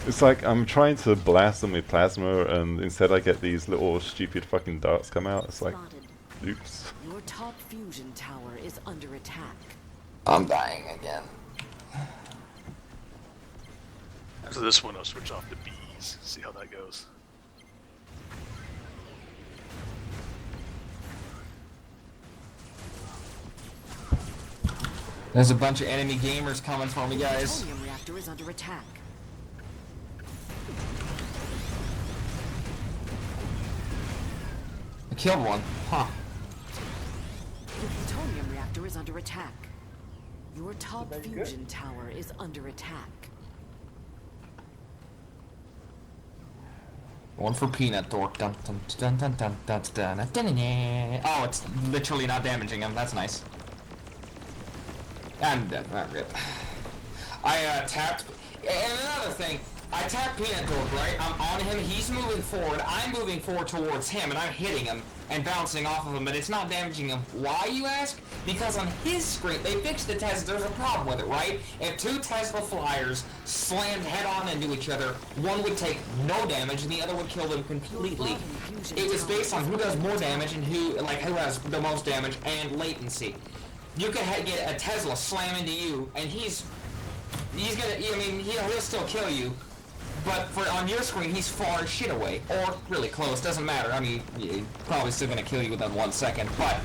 It's like I'm trying to blast them with plasma, and instead I get these little stupid fucking darts come out. It's like, Spotted. oops. Your top fusion tower is under attack. I'm dying again. After this one, I'll switch off to bees. See how that goes. There's a bunch of enemy gamers coming for me, guys. Plutonium reactor is under attack. I killed one. Huh. The plutonium reactor is under attack. Your top fusion tower is under attack. One for Peanut Dork. Dun, dun, dun, dun, dun, dun, dun, dun, dun, dun. Oh, it's literally not damaging him. That's nice. I'm dead. Not good. I tapped. And another thing, I tap Peanut Dork, right? I'm on him, he's moving forward, I'm moving forward towards him, and I'm hitting him and bouncing off of him, but it's not damaging him. Why, you ask? Because on his screen, they fixed the Tesla, there's a problem with it, right? If two Tesla flyers slammed head-on into each other, one would take no damage and the other would kill them completely. It was based on who does more damage and who has the most damage and latency. You could get a Tesla slam into you, and he's gonna, I mean, he'll still kill you, but on your screen, he's far as shit away, or really close, doesn't matter. I mean, he's probably still gonna kill you within 1 second, but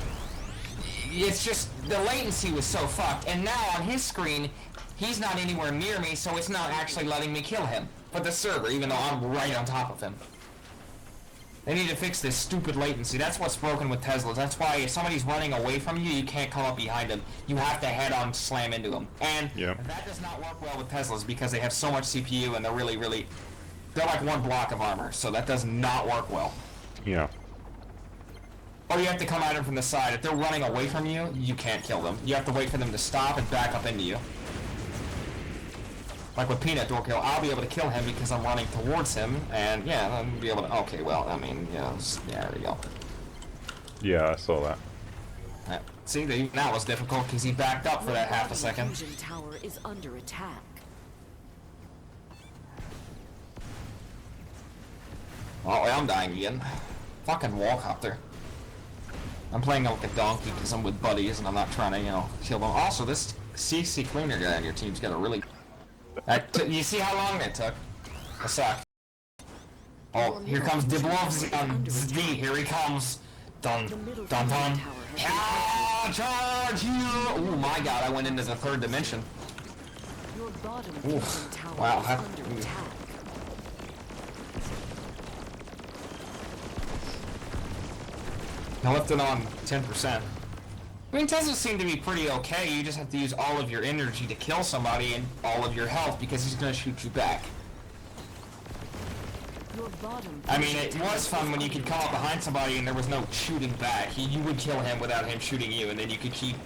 it's just, the latency was so fucked, and now on his screen, he's not anywhere near me, so it's not actually letting me kill him for the server, even though I'm right on top of him. They need to fix this stupid latency. That's what's broken with Teslas. That's why if somebody's running away from you, you can't come up behind them. You have to head-on slam into them. And that does not work well with Teslas because they have so much CPU and they're they're like one block of armor. So that does not work well. Yeah. Or you have to come at them from the side. If they're running away from you, you can't kill them. You have to wait for them to stop and back up into you. Like with Peanut Dork, I'll be able to kill him because I'm running towards him, and yeah, I'll be able to. Okay, well, I mean, yeah, there we go. Yeah, I saw that. See, that was difficult because he backed up for that half a second. The fusion tower is under attack. Oh, I'm dying again. Fucking wallcopter. I'm playing like a donkey because I'm with buddies and I'm not trying to, kill them. Also, this CC cleaner guy on your team's got a really. You see how long that took? A sec. Oh, here comes D. Here he comes. Dun, dun, dun. Ah, charge you! Oh my god, I went into the third dimension. Your bottom tower Wow. is under attack. I left it on 10%. I mean, Teslas seem to be pretty okay. You just have to use all of your energy to kill somebody and all of your health because he's going to shoot you back. I mean, it was fun when you could come up behind somebody and there was no shooting back. You would kill him without him shooting you, and then you could keep,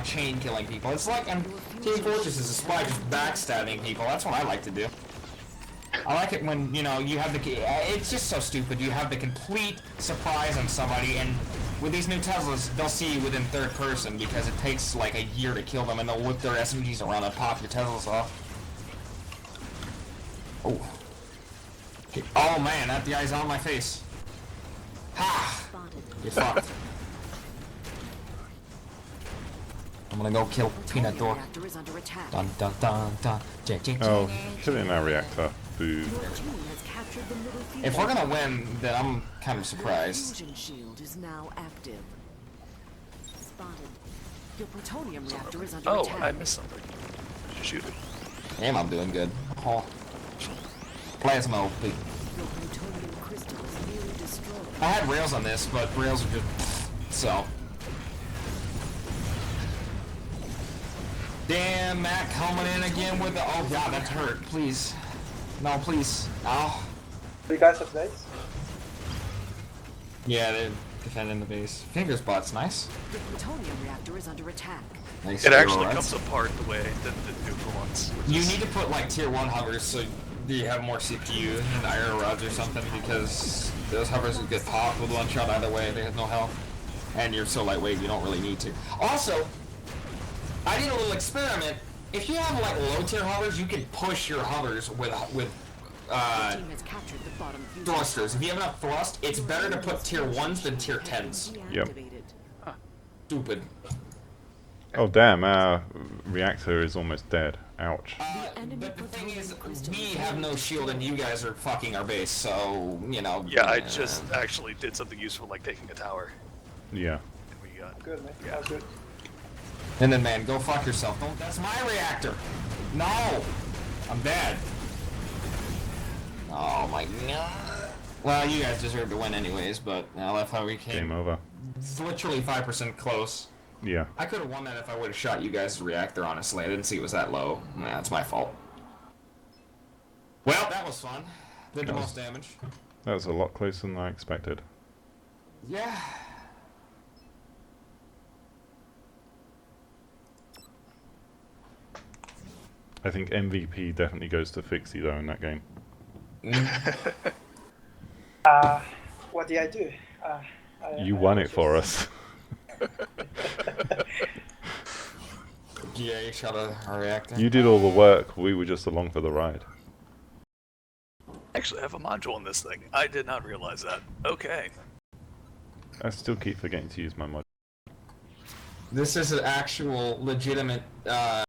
chain killing people. It's like Team Fortress is a spy just backstabbing people. That's what I like to do. I like it when, you have it's just so stupid. You have the complete surprise on somebody, and with these new Teslas, they'll see you within third person because it takes like a year to kill them, and they'll whip their SMGs around and pop your Teslas off. Oh. Oh man, that guy's on my face. Ha! You're fucked. I'm gonna go kill Peanut Dork. Dun dun dun dun. Oh, killing our reactor. Boo. If we're gonna win, then I'm kind of surprised. Fusion shield is now active. Spotted. Your plutonium reactor is under attack. Oh, I missed something. Shoot it. Damn, I'm doing good. Oh. Plasma OP. Your plutonium crystal is nearly destroyed. I had rails on this, but rails are good. So. Damn, Matt coming in again with the. Oh god, that hurt. Please. No, please. Ow. Do you guys have dates? Yeah, they're defending the base. Fingers butts, nice. The plutonium reactor is under attack. Nice. It actually comes apart the way that the neutral ones. You need to put like tier 1 hovers so you have more CPU and iron rods or something, because those hovers would get popped with one shot either way. They have no health. And you're so lightweight, you don't really need to. Also, I did a little experiment. If you have like low tier hovers, you can push your hovers with thrusters. If you have enough thrust, it's better to put tier 1s than tier 10s. Yep. Stupid. Oh damn, our reactor is almost dead. Ouch. But the thing is, we have no shield and you guys are fucking our base, so, Yeah, I just actually did something useful like taking a tower. Yeah. And we got... Good, man. Yeah, good. And then, man, go fuck yourself. Don't. That's my reactor. No, I'm dead. Oh my god. Well, you guys deserve to win anyways, but I love how we came. Game over. It's literally 5% close. Yeah. I could have won that if I would have shot you guys' reactor, honestly. I didn't see it was that low. Nah, it's my fault. Well, that was fun. Did the most damage. That was a lot closer than I expected. Yeah. I think MVP definitely goes to Fixie though in that game. What did I do? You won it just... for us. GA shot a reactor. You did all the work, we were just along for the ride. Actually, I have a module in this thing. I did not realize that. Okay. I still keep forgetting to use my mod. This is an actual legitimate